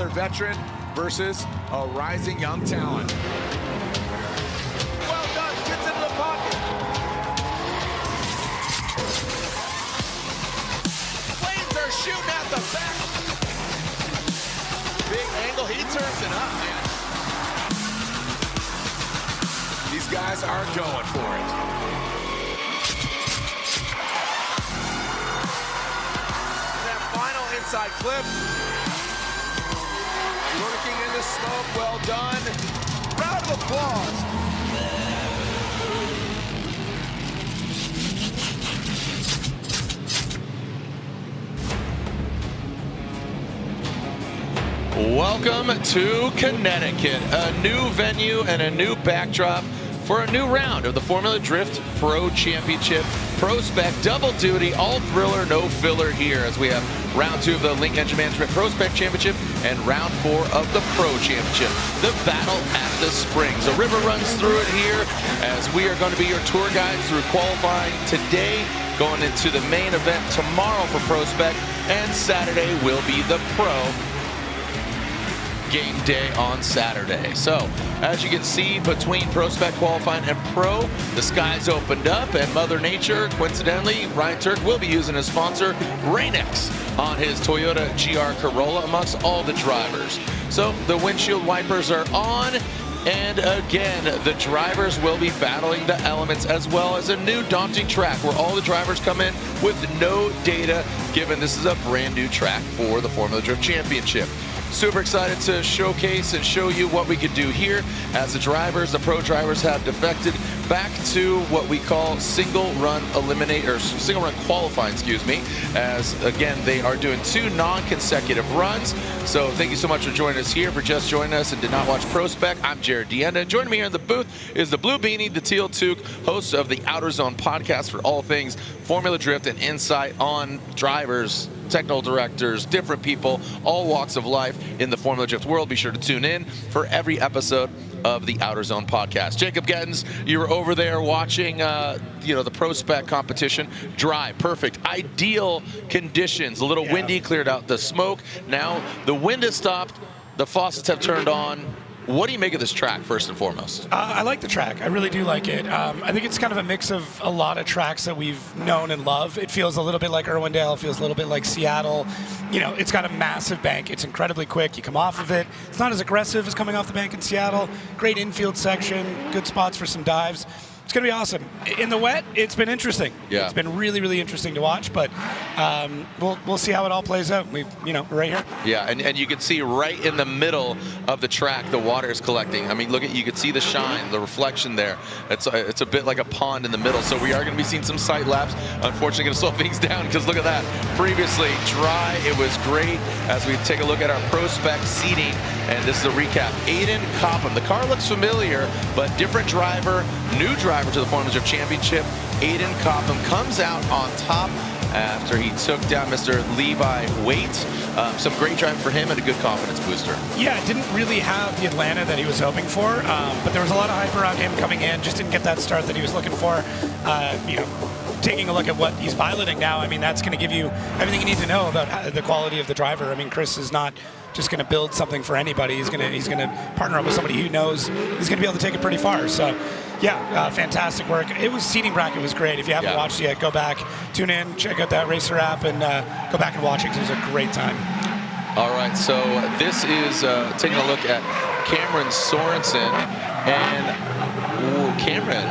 another veteran versus a rising young talent. Well done, gets into the pocket. Flames are shooting at the back. Big angle, he turns it up, man. These guys are going for it. Inside clip. Lurking in the smoke, well done. Round of applause. Welcome to Connecticut, a new venue and a new backdrop for a new round of the Formula Drift Pro Championship. Pro Spec, double duty, all thriller, no filler here as we have round 2 of the Link Engine Management Pro Spec Championship and round 4 of the Pro Championship. The battle at the Springs. A river runs through it here as we are going to be your tour guides through qualifying today, going into the main event tomorrow for Pro Spec, and Saturday will be the Pro game day on Saturday. So, as you can see, between Pro Spec qualifying and Pro, the skies opened up, and Mother Nature, coincidentally, Ryan Turk will be using his sponsor, Rain-X, on his Toyota GR Corolla amongst all the drivers. So, the windshield wipers are on, and again, the drivers will be battling the elements, as well as a new daunting track where all the drivers come in with no data, given this is a brand new track for the Formula Drift Championship. Super excited to showcase and show you what we could do here as the drivers, the pro drivers, have defected back to what we call single run qualifying, as again they are doing 2 non-consecutive runs. So thank you so much for joining us here. For just joining us and did not watch Pro Spec, I'm Jared Deenda, and joining me here in the booth is the Blue Beanie, the Teal Toque, host of the Outer Zone podcast for all things Formula Drift and insight on drivers, technical directors, different people, all walks of life in the Formula Drift world. Be sure to tune in for every episode of the Outer Zone podcast. Jacob Gettins, you were over there watching the Pro Spec competition. Dry, perfect, ideal conditions. A little windy, cleared out the smoke. Now the wind has stopped, the faucets have turned on. What do you make of this track, first and foremost? I like the track. I really do like it. I think it's kind of a mix of a lot of tracks that we've known and love. It feels a little bit like Irwindale. It feels a little bit like Seattle. You know, it's got a massive bank. It's incredibly quick. You come off of it. It's not as aggressive as coming off the bank in Seattle. Great infield section. Good spots for some dives. It's going to be awesome. In the wet, it's been interesting. Yeah. It's been really, really interesting to watch, but we'll see how it all plays out. We're right here. Yeah, and you can see right in the middle of the track, the water is collecting. I mean, you can see the shine, the reflection there. It's a bit like a pond in the middle, so we are going to be seeing some sight laps. Unfortunately, going to slow things down because look at that. Previously dry, it was great. As we take a look at our Pro Spec seating, and this is a recap. Aiden Copham, the car looks familiar, but different driver, new driver to the Formula Drift Championship. Aiden Copham comes out on top after he took down Mr. Levi Waite. Some great driving for him and a good confidence booster. Yeah, didn't really have the Atlanta that he was hoping for, but there was a lot of hype around him coming in. Just didn't get that start that he was looking for. Taking a look at what he's piloting now, I mean, that's going to give you everything you need to know about the quality of the driver. I mean, Chris is not just going to build something for anybody. He's going to partner up with somebody who knows he's going to be able to take it pretty far. So, yeah, fantastic work. Seating bracket was great. If you haven't watched it yet, go back, tune in, check out that Racer app, and go back and watch it because it was a great time. All right, so this is taking a look at Cameron Sorensen, and Cameron,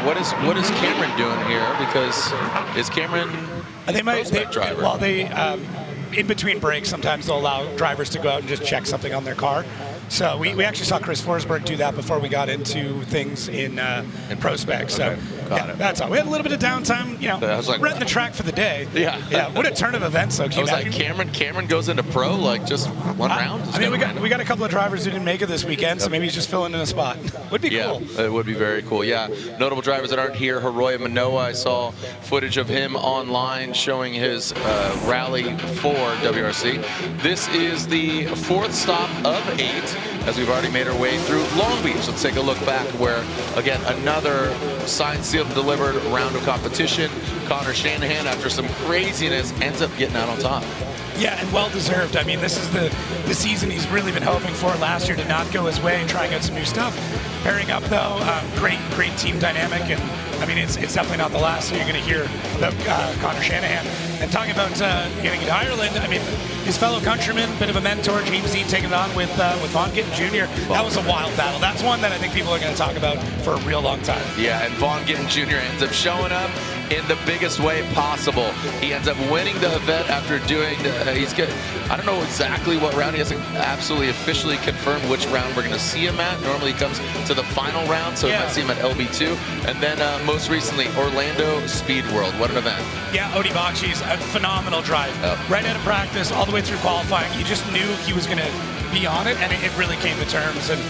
what is Cameron doing here? Because is Cameron driver? Well, in between breaks, sometimes they'll allow drivers to go out and just check something on their car. So we actually saw Chris Forsberg do that before we got into things in Pro Spec. So that's all. We had a little bit of downtime, renting the track for the day. Yeah. What a turn of events, though. I was like, Cameron goes into Pro like just one round? I mean, we got a couple of drivers who didn't make it this weekend, so maybe he's just filling in a spot. Would be cool. Yeah, it would be very cool. Yeah, notable drivers that aren't here. Haroya Manoa, I saw footage of him online showing his rally for WRC. This is the 4th stop of 8. As we've already made our way through Long Beach. Let's take a look back where, again, another signed, sealed, and delivered round of competition. Connor Shanahan, after some craziness, ends up getting out on top. Yeah, and well-deserved. I mean, this is the season he's really been hoping for. Last year did not go his way, trying out some new stuff. Pairing up, though, great team dynamic, and I mean, it's definitely not the last thing you're going to hear about Connor Shanahan. And talking about getting into Ireland, I mean, his fellow countryman, bit of a mentor, James Dean, taking it on with Von Gittin Jr. That was a wild battle. That's one that I think people are going to talk about for a real long time. Yeah, and Von Gittin Jr. ends up showing up in the biggest way possible. He ends up winning the event after doing, I don't know exactly what round. He hasn't absolutely officially confirmed which round we're going to see him at. Normally he comes to the final round, so we might see him at LB2. And then most recently, Orlando Speed World. What an event. Yeah, Odi Bakshi's a phenomenal drive. Right out of practice, all the way through qualifying. You just knew he was going to be on it, and it really came to terms. And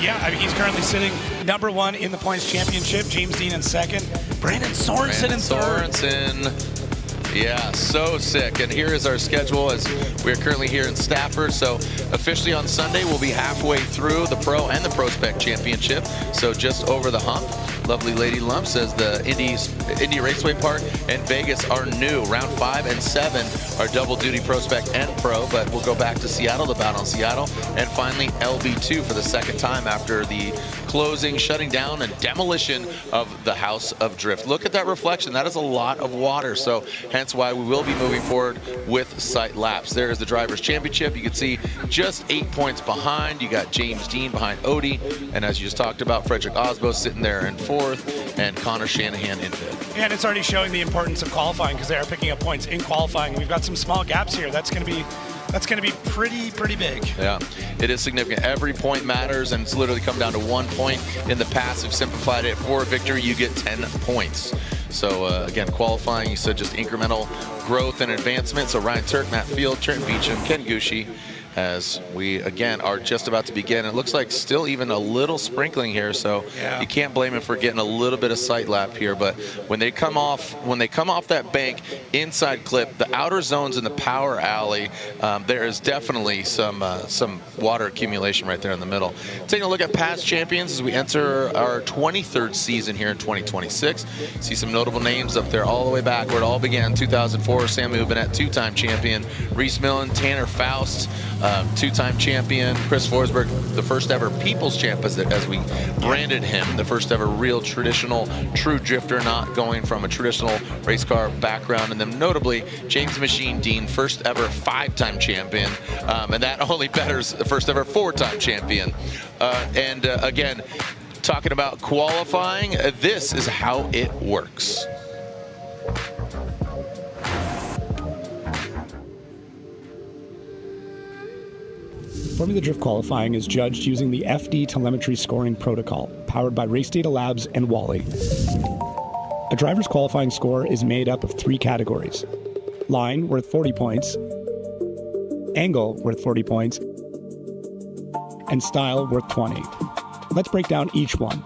yeah, I mean, he's currently sitting number 1 in the points championship. James Dean in second. Brandon Sorensen in third. Yeah, so sick. And here is our schedule as we're currently here in Stafford. So officially on Sunday, we'll be halfway through the Pro and the Prospect Championship. So just over the hump. Lovely Lady Lump says the Indy Raceway Park and Vegas are new. Round 5 and 7 are double duty Prospect and Pro, but we'll go back to Seattle, the bout on Seattle, and finally LB2 for the second time after the closing, shutting down, and demolition of the House of Drift. Look at that reflection. That is a lot of water, so hence why we will be moving forward with sight laps. There is the Drivers' Championship. You can see just 8 points behind. You got James Dean behind Odie, and as you just talked about, Frederick Osbo sitting there in 4th, and Connor Shanahan in 5th. And it's already showing the importance of qualifying because they are picking up points in qualifying. We've got some small gaps here. That's going to be pretty big. Yeah, it is significant. Every point matters, and it's literally come down to 1 point. In the past, we've simplified it. For a victory, you get 10 points. So again, qualifying, you said just incremental growth and advancement. So Ryan Turk, Matt Field, Trent Beecham, Ken Gucci, as we again are just about to begin. It looks like still even a little sprinkling here, so you can't blame him for getting a little bit of sight lap here. But when they come off that bank inside clip, the outer zones in the power alley, there is definitely some water accumulation right there in the middle. Taking a look at past champions as we enter our 23rd season here in 2026. See some notable names up there all the way back where it all began. 2004, Sam Hubinette, 2-time champion. Reese Millen, Tanner Faust, 2-time champion. Chris Forsberg, the first ever People's Champ as we branded him, the first ever real traditional true drifter, not going from a traditional race car background. And then notably, James Machine Dean, first ever 5-time champion, and that only betters the first ever 4-time champion. Again, talking about qualifying, this is how it works. Formula Drift qualifying is judged using the FD telemetry scoring protocol, powered by Race Data Labs and Wally. A driver's qualifying score is made up of 3 categories: line, worth 40 points, angle, worth 40 points, and style, worth 20. Let's break down each one.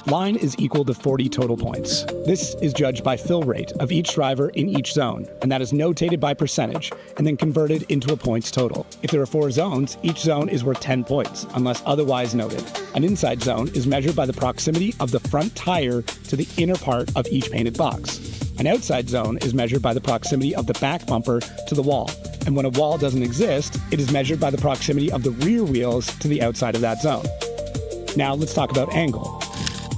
Line is equal to 40 total points. This is judged by fill rate of each driver in each zone, and that is notated by percentage and then converted into a points total. If there are 4 zones, each zone is worth 10 points, unless otherwise noted. An inside zone is measured by the proximity of the front tire to the inner part of each painted box. An outside zone is measured by the proximity of the back bumper to the wall, and when a wall doesn't exist, it is measured by the proximity of the rear wheels to the outside of that zone. Now let's talk about angle.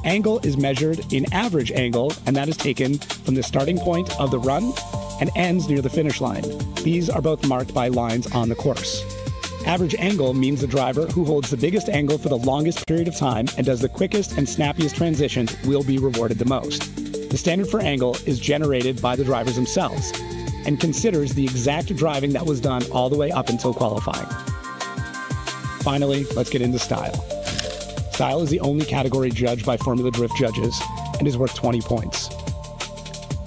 Angle is measured in average angle, and that is taken from the starting point of the run and ends near the finish line. These are both marked by lines on the course. Average angle means the driver who holds the biggest angle for the longest period of time and does the quickest and snappiest transitions will be rewarded the most. The standard for angle is generated by the drivers themselves and considers the exact driving that was done all the way up until qualifying. Finally, let's get into style. Style is the only category judged by Formula Drift judges and is worth 20 points.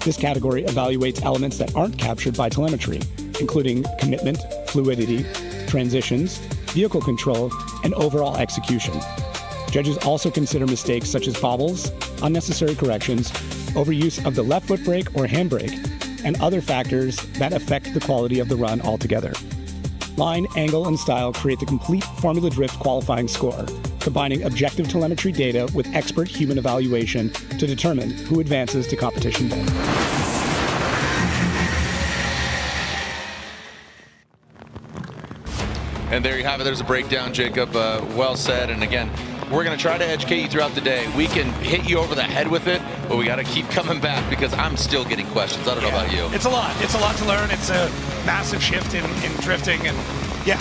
This category evaluates elements that aren't captured by telemetry, including commitment, fluidity, transitions, vehicle control, and overall execution. Judges also consider mistakes such as bobbles, unnecessary corrections, overuse of the left foot brake or handbrake, and other factors that affect the quality of the run altogether. Line, angle, and style create the complete Formula Drift qualifying score, combining objective telemetry data with expert human evaluation to determine who advances to competition day. And there you have it. There's a breakdown, Jacob. Well said. And again, we're going to try to educate you throughout the day. We can hit you over the head with it, but we got to keep coming back because I'm still getting questions. I don't know about you. It's a lot. It's a lot to learn. It's a massive shift in drifting, and yeah,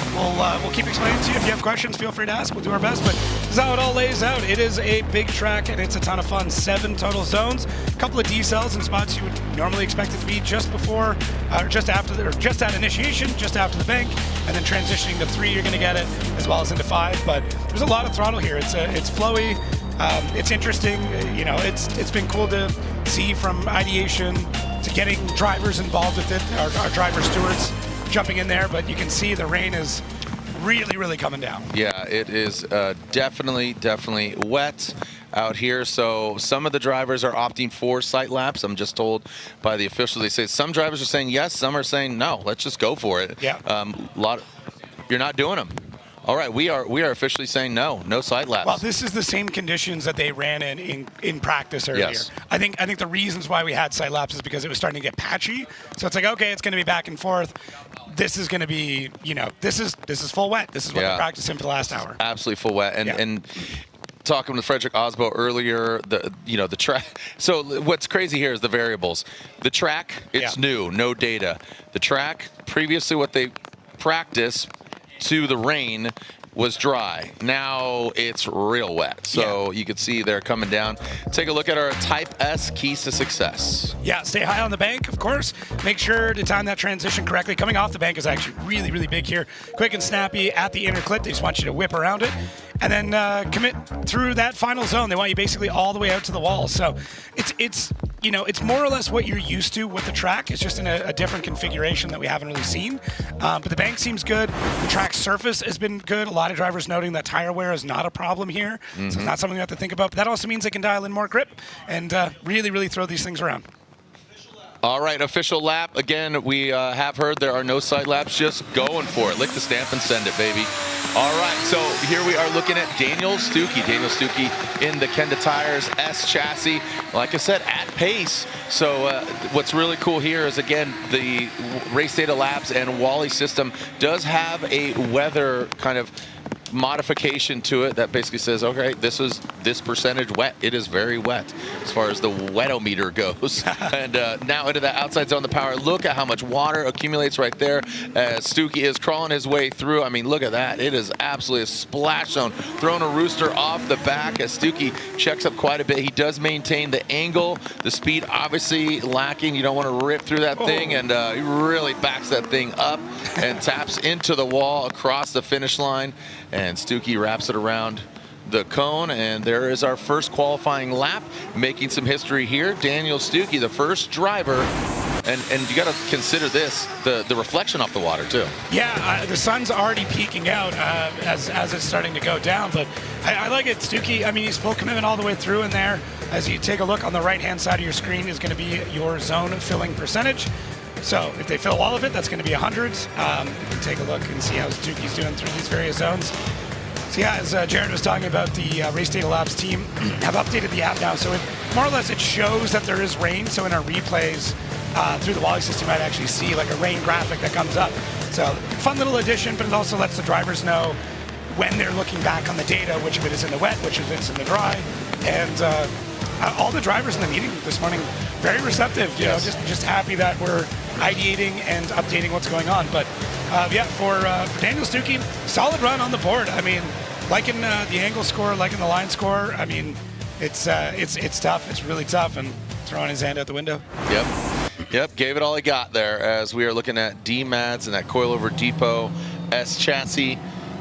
we'll keep explaining to you. If you have questions, feel free to ask. We'll do our best, but this is how it all lays out. It is a big track, and it's a ton of fun. 7 total zones, a couple of decels and spots you would normally expect it to be just before, just after, or just at initiation, just after the bank, and then transitioning to 3, you're going to get it, as well as into 5. But there's a lot of throttle here. It's flowy. It's interesting. You know, it's been cool to see from ideation to getting drivers involved with it. Our driver stewards jumping in there, but you can see the rain is really coming down. Yeah, it is definitely wet out here. So some of the drivers are opting for sight laps. I'm just told by the officials, they say some drivers are saying yes, some are saying no. Let's just go for it. Yeah. You're not doing them. All right, we are officially saying no sight laps. Well, this is the same conditions that they ran in practice earlier. Yes. I think the reasons why we had sight laps is because it was starting to get patchy. So it's like, okay, it's going to be back and forth. This is going to be, this is full wet. This is what we're practicing for the last hour. Absolutely full wet. And talking to Frederick Osbo earlier, the track. So what's crazy here is the variables. The track, it's new, no data. The track, previously what they practiced to the rain was dry. Now it's real wet. So you can see they're coming down. Take a look at our Type S keys to success. Yeah, stay high on the bank, of course. Make sure to time that transition correctly. Coming off the bank is actually really big here. Quick and snappy at the inner clip. They just want you to whip around it. And then commit through that final zone. They want you basically all the way out to the wall. So it's more or less what you're used to with the track. It's just in a different configuration that we haven't really seen. But the bank seems good. The track surface has been good. A lot of drivers noting that tire wear is not a problem here. So it's not something you have to think about. But that also means they can dial in more grip and really throw these things around. All right, official lap. Again, we have heard there are no side laps. Just going for it. Lick the stamp and send it, baby. All right, so here we are looking at Daniel Stuckey. Daniel Stuckey in the Kenda Tires S chassis. Like I said, at pace. So what's really cool here is, again, the Race Data Labs and Wally system does have a weather kind of modification to it that basically says, okay, this is this percentage wet. It is very wet as far as the wetometer goes. And now into the outside zone, the power. Look at how much water accumulates right there as Stuckey is crawling his way through. I mean, look at that. It is absolutely a splash zone. Throwing a rooster off the back as Stuckey checks up quite a bit. He does maintain the angle. The speed obviously lacking. You don't want to rip through that thing, and he really backs that thing up and taps into the wall across the finish line. And Stuckey wraps it around the cone, and there is our first qualifying lap, making some history here. Daniel Stuckey, the first driver, and you got to consider this, the reflection off the water too. Yeah, the sun's already peeking out as it's starting to go down, but I like it. Stuckey, I mean, he's full commitment all the way through in there. As you take a look on the right-hand side of your screen is going to be your zone filling percentage. So if they fill all of it, that's going to be 100. You can take a look and see how Stuckey's doing through these various zones. So yeah, as Jared was talking about, the Race Data Labs team have updated the app now. So it more or less it shows that there is rain. So in our replays through the Wally system, you might actually see like a rain graphic that comes up. So fun little addition, but it also lets the drivers know when they're looking back on the data, which of it is in the wet, which of it is in the dry. And all the drivers in the meeting this morning, very receptive, you know, just happy that we're ideating and updating what's going on. But yeah, for Daniel Stuckey, solid run on the board. I mean, liking the angle score, liking the line score. I mean, it's tough. It's really tough, and throwing his hand out the window. Yep, gave it all he got there as we are looking at D-Mads and that coilover depot S chassis,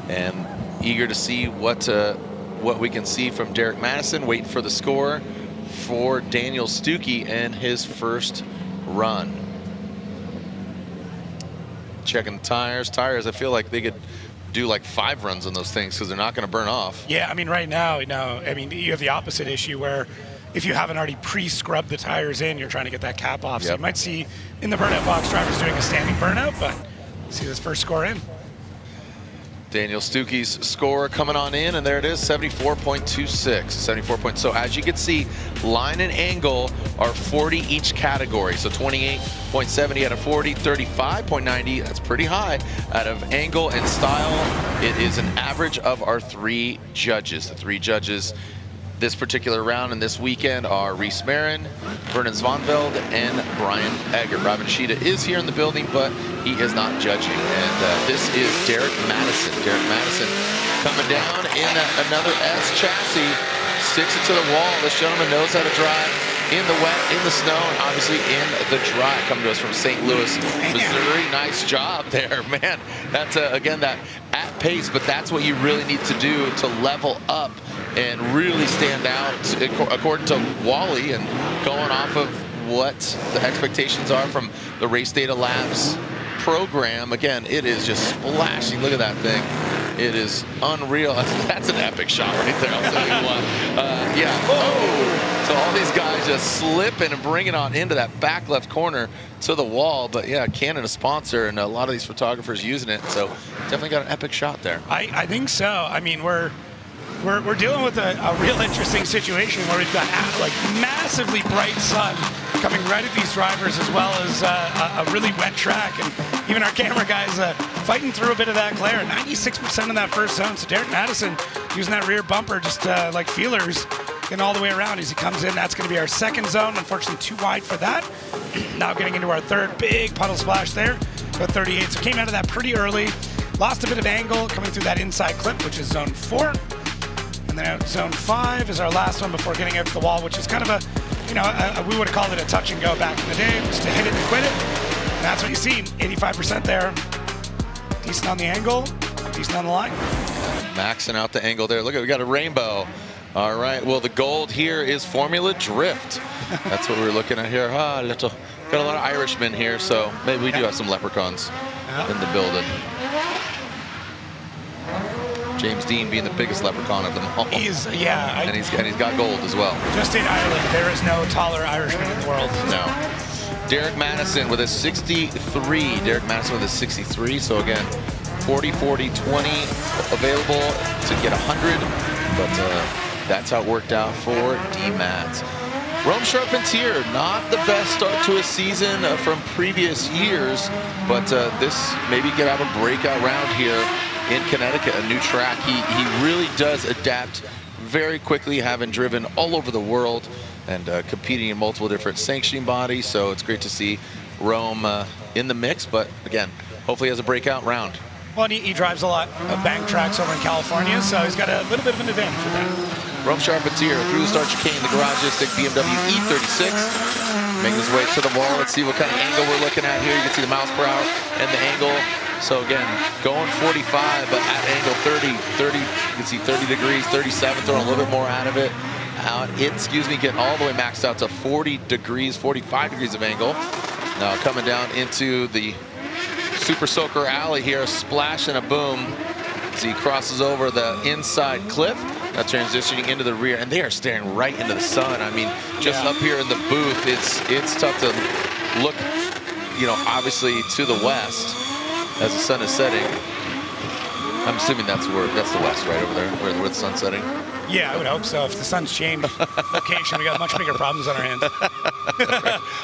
and eager to see what we can see from Derek Madison, waiting for the score for Daniel Stuckey and his first run. Checking the tires. I feel like they could do like 5 runs on those things because they're not going to burn off. Yeah, I mean, right now, I mean, you have the opposite issue where if you haven't already pre-scrubbed the tires in, you're trying to get that cap off. So you might see in the burnout box drivers doing a standing burnout, but see this first score in. Daniel Stuckey's score coming on in, and there it is, 74.26. 74 points. So as you can see, line and angle are 40 each category. So 28.70 out of 40, 35.90, that's pretty high out of angle and style. It is an average of our 3 judges. The 3 judges this particular round and this weekend are Reese Marin, Vernon Zvanveld, and Brian Egger. Robin Sheeta is here in the building, but he is not judging. And this is Derek Madison. Derek Madison coming down in another S chassis, sticks it to the wall. This gentleman knows how to drive in the wet, in the snow, and obviously in the dry. Coming to us from St. Louis, Missouri. Nice job there, man. That's, again, that at pace, but that's what you really need to do to level up and really stand out, according to Wally, and going off of what the expectations are from the Race Data Labs program. Again, it is just splashing. Look at that thing. It is unreal. That's an epic shot right there, I'll tell you what. Yeah. Oh! So all these guys just slipping and bringing on into that back left corner to the wall. But yeah, Canon a sponsor, and a lot of these photographers using it. So definitely got an epic shot there. I think so. I mean, we're dealing with a real interesting situation where we've got like massively bright sun coming right at these drivers, as well as a really wet track, and even our camera guys fighting through a bit of that glare. 96% in that first zone. So Derek Madison using that rear bumper just like feelers, getting all the way around as he comes in. That's going to be our second zone. Unfortunately, too wide for that. Now getting into our third, big puddle splash there. About 38. So came out of that pretty early. Lost a bit of angle coming through that inside clip, which is zone 4. And then zone 5 is our last one before getting out to the wall, which is kind of we would have called it a touch and go back in the day, just to hit it and quit it. And that's what you see, 85% there. Decent on the angle, decent on the line. Maxing out the angle there. Look at, we got a rainbow. All right, well, the gold here is Formula Drift. That's what we're looking at here. Got a lot of Irishmen here, so maybe we do have some leprechauns in the building. James Dean being the biggest leprechaun of them all. And he's got gold as well. Just in Ireland, there is no taller Irishman in the world. No. Derek Madison with a 63. Derek Madison with a 63. So again, 40, 40, 20 available to get 100. But that's how it worked out for D-Mats. Rome Charpentier, not the best start to a season from previous years, but this maybe could have a breakout round here in Connecticut, a new track. He really does adapt very quickly, having driven all over the world and competing in multiple different sanctioning bodies. So it's great to see Rome in the mix, but again, hopefully he has a breakout round. Well, and he drives a lot of bank tracks over in California, so he's got a little bit of an advantage with that. Rome Charpentier through the start chicane, the Garagistic BMW E36, making his way to the wall. Let's see what kind of angle we're looking at here. You can see the miles per hour and the angle. So again, going 45, but at angle 30, you can see 30 degrees, 37, throwing a little bit more out of it. Getting all the way maxed out to 40 degrees, 45 degrees of angle. Now coming down into the Super Soaker Alley here, a splash and a boom as he crosses over the inside clip. Now transitioning into the rear, and they are staring right into the sun. I mean, just up here in the booth, it's tough to look, obviously to the west as the sun is setting. I'm assuming that's the west, right over there, where the sun's setting. Yeah, I would hope so. If the sun's changed location, we got much bigger problems on our hands.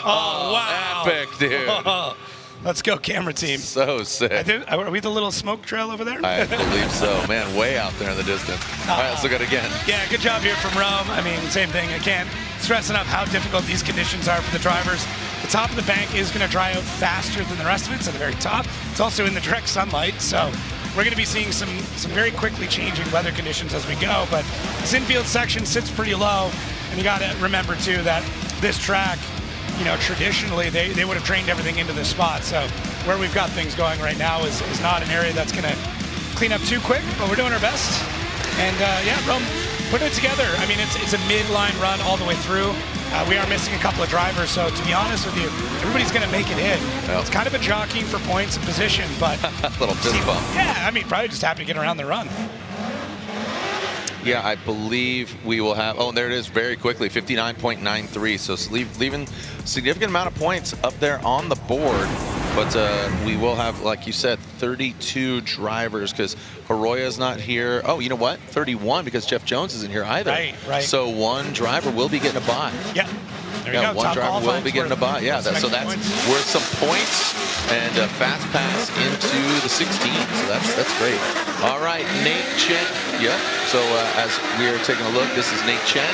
Oh, wow. Epic, dude. Oh, let's go, camera team. So sick. Are we the little smoke trail over there? I believe so. Man, way out there in the distance. All right, let's look at it again. Yeah, good job here from Rome. I mean, same thing. I can't stress enough how difficult these conditions are for the drivers. The top of the bank is going to dry out faster than the rest of it, so the very top. It's also in the direct sunlight, so we're going to be seeing some very quickly changing weather conditions as we go. But this infield section sits pretty low, and you got to remember too that this track, traditionally they would have trained everything into this spot. So where we've got things going right now is not an area that's going to clean up too quick, but we're doing our best. And Rome putting it together. I mean, it's a midline run all the way through. We are missing a couple of drivers, so to be honest with you, everybody's going to make it in. Yep. It's kind of a jockeying for points and position, but a little fist bump. Yeah, I mean, probably just happy to get around the run. Yeah, I believe we will have. Oh, there it is, very quickly, 59.93. So leaving significant amount of points up there on the board. But we will have, like you said, 32 drivers because Horoya's not here. Oh, you know what? 31 because Jeff Jones isn't here either. Right. So one driver will be getting a bye. Yeah. There you go. One Top driver will be getting a bye. Yeah, so that's worth some points and a fast pass into the 16. So that's great. All right, Nate Chen. Yep. So as we are taking a look, this is Nate Chen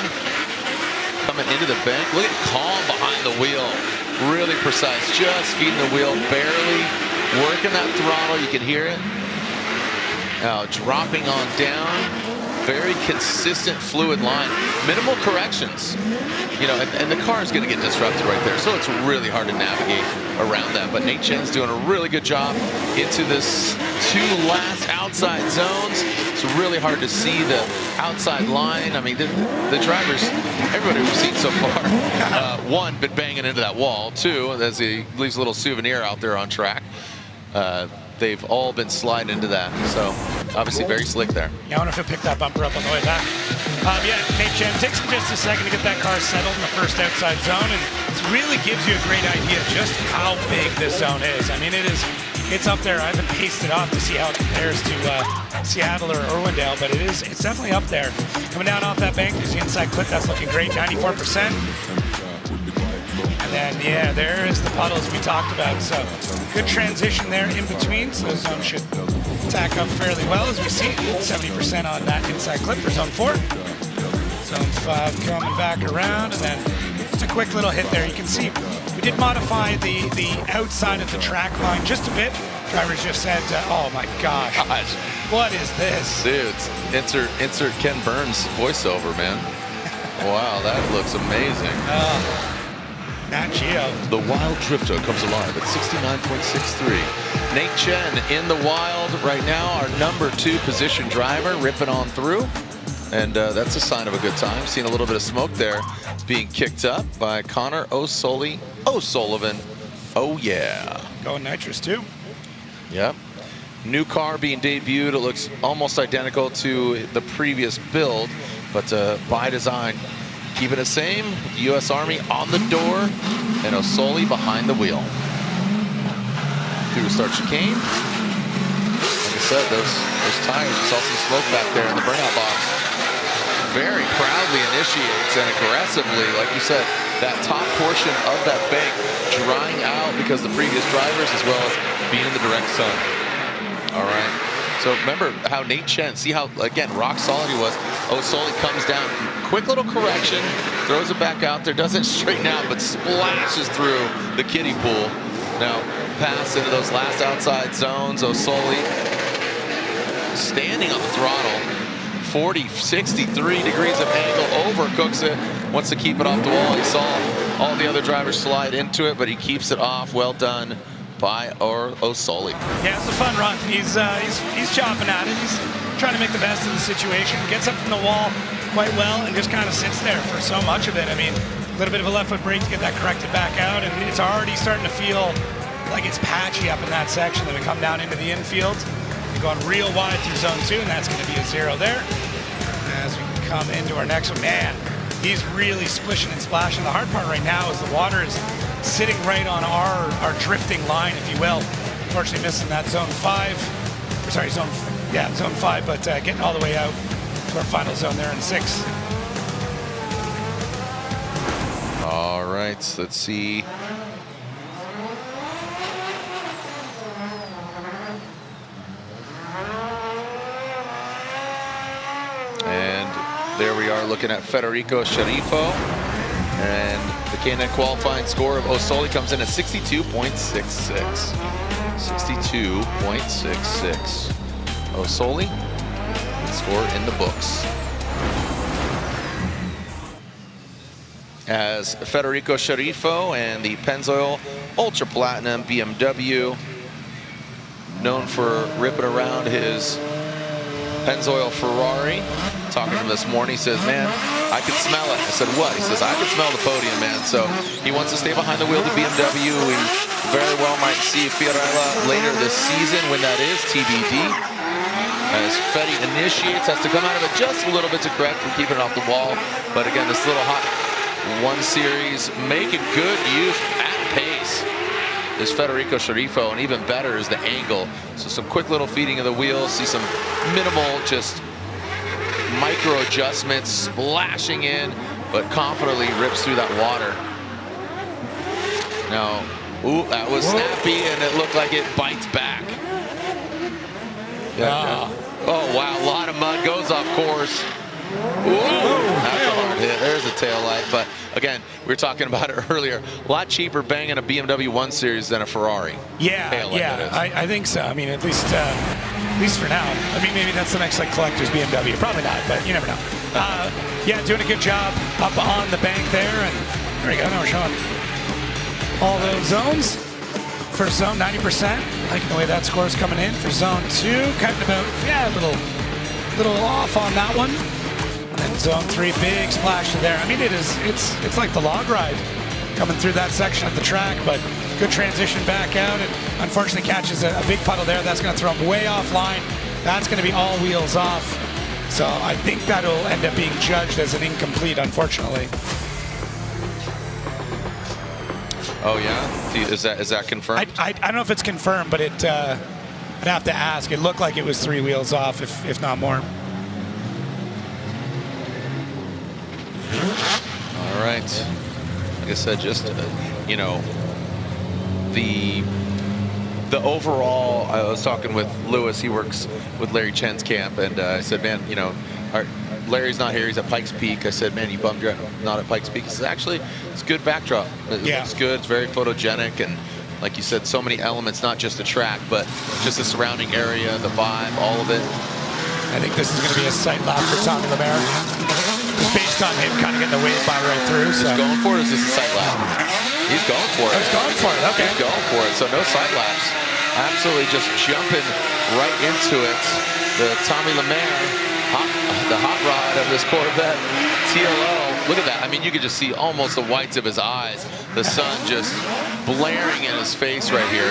coming into the bank. Look at Calm behind the wheel. Really precise, just feeding the wheel, barely working that throttle. You can hear it. Now dropping on down. Very consistent, fluid line. Minimal corrections. You know, and the car is going to get disrupted right there, so it's really hard to navigate around that. But Nate Chen's doing a really good job into this 2 last outside zones. It's really hard to see the outside line. I mean, the drivers, everybody we've seen so far, one, been banging into that wall. 2, as he leaves a little souvenir out there on track. They've all been sliding into that. So obviously very slick there. Yeah, I wonder if he'll pick that bumper up on the way back. Yeah, Nate Chen takes him just a second to get that car settled in the first outside zone, and it really gives you a great idea just how big this zone is. I mean, it's up there. I haven't paced it off to see how it compares to Seattle or Irwindale, but it's definitely up there. Coming down off that bank, there's the inside clip. That's looking great, 94%. And then, yeah, there is the puddles we talked about. So good transition there in between. So the zone should tack up fairly well as we see 70% on that inside clip for zone 4. Zone 5 coming back around, and then it's a quick little hit there. You can see we did modify the outside of the track line just a bit. Drivers just said, oh my gosh, what is this? Dude, insert Ken Burns voiceover, man. Wow, that looks amazing. Nat Geo. The Wild Drifter comes alive at 69.63. Nate Chen in the Wild right now, our number 2 position driver, ripping on through. And that's a sign of a good time. Seeing a little bit of smoke there being kicked up by Connor O'Sullivan. Oh, yeah. Going nitrous, too. Yep. New car being debuted. It looks almost identical to the previous build, but by design. Keeping it same, U.S. Army on the door, and O'Sully behind the wheel. Through the start chicane. Like I said, those tires, you saw some smoke back there in the burnout box. Very proudly initiates and aggressively, like you said, that top portion of that bank drying out because the previous drivers, as well as being in the direct sun. All right. So remember how Nate Chen, see how, again, rock solid he was. O'Sully comes down, quick little correction, throws it back out there, doesn't straighten out, but splashes through the kiddie pool. Now, pass into those last outside zones. O'Sully standing on the throttle, 40, 63 degrees of angle, overcooks it, wants to keep it off the wall. He saw all the other drivers slide into it, but he keeps it off. Well done by O'Sully. Yeah, it's a fun run. He's chopping at it. He's trying to make the best of the situation. Gets up from the wall quite well and just kind of sits there for so much of it. I mean, a little bit of a left foot brake to get that corrected back out, and it's already starting to feel like it's patchy up in that section. Then we come down into the infield. We're going real wide through zone 2, and that's going to be a 0 there. As we come into our next one, man, he's really splishing and splashing. The hard part right now is the water is sitting right on our drifting line, if you will. Unfortunately missing that zone 5, or sorry, zone 5, but getting all the way out to our final zone there in 6. All right, so let's see. And there we are looking at Federico Sharifo. And the K&N qualifying score of O'Sully comes in at 62.66. 62.66. O'Sully, score in the books. As Federico Sharifo and the Pennzoil Ultra Platinum BMW, known for ripping around his Pennzoil Ferrari. Talking to him this morning, he says, man, I can smell it. I said, what? He says, I can smell the podium, man. So he wants to stay behind the wheel of the BMW. We very well might see Fiorella later this season. When that is, TBD. As Fetty initiates, has to come out of it just a little bit to correct from keeping it off the wall. But again, this little hot 1 Series making good use at pace. is Federico Sharifo, and even better is the angle. So some quick little feeding of the wheels, see some minimal, just micro adjustments, splashing in, but confidently rips through that water. Now, ooh, that was snappy, and it looked like it bites back. Yeah. Oh, wow, a lot of mud goes off course. Ooh, that's a hard hit. There's a tail light. But again, we were talking about it earlier. A lot cheaper banging a BMW 1 Series than a Ferrari. Yeah, yeah, I think so. I mean, at least for now. I mean, maybe that's the next like collector's BMW. Probably not, but you never know. Yeah, doing a good job up on the bank there, and there we go. Now we're showing all those zones. For zone 90%, liking the way that score is coming in. For zone 2, cutting about a little off on that one. And then zone 3, big splash to there. I mean, it's like the log ride coming through that section of the track, but good transition back out, and unfortunately catches a big puddle there. That's going to throw him way offline. That's going to be all wheels off. So I think that'll end up being judged as an incomplete, unfortunately. Oh yeah, is that confirmed? I don't know if it's confirmed, but I'd have to ask. It looked like it was 3 wheels off, if not more. All right. Like I said, just you know, the overall. I was talking with Lewis. He works with Larry Chen's camp, and I said, man, you know, Larry's not here. He's at Pikes Peak. I said, man, you bummed you're not at Pikes Peak. He says, actually, it's a good backdrop. It looks good. It's very photogenic, and like you said, so many elements, not just the track, but just the surrounding area, the vibe, all of it. I think this is going to be a sight lap for Tommy Lemaire. Just based on him kind of getting the wave by right through. So. He's going for it, or is this a sight lap? He's going for it. He's going for it, okay. He's going for it, so no sight laps. Absolutely just jumping right into it. The Tommy Lemaire, the hot rod of this Corvette TLO. Look at that. I mean, you could just see almost the whites of his eyes. The sun just blaring in his face right here.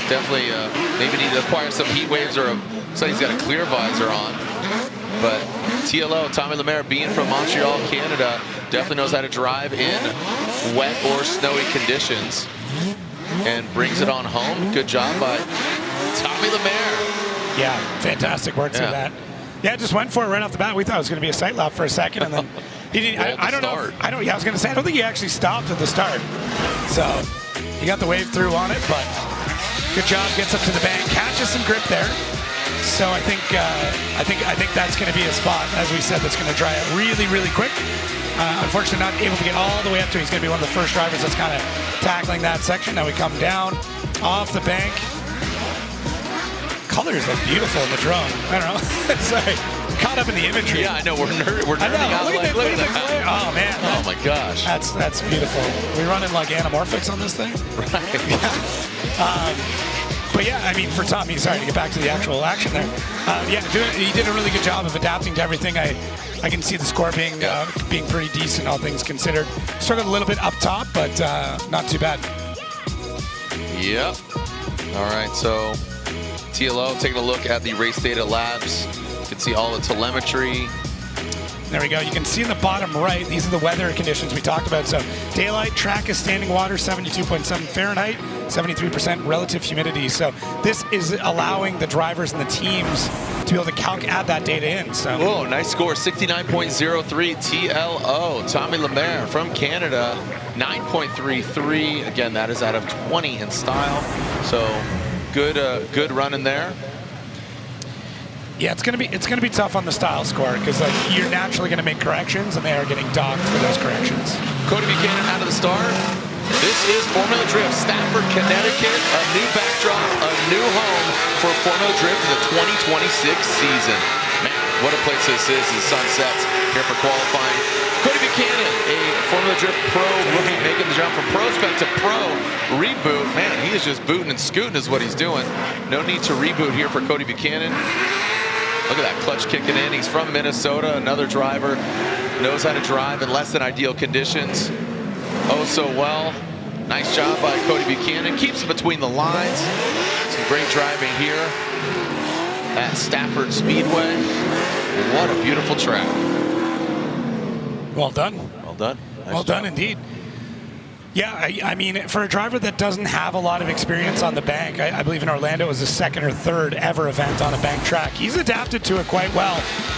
Definitely maybe need to acquire some heat waves, or looks like he's got a clear visor on. But TLO, Tommy Lemaire, being from Montreal, Canada, definitely knows how to drive in wet or snowy conditions and brings it on home. Good job by Tommy Lemaire. Yeah, fantastic work through that. Yeah, just went for it right off the bat. We thought it was going to be a sight lap for a second, and then he didn't. I don't know. Yeah, I was going to say, I don't think he actually stopped at the start. So he got the wave through on it, but good job. Gets up to the bank, catches some grip there. So I think that's going to be a spot, as we said, that's going to dry out really, really quick. Unfortunately, not able to get all the way up to it. He's going to be one of the first drivers that's kind of tackling that section. Now we come down off the bank. Colors look beautiful in the drone. I don't know. Sorry, caught up in the imagery. Yeah, I know. We're nerding out. Look at that. Oh man. Oh my gosh. That's beautiful. We running like anamorphics on this thing. Right. Yeah. But yeah, I mean, for Tommy, sorry to get back to the actual action there. He did a really good job of adapting to everything. I can see the score being pretty decent, all things considered. Struggled a little bit up top, but not too bad. Yep. All right, so TLO taking a look at the race data labs. You can see all the telemetry. There we go. You can see in the bottom right, these are the weather conditions we talked about. So daylight, track is standing water, 72.7 Fahrenheit, 73% relative humidity. So this is allowing the drivers and the teams to be able to add that data in. So. Whoa, nice score, 69.03 TLO. Tommy Lemaire from Canada, 9.33. Again, that is out of 20 in style. So good run in there. Yeah, it's gonna be tough on the style score, because like you're naturally gonna make corrections, and they are getting docked for those corrections. Cody Buchanan out of the start. This is Formula Drift, Stafford, Connecticut. A new backdrop, a new home for Formula Drift in the 2026 season. Man, what a place this is. The sun sets here for qualifying. Cody Buchanan, a Formula Drift pro rookie, making the jump from prospect to pro. Reboot, man, he is just booting and scooting is what he's doing. No need to reboot here for Cody Buchanan. Look at that clutch kicking in. He's from Minnesota, another driver, knows how to drive in less than ideal conditions. Oh, so well. Nice job by Cody Buchanan. Keeps it between the lines. Some great driving here at Stafford Speedway. What a beautiful track. Well done. Well done. Nice job. Done indeed. Yeah, I mean, for a driver that doesn't have a lot of experience on the bank, I believe in Orlando it was his second or third ever event on a bank track. He's adapted to it quite well.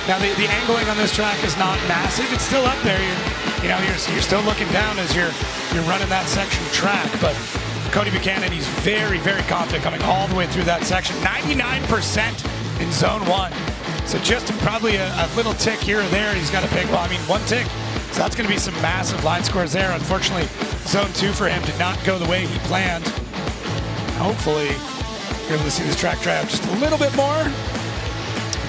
Now, the angling on this track is not massive. It's still up there. You're still looking down as you're running that section track. But Cody Buchanan, he's very, very confident coming all the way through that section. 99% in zone 1. So just probably a little tick here or there. He's got a big, one tick. So that's going to be some massive line scores there. Unfortunately, zone 2 for him did not go the way he planned. Hopefully, you're able to see this track dry out just a little bit more.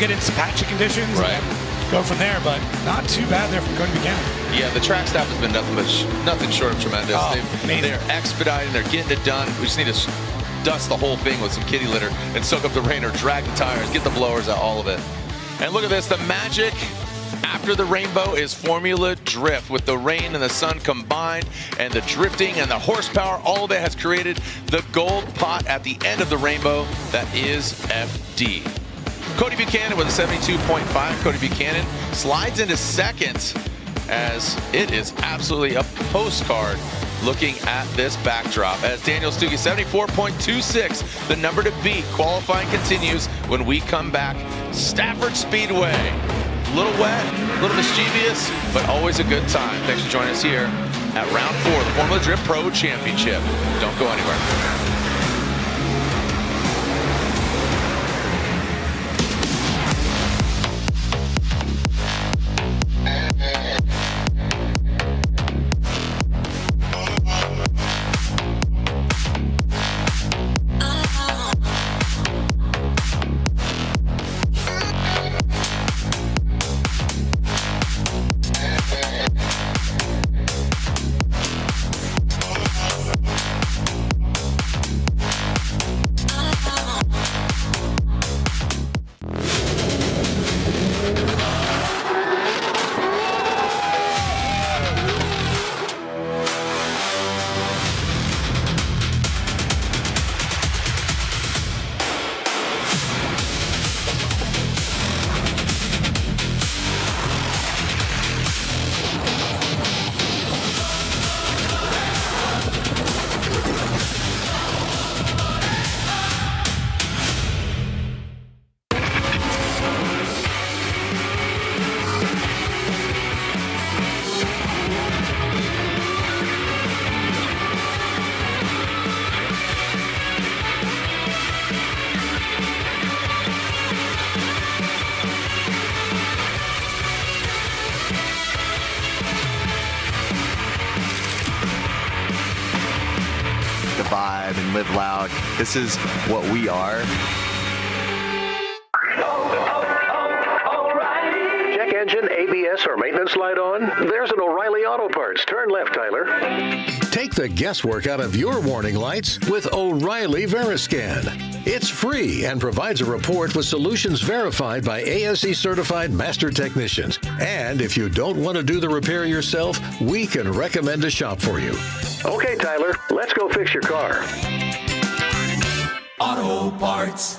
Get into some patchy conditions. Right. And go from there, but not too bad there from Cody Buchanan. Yeah, the track staff has been nothing short of tremendous. They're expediting, they're getting it done. We just need to dust the whole thing with some kitty litter and soak up the rain or drag the tires, get the blowers out, all of it. And look at this, the magic after the rainbow is Formula Drift. With the rain and the sun combined and the drifting and the horsepower, all of it has created the gold pot at the end of the rainbow that is FD. Cody Buchanan with a 72.5. Cody Buchanan slides into second as it is absolutely a postcard looking at this backdrop. As Daniel Stuckey, 74.26, the number to beat. Qualifying continues when we come back. Stafford Speedway. A little wet, a little mischievous, but always a good time. Thanks for joining us here at round 4, the Formula Drift Pro Championship. Don't go anywhere. Vibe and live loud. This is what we are. Check engine, ABS, or maintenance light on? There's an O'Reilly Auto Parts. Turn left, Tyler. Take the guesswork out of your warning lights with O'Reilly Veriscan. It's free and provides a report with solutions verified by ASE certified master technicians. And if you don't want to do the repair yourself, we can recommend a shop for you. Okay, Tyler, let's go fix your car. Auto Parts.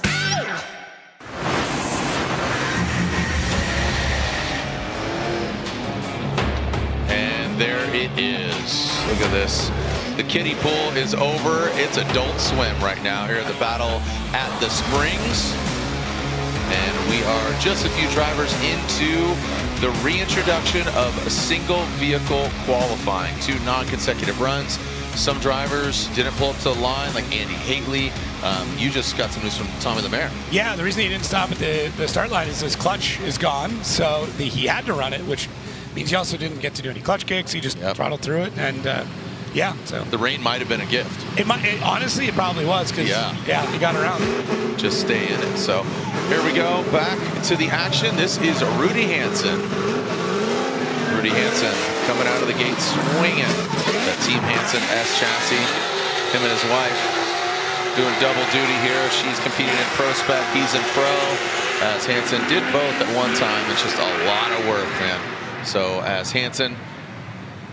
And there it is. Look at this. The kiddie pool is over. It's adult swim right now here at the Battle at the Springs. And we are just a few drivers into the reintroduction of a single vehicle qualifying. 2 non-consecutive runs. Some drivers didn't pull up to the line, like Andy Haley. You just got some news from Tommy the Mayor. Yeah, the reason he didn't stop at the start line is his clutch is gone, so he had to run it, which means he also didn't get to do any clutch kicks. He just throttled through it, and yeah. So the rain might have been a gift. Honestly, it probably was, because he got around. Just stay in it. So here we go, back to the action. This is Rudy Hansen. Rudy Hansen coming out of the gate swinging. That Team Hansen S chassis. Him and his wife doing double duty here. She's competing in Pro Spec. He's in Pro. As Hansen did both at one time. It's just a lot of work, man. So as Hansen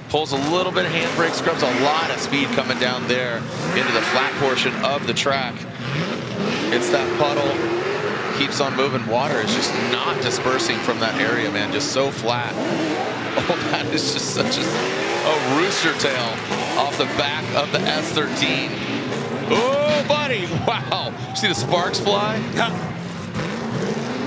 pulls a little bit of handbrake, scrubs a lot of speed coming down there into the flat portion of the track. It's that puddle. Keeps on moving. Water is just not dispersing from that area, man. Just so flat. Oh, that is just such a rooster tail off the back of the S13. Oh, buddy. Wow. See the sparks fly?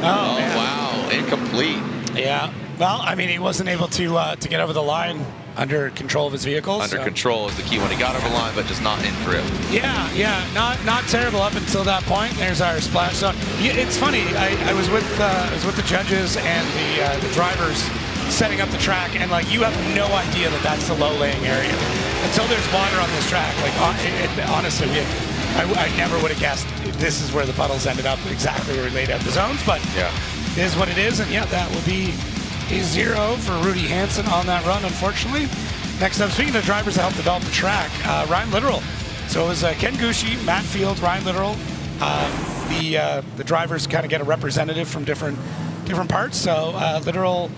Oh, man. Wow. Incomplete. Yeah. Well, I mean, he wasn't able to get over the line under control of his vehicle. Under control is the key when he got over the line, but just not in drift. Yeah. Not terrible up until that point. There's our splash zone. Yeah, it's funny. I was with the judges and the drivers setting up the track, and like you have no idea that that's the low laying area until there's water on this track. Like honestly, I never would have guessed this is where the puddles ended up, exactly where we laid out the zones. But yeah, it is what it is, and yeah, that will be a 0 for Rudy Hansen on that run, unfortunately. Next up, speaking of drivers that helped develop the track, Ryan Littoral. So it was Ken Gucci, Matt Field, Ryan Littoral. The drivers kind of get a representative from different parts. So Littoral,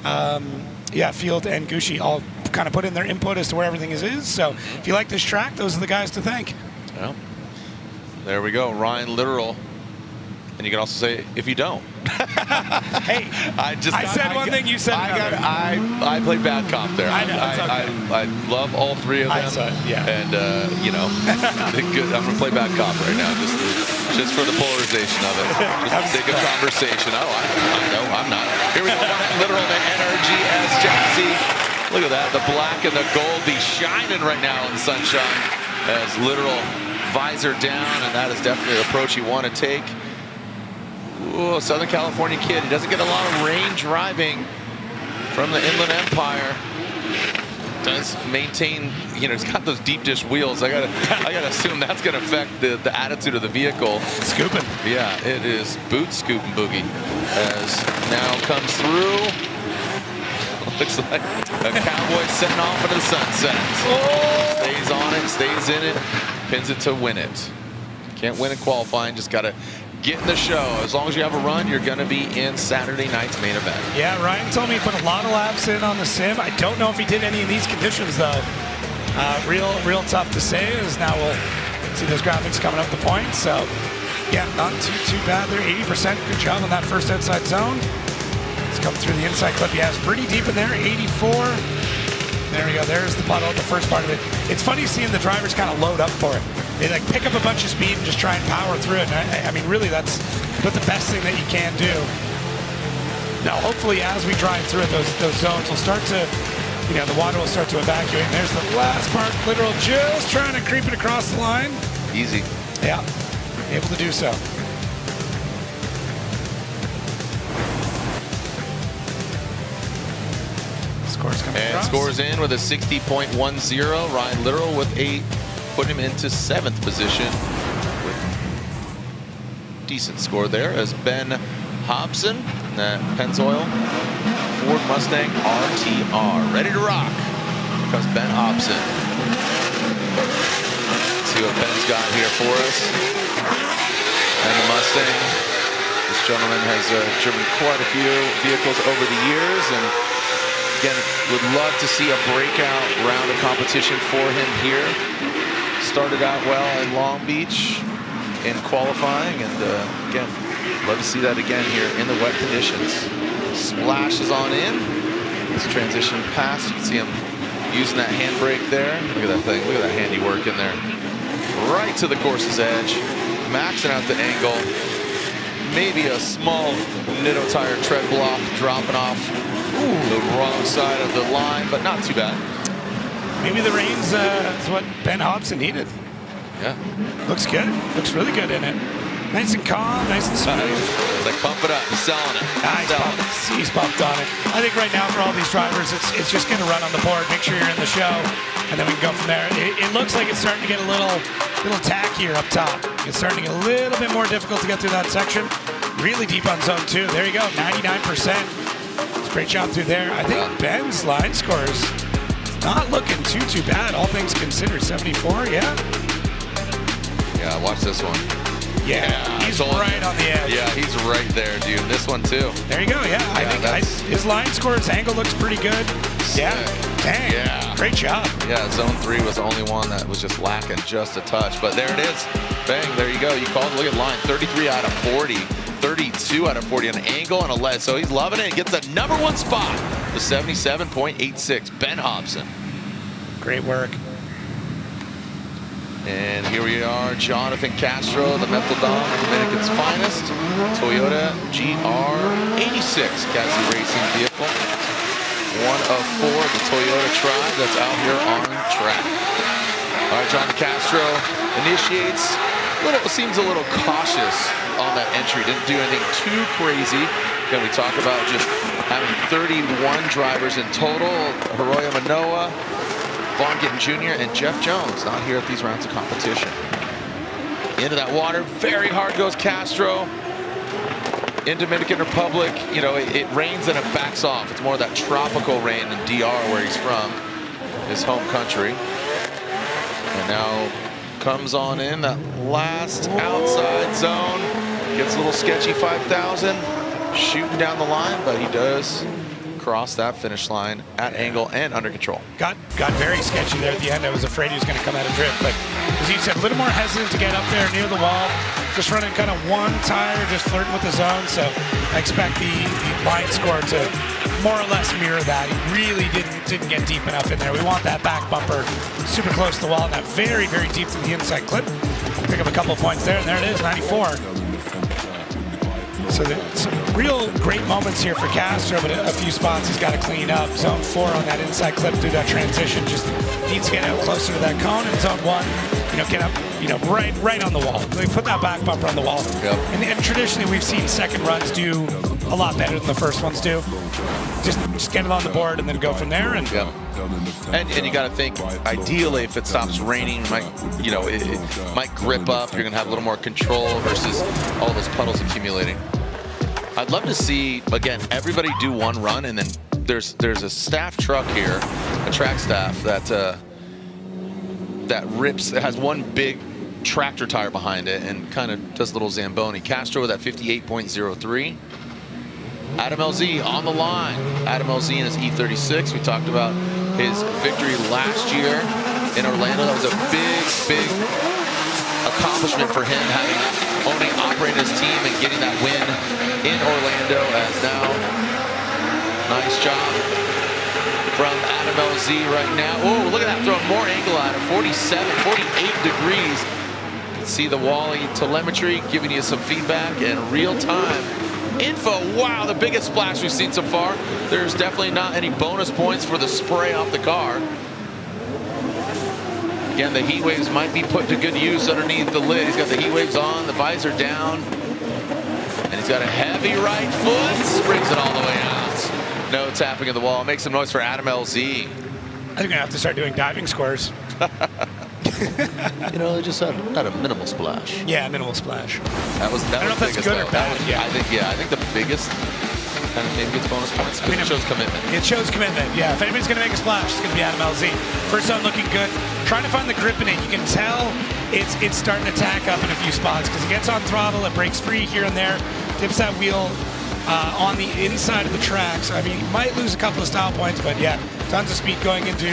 Field, and Gucci all kind of put in their input as to where everything is. So if you like this track, those are the guys to thank. Well, there we go, Ryan Littoral. And you can also say, if you don't. Hey, I said one thing, you said another. I played bad cop there. I know, it's okay. I love all three of them. And, I'm going to play bad cop right now, just for the polarization of it. Just take a conversation. Oh, I know, I'm not. Here we go, Ryan Littoral, the NRGS Jazzy. Look at that, the black and the gold be shining right now in the sunshine as Littoral visor down, and that is definitely the approach you want to take. Ooh, Southern California kid. He doesn't get a lot of range driving from the Inland Empire. Does maintain, he's got those deep dish wheels. I gotta assume that's gonna affect the attitude of the vehicle. Scooping. Yeah, it is boot scooping boogie. As now comes through. Looks like a cowboy setting off into the sunset. Oh! Stays on it, stays in it, pins it to win it. Can't win in qualifying, just gotta get in the show. As long as you have a run, you're going to be in Saturday night's main event. Yeah, Ryan told me he put a lot of laps in on the sim. I don't know if he did any in these conditions, though. Real tough to say, as now we'll see those graphics coming up the points. So, yeah, not too bad there. 80%. Good job on that first outside zone. Let's come through the inside clip. Yeah, it's pretty deep in there. 84. There we go. There's the puddle, the first part of it. It's funny seeing the drivers kind of load up for it. They like pick up a bunch of speed and just try and power through it. And I mean, really, that's the best thing that you can do. Now, hopefully, as we drive through it, those zones will start to, the water will start to evacuate. And there's the last part, Littoral just trying to creep it across the line. Easy. Yeah, able to do so. Scores coming across. Scores in with a 60.10. Ryan Littoral with 8. Put him into 7th position with decent score there as Ben Hobson, that Pennzoil Ford Mustang RTR, ready to rock. Here comes Ben Hobson. Let's see what Ben's got here for us. And the Mustang. This gentleman has driven quite a few vehicles over the years, and again, would love to see a breakout round of competition for him here. Started out well in Long Beach in qualifying, and again, love to see that again here in the wet conditions. Splashes on in. Let's transition past. You can see him using that handbrake there. Look at that thing. Look at that handiwork in there. Right to the course's edge. Maxing out the angle. Maybe a small Nitto tire tread block dropping off the wrong side of the line, but not too bad. Maybe the rain's is what Ben Hobson needed. Yeah. Looks good. Looks really good in it. Nice and calm, nice and smooth. It's like pump it up. He's selling it. He's pumped on it. I think right now for all these drivers, it's just going to run on the board. Make sure you're in the show, and then we can go from there. It looks like it's starting to get a little tackier up top. It's starting to get a little bit more difficult to get through that section. Really deep on zone 2. There you go, 99%. It's a great job through there. I think Ben's line scores not looking too bad, all things considered. 74, yeah. Yeah, watch this one. Yeah, he's right on the edge. Yeah, he's right there, dude. This one too. There you go. Yeah, I think his line score, his angle looks pretty good. Yeah, dang. Yeah, great job. Yeah, zone 3 was the only one that was just lacking just a touch, but there it is. Bang, there you go. You called. Look at line. 33 out of 40. 32 out of 40 on an angle and a lead. So he's loving it and gets the #1 spot. The 77.86, Ben Hobson. Great work. And here we are, Jonathan Castro, the Mental Dom, Dominican's finest, Toyota GR86 Gazoo Racing vehicle. One of 4 of the Toyota tribe that's out here on track. All right, John Castro initiates. Seems a little cautious on that entry. Didn't do anything too crazy. Again, we talk about just having 31 drivers in total. Hiroya Manoa, Vaughn Gittin Jr., and Jeff Jones not here at these rounds of competition. Into that water, very hard goes Castro. In Dominican Republic, you know, it rains and it backs off. It's more of that tropical rain in DR where he's from, his home country. And now comes on in that last outside zone. Gets a little sketchy 5,000. Shooting down the line, but he does cross that finish line at angle and under control. Got very sketchy there at the end. I was afraid he was going to come out of drift, but as you said, a little more hesitant to get up there near the wall. Just running kind of one tire, just flirting with the zone. So I expect the line score to more or less mirror that. He really didn't get deep enough in there. We want that back bumper super close to the wall, and that very, very deep to the inside clip. Pick up a couple of points there, and there it is, 94. So some real great moments here for Castro, but a few spots he's got to clean up. Zone 4 on that inside clip through that transition, just needs to get out closer to that cone. And zone 1, you know, get up, you know, right on the wall. They put that back bumper on the wall. Yep. And traditionally we've seen second runs do a lot better than the first ones do. Just get it on the board and then go from there. And yep. And you got to think, ideally, if it stops raining, it might grip up. You're going to have a little more control versus all those puddles accumulating. I'd love to see, again, everybody do one run, and then there's a staff truck here, a track staff that rips. It has one big tractor tire behind it and kind of does a little Zamboni. Castro with that 58.03. Adam LZ on the line. Adam LZ in his E36. We talked about his victory last year in Orlando. That was a big accomplishment for him, operating his team and getting that win in Orlando. As now, nice job from Adam LZ right now. Oh, look at that, throwing more angle at it. 47, 48 degrees. You can see the Wally telemetry giving you some feedback and real-time info. Wow, the biggest splash we've seen so far. There's definitely not any bonus points for the spray off the car. Again, the heat waves might be put to good use underneath the lid. He's got the heat waves on, the visor down, and he's got a heavy right foot. Brings it all the way out. No tapping of the wall. Make some noise for Adam LZ. I think I'm going to have to start doing diving squares. You know, they just had a minimal splash. Yeah, minimal splash. That was I don't know if that's good or bad. I think the biggest kind of maybe gets bonus points because it shows commitment. It shows commitment, yeah. If anybody's going to make a splash, it's going to be Adam LZ. First zone looking good. Trying to find the grip in it. You can tell it's starting to tack up in a few spots because it gets on throttle, it breaks free here and there, dips that wheel on the inside of the tracks. I mean, you might lose a couple of style points, but yeah, tons of speed going into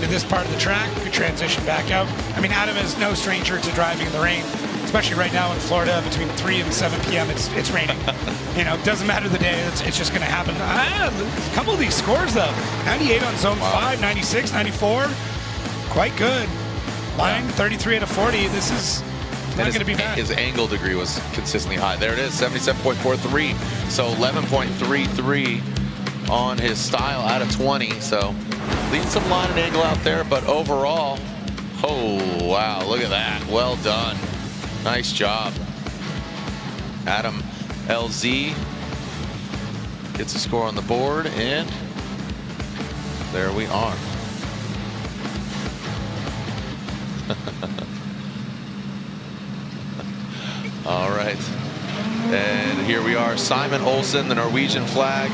this part of the track. Good transition back out. I mean, Adam is no stranger to driving in the rain, especially right now in Florida between 3 and 7 p.m. It's raining. You know, it doesn't matter the day. It's just going to happen. A couple of these scores, though. 98 on zone 5, 96, 94. Quite good. Line 33 out of 40. This is not going to be bad. His angle degree was consistently high. There it is, 77.43. So 11.33 on his style out of 20. So leaving some line and angle out there, but overall, oh, wow, look at that. Well done. Nice job. Adam LZ gets a score on the board, and there we are. All right. And here we are, Simon Olsen, the Norwegian flag,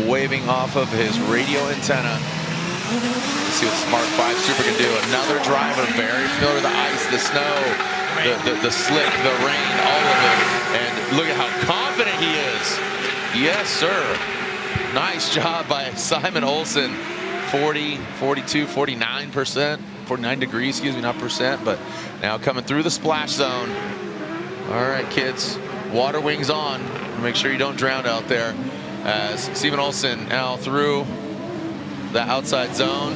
waving off of his radio antenna. Let's see what Smart 5 Super can do. Another driver, very familiar with the ice, the snow, the slick, the rain, all of it. And look at how confident he is. Yes, sir. Nice job by Simon Olsen. 40, 42, 49%, 49 degrees, excuse me, not percent, but now coming through the splash zone. All right, kids, water wings on. Make sure you don't drown out there. As Simon Olsen now through the outside zone.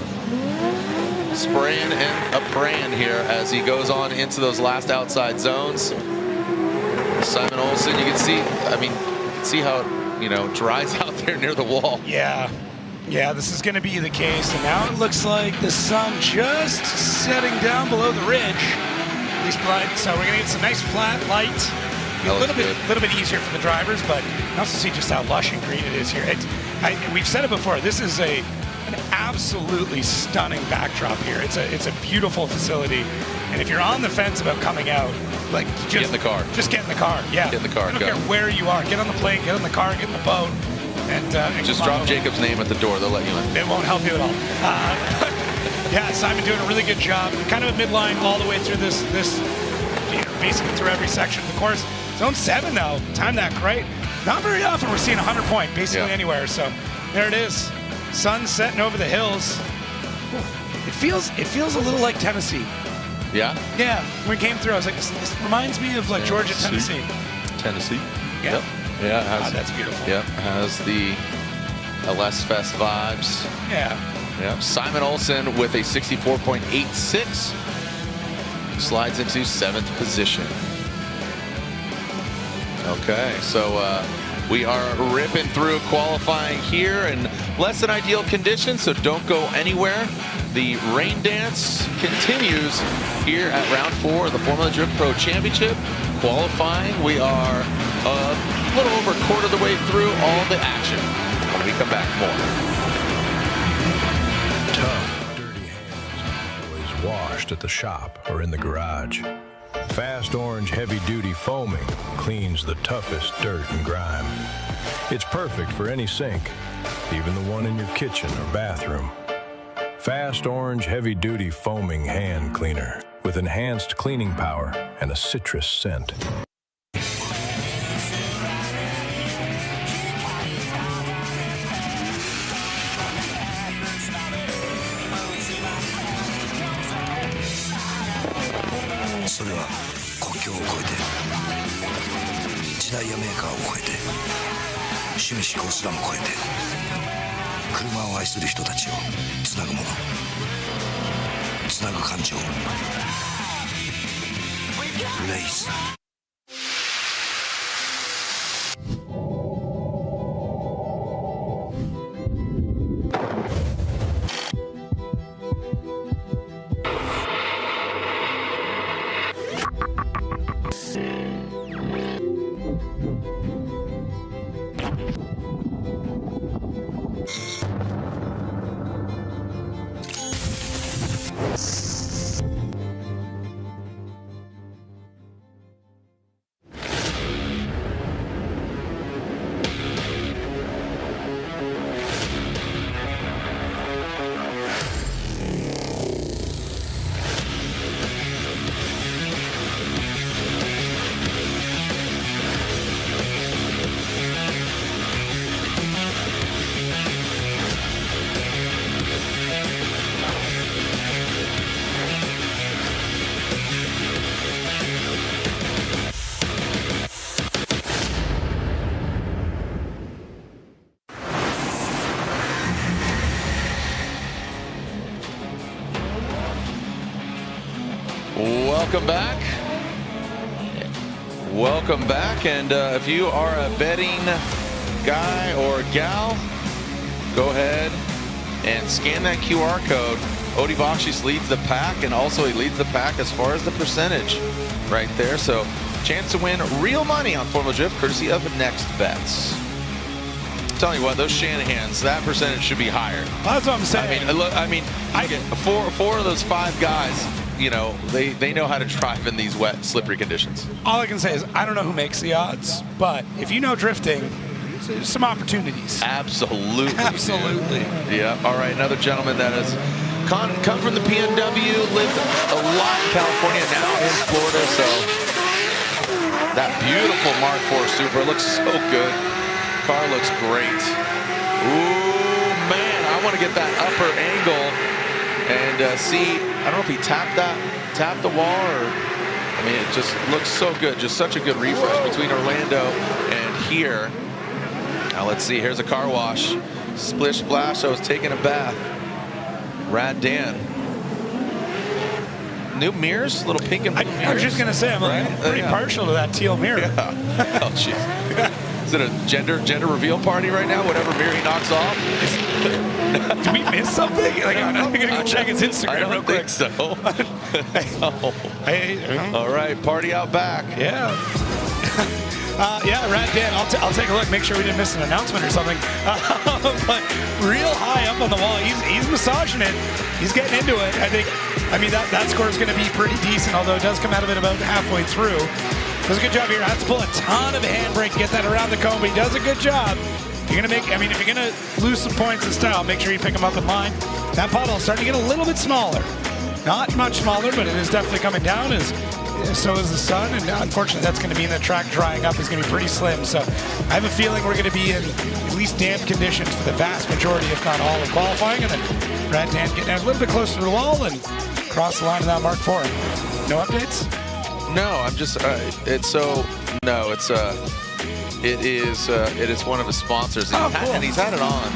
spraying and a praying here as he goes on into those last outside zones. Simon Olsen, you can see, I mean, you can see how it, you know, dries out there near the wall. Yeah. Yeah, this is going to be the case. And now it looks like the sun just setting down below the ridge. At least light. So we're going to get some nice flat light. A little bit easier for the drivers, but you can also see just how lush and green it is here. We've said it before. This is an absolutely stunning backdrop here. It's a beautiful facility. And if you're on the fence about coming out, like just get in the car. Just get in the car. Yeah. Get in the car. I don't care where you are. Get on the plane. Get in the car. Get in the boat. And just drop Jacob's name at the door. They'll let you in. It won't help you at all. Yeah, Simon doing a really good job. Kind of a midline all the way through this you know, basically through every section of the course. Zone 7 though, timed that great. Not very often we're seeing 100 point basically anywhere. So there it is. Sun setting over the hills. It feels a little like Tennessee. Yeah? Yeah. When we came through, I was like, this reminds me of like Georgia, Tennessee. Tennessee. Yeah. Yep. Yeah, it has, that's beautiful. Yep, has the LS Fest vibes. Yeah. Yep. Simon Olsen with a 64.86 slides into 7th position. Okay, so we are ripping through qualifying here in less than ideal conditions, so don't go anywhere. The rain dance continues here at round 4 of the Formula Drift Pro Championship. Qualifying, we are a little over a quarter of the way through all the action. When we come back, more. Tough, dirty hands always washed at the shop or in the garage. Fast Orange heavy-duty foaming cleans the toughest dirt and grime. It's perfect for any sink, even the one in your kitchen or bathroom. Fast Orange heavy-duty foaming hand cleaner with enhanced cleaning power and a citrus scent. Welcome back, and if you are a betting guy or gal, go ahead and scan that QR code. Odi Bakshis leads the pack, and also he leads the pack as far as the percentage right there. So chance to win real money on Formula Drift courtesy of Next Bets. I'm telling you what, those Shanahans, that percentage should be higher. That's what I'm saying. I mean, four of those 5 guys, you know, they know how to drive in these wet, slippery conditions. All I can say is I don't know who makes the odds, but if you know drifting, there's some opportunities. Absolutely. Absolutely. Yeah. All right. Another gentleman that has come from the PNW, lived a lot in California, now in Florida. So that beautiful Mark IV Supra looks so good. Car looks great. Ooh, man. I want to get that upper angle and see. I don't know if he tapped the wall, or I mean, it just looks so good. Just such a good refresh between Orlando and here. Now let's see. Here's a car wash. Splish splash. I was taking a bath. Rad Dan new mirrors, little pink and blue mirrors. I was just gonna say, I'm pretty partial to that teal mirror. Yeah. Oh, jeez. Is it a gender reveal party right now? Whatever mirror he knocks off. Do we miss something? Like, I'm gonna go check his Instagram real quick. I don't think so. All right, party out back. Yeah. Yeah, Rat Dan, I'll take a look, make sure we didn't miss an announcement or something. But real high up on the wall, he's massaging it. He's getting into it. I mean, that score is going to be pretty decent, although it does come out of it about halfway through. Does a good job here. Has to pull a ton of handbrake to get that around the cone, but he does a good job. You're gonna make, I mean, if you're gonna lose some points in style, make sure you pick them up in line. That puddle is starting to get a little bit smaller. Not much smaller, but it is definitely coming down. So is the sun, and unfortunately that's going to mean the track drying up is going to be pretty slim. So I have a feeling we're going to be in at least damp conditions for the vast majority, if not all, of qualifying. And then Rat Dan getting out a little bit closer to the wall and cross the line of that mark for him. No updates? No, I'm just it is one of his sponsors, and, cool. and he's had it on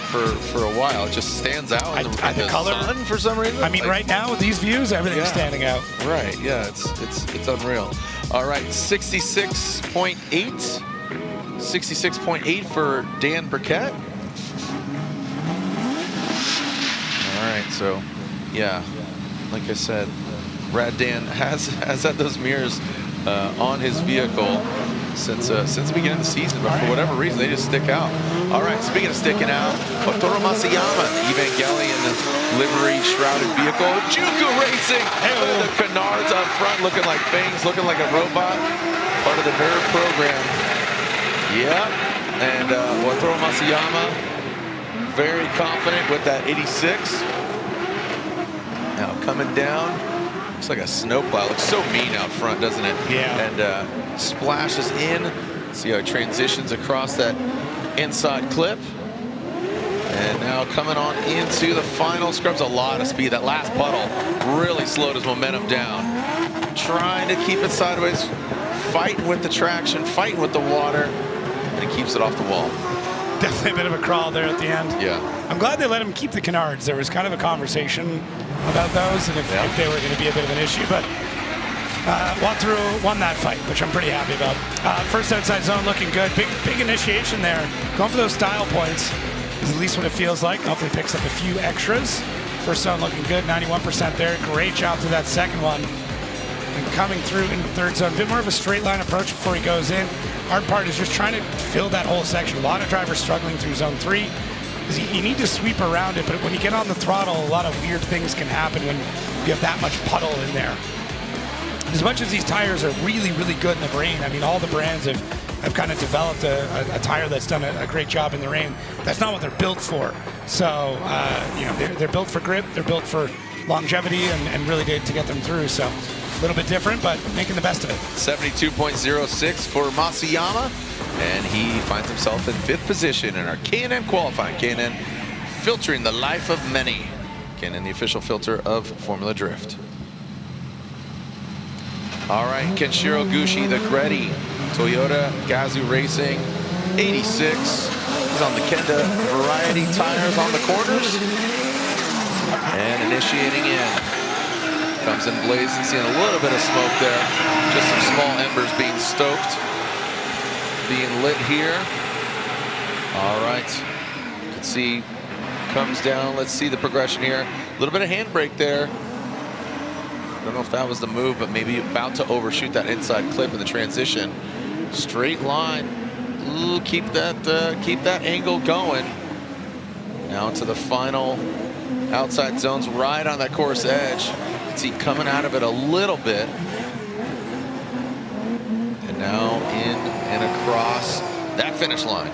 for a while. It just stands out in the color sun for some reason. I mean, like, right now with these views, everything's standing out. Right, yeah, it's unreal. All right, 66.8 for Dan Burkett. All right, so yeah, like I said, Rad Dan has had those mirrors on his vehicle since the beginning of the season, but for whatever reason, they just stick out. All right, speaking of sticking out, Motoro Masayama, Evangelion livery shrouded vehicle. Juku Racing, the canards up front looking like things, looking like a robot, part of the nerd program. Yeah, and Motoro Masayama, very confident with that 86. Now coming down. Looks like a snowplow. Looks so mean out front, doesn't it? Yeah. And splashes in. See how it transitions across that inside clip. And now coming on into the final. Scrubs a lot of speed. That last puddle really slowed his momentum down. Trying to keep it sideways. Fighting with the traction. Fighting with the water. And he keeps it off the wall. Definitely a bit of a crawl there at the end. Yeah. I'm glad they let him keep the canards. There was kind of a conversation about those and if they were going to be a bit of an issue, but won that fight, which I'm pretty happy about. First outside zone looking good. Big initiation there. Going for those style points is at least what it feels like. Hopefully picks up a few extras. First zone looking good, 91% there. Great job to that second one. And coming through in the third zone, a bit more of a straight line approach before he goes in. Hard part is just trying to fill that whole section. A lot of drivers struggling through zone 3. You need to sweep around it, but when you get on the throttle, a lot of weird things can happen when you have that much puddle in there. As much as these tires are really, really good in the rain, I mean, all the brands have kind of developed a tire that's done a great job in the rain. That's not what they're built for. So, they're built for grip, they're built for longevity, and really to get them through. So, a little bit different, but making the best of it. 72.06 for Masayama. And he finds himself in 5th position in our K&N qualifying. K&N filtering the life of many. K&N, the official filter of Formula Drift. All right, Kenshiro Gushi, the Gretty, Toyota Gazoo Racing, 86. He's on the Kenda Variety tires on the corners. And initiating in. Comes in blazing, seeing a little bit of smoke there. Just some small embers being stoked. Being lit here. All right. You can see, comes down. Let's see the progression here. A little bit of handbrake there. I don't know if that was the move, but maybe about to overshoot that inside clip in the transition. Straight line. Ooh, keep that angle going. Now to the final outside zones, right on that course edge. You can see coming out of it a little bit. And now in and across that finish line.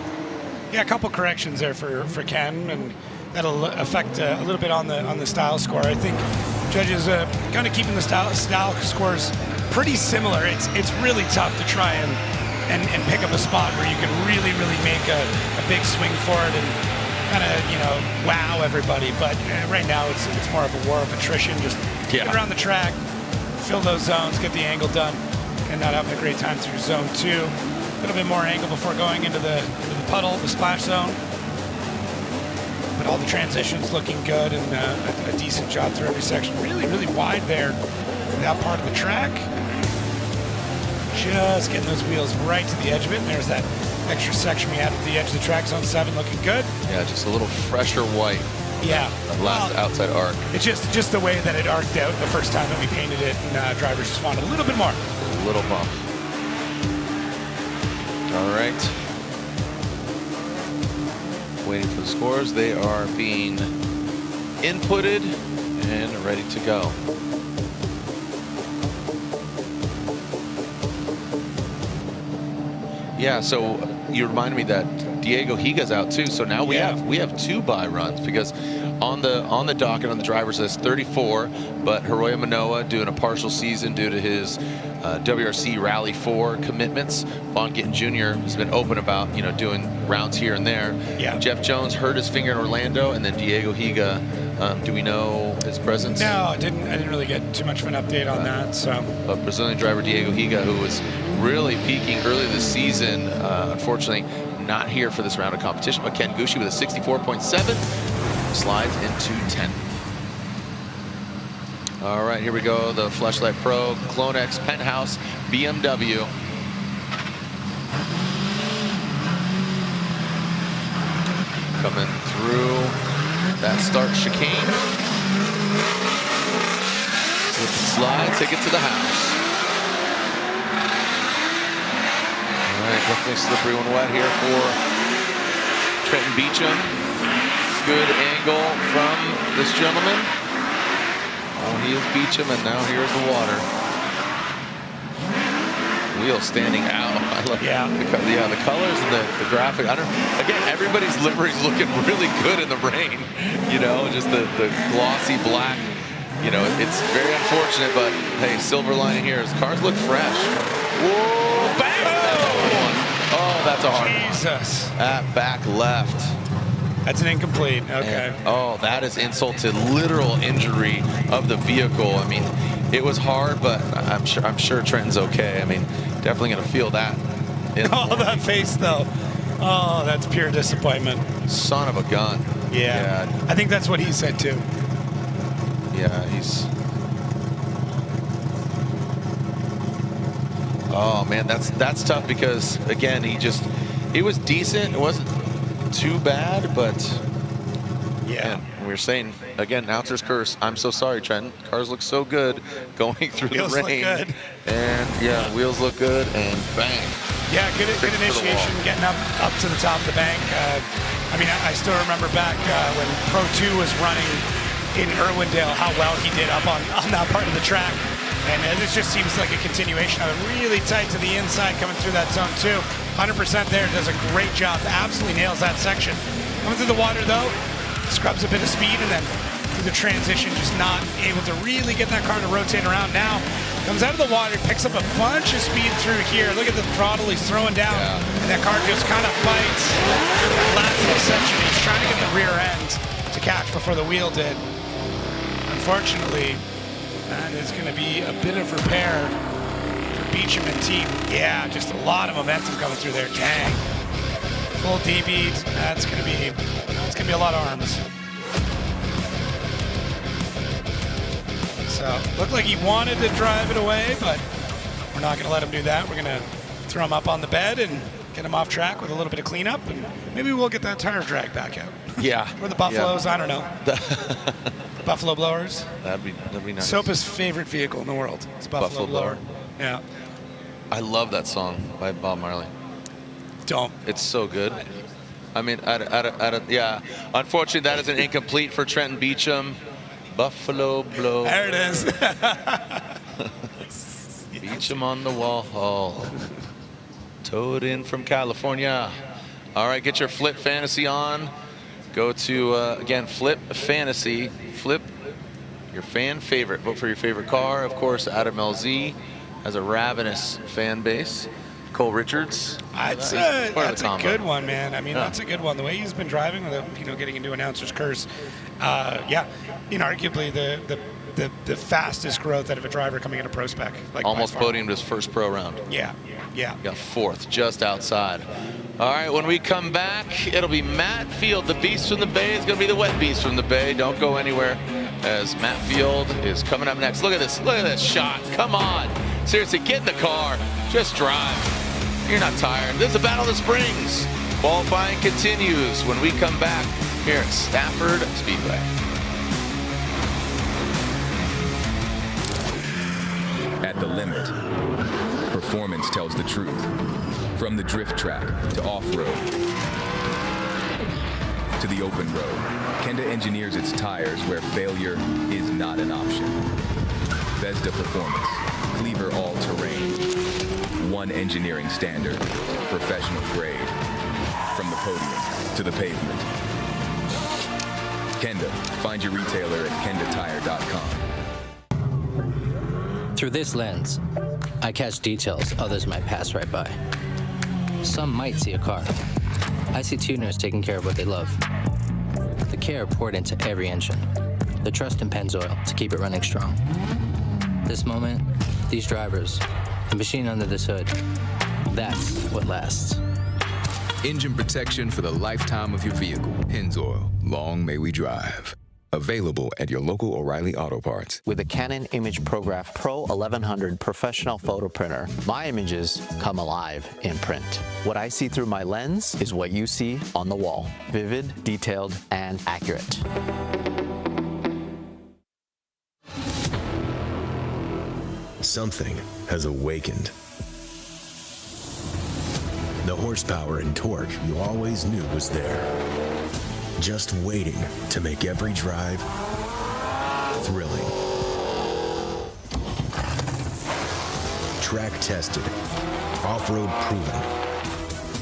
Yeah, a couple corrections there for Ken, and that'll affect a little bit on the style score. I think judges kind of keeping the style scores pretty similar. It's really tough to try and pick up a spot where you can really make a big swing for it and kind of wow everybody. But right now it's more of a war of attrition. Just get around the track, fill those zones, get the angle done, and not having a great time through zone 2. A little bit more angle before going into the puddle, the splash zone. But all the transitions looking good and a decent job through every section. Really wide there that part of the track. Just getting those wheels right to the edge of it. And there's that extra section we had at the edge of the track, zone 7, looking good. Yeah, just a little fresher white. Yeah. That last outside arc. It's just the way that it arced out the first time that we painted it, and drivers just wanted a little bit more. A little bump. All right. Waiting for the scores. They are being inputted and ready to go. Yeah, so you reminded me that Diego Higa's out too. So now we have 2 bye runs, because on the docket on the driver's list 34, but Hiroya Manoa doing a partial season due to his WRC Rally 4 commitments. Von Gittin Jr. has been open about doing rounds here and there. Yeah. Jeff Jones hurt his finger in Orlando, and then Diego Higa. Do we know his presence? No, I didn't really get too much of an update on that. So, but Brazilian driver Diego Higa, who was really peaking early this season, unfortunately not here for this round of competition. But Ken Gucci with a 64.7 slides into 10. All right, here we go. The Fleshlight Pro Clone-X Penthouse BMW. Coming through that start chicane. Slip and slide, take it to the house. All right, definitely slippery and wet here for Trenton Beecham. Good angle from this gentleman. Oh, he is Beecham, and now here's the water. Wheel standing out. I love the colors and the graphic. Again, everybody's livery's looking really good in the rain. Just the glossy black. It's very unfortunate, but hey, silver lining here is cars look fresh. Whoa, bang! Oh, that's a hard one. Jesus. At back left. That's an incomplete. Okay. And, that is insult to literal injury of the vehicle. I mean, it was hard, but I'm sure Trenton's okay. I mean, definitely going to feel that. That face though. Oh, that's pure disappointment. Son of a gun. Yeah. I think that's what he said too. Yeah, he's. Oh man, that's tough, because again, he was decent. It wasn't too bad, but yeah. Man, we were saying again, announcer's curse. I'm so sorry, Trenton. Cars look so good going through wheels the rain. Look good. And wheels look good, and bang. Yeah, good initiation, getting up to the top of the bank. I still remember back when Pro 2 was running in Irwindale, how well he did up on that part of the track. And this just seems like a continuation of it. Really tight to the inside coming through that zone 2. 100% there, does a great job. Absolutely nails that section. Coming through the water though, scrubs a bit of speed, and then through the transition, just not able to really get that car to rotate around. Now, comes out of the water, picks up a bunch of speed through here. Look at the throttle he's throwing down. And that car just kind of bites that last little section. He's trying to get the rear end to catch before the wheel did. Unfortunately, that is going to be a bit of repair for Beecham and team. Yeah, just a lot of momentum coming through there. Dang. Full D-beat. It's going to be a lot of arms. So, looked like he wanted to drive it away, but we're not going to let him do that. We're going to throw him up on the bed and get him off track with a little bit of cleanup, and maybe we'll get that tire drag back out. Yeah. Or the Buffaloes, I don't know. Buffalo blowers. That'd be nice. Sopa's favorite vehicle in the world. It's Buffalo blower. Yeah. I love that song by Bob Marley. Don't. It's so good. I mean, unfortunately, that is an incomplete for Trenton Beecham. Buffalo blow. There it is. Beecham on the wall. Towed in from California. All right, get your Flip Fantasy on. Go to, again, Flip Fantasy. Flip your fan favorite. Vote for your favorite car. Of course, Adam LZ has a ravenous fan base. Cole Richards. That's a good one, man. I mean, that's a good one. The way he's been driving, getting into announcer's curse. Inarguably the fastest growth out of a driver coming into pro spec. Almost podiumed his first pro round. Yeah. Got fourth, just outside. All right, when we come back, it'll be Matt Field, the beast from the Bay. It's going to be the wet beast from the Bay. Don't go anywhere. as Matt Field is coming up next. Look at this shot. Come on. Seriously, get in the car. Just drive. You're not tired. This is a battle of the springs. Qualifying continues when we come back here at Stafford Speedway. At the limit, performance tells the truth. From the drift track to off-road to the open road, Kenda engineers its tires where failure is not an option. Vesda Performance, Cleaver all-terrain, one engineering standard, professional grade, from the podium to the pavement. Kenda, find your retailer at kendatire.com. Through this lens, I catch details others might pass right by. Some might see a car. I see tuners taking care of what they love. The care poured into every engine. The trust in Pennzoil to keep it running strong. This moment, these drivers, the machine under this hood, that's what lasts. Engine protection for the lifetime of your vehicle. Pennzoil, long may we drive. Available at your local O'Reilly Auto Parts. With the Canon ImageProGraph Pro 1100 professional photo printer, my images come alive in print. What I see through my lens is what you see on the wall. Vivid, detailed, and accurate. Something has awakened. The horsepower and torque you always knew was there. Just waiting to make every drive thrilling. Track tested, off-road proven,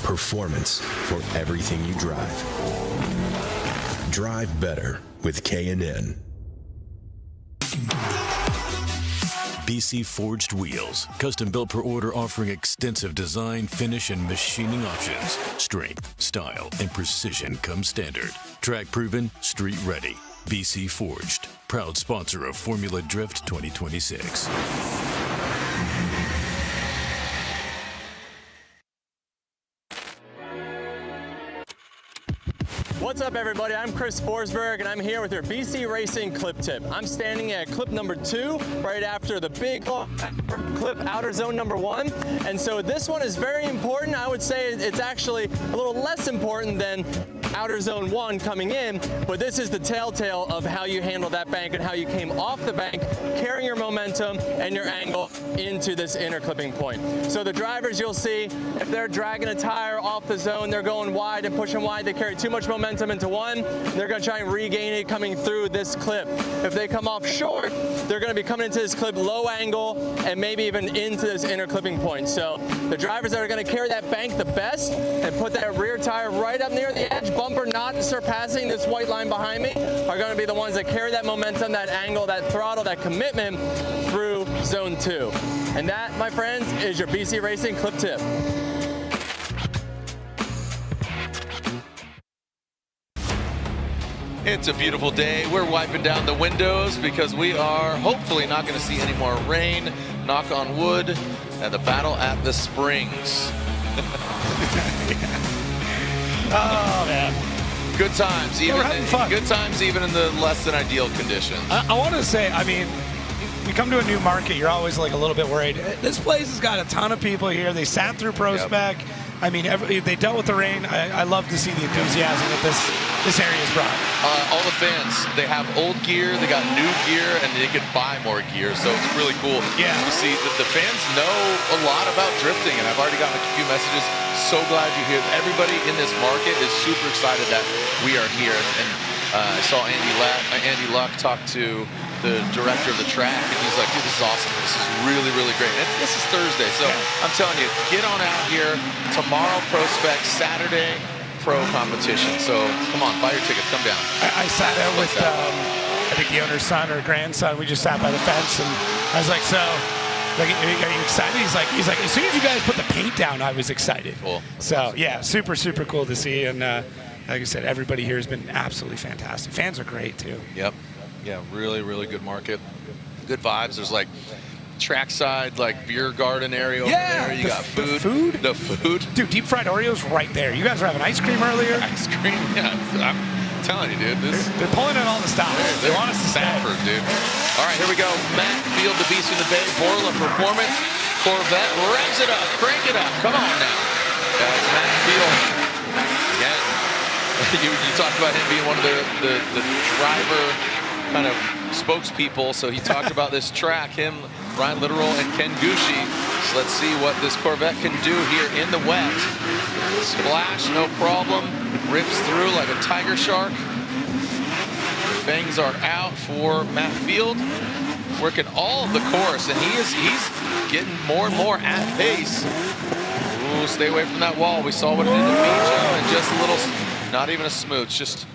performance for everything you drive. Drive better with K&N. BC Forged Wheels, custom built per order, offering extensive design, finish, and machining options. Strength, style, and precision come standard. Track proven, street ready. BC Forged, proud sponsor of Formula Drift 2026. What's up, everybody? I'm Chris Forsberg, and I'm here with your BC Racing Clip Tip. I'm standing at clip number 2, right after the big clip outer zone number 1. And so this one is very important. I would say it's actually a little less important than outer zone 1 coming in, but this is the telltale of how you handle that bank and how you came off the bank, carrying your momentum and your angle into this inner clipping point. So the drivers, you'll see, if they're dragging a tire off the zone, they're going wide and pushing wide, they carry too much momentum into 1, they're going to try and regain it coming through this clip. If they come off short, they're going to be coming into this clip low angle and maybe even into this inner clipping point. So the drivers that are going to carry that bank the best and put that rear tire right up near the edge, bumper not surpassing this white line behind me, are going to be the ones that carry that momentum, that angle, that throttle, that commitment through zone 2. And that, my friends, is your BC Racing Clip Tip. It's a beautiful day. We're wiping down the windows because we are hopefully not going to see any more rain. Knock on wood. And the battle at the Springs. Oh, man. Good times. Good times even in the less than ideal conditions. I want to say, I mean, you come to a new market, you're always like a little bit worried. This place has got a ton of people here. They sat through Prospect. Yep. I mean, they dealt with the rain. I love to see the enthusiasm that this area has brought. All the fans, they have old gear, they got new gear, and they could buy more gear, so it's really cool. Yeah. You see that the fans know a lot about drifting, and I've already gotten a few messages. So glad you're here. Everybody in this market is super excited that we are here. And I saw Andy Luck talk to the director of the track, and he's like, dude, this is awesome. This is really, really great. And this is Thursday, so I'm telling you, get on out here. Tomorrow, Prospect, Saturday, pro competition. So come on, buy your tickets, come down. I sat there with, I think the owner's son or grandson. We just sat by the fence, and I was like, so, like, are you excited? He's like, as soon as you guys put the paint down, I was excited. Cool. So, yeah, super, super cool to see. And like I said, everybody here has been absolutely fantastic. Fans are great, too. Yep. Yeah, really, really good market. Good vibes. There's like trackside, like beer garden area over there. You got food. The food. Dude, deep fried Oreos right there. You guys were having ice cream earlier. Ice cream, yeah. I'm telling you, dude. They're pulling in all the stops. They want us to Sanford, dude. All right, here we go. Matt Field, the Beast in the Bay, Borla Performance, Corvette, revs it up, crank it up. Come on now. That's Matt Field. Again, you talked about him being one of the driver kind of spokespeople. So he talked about this track, him, Ryan Literal, and Ken Gucci. So let's see what this Corvette can do here in the wet. Splash, no problem. Rips through like a tiger shark. The fangs are out for Matt Field. Working all of the course, and he's getting more and more at pace. Ooh, stay away from that wall. We saw what it did to Mijo, and just a little, not even a smooch, just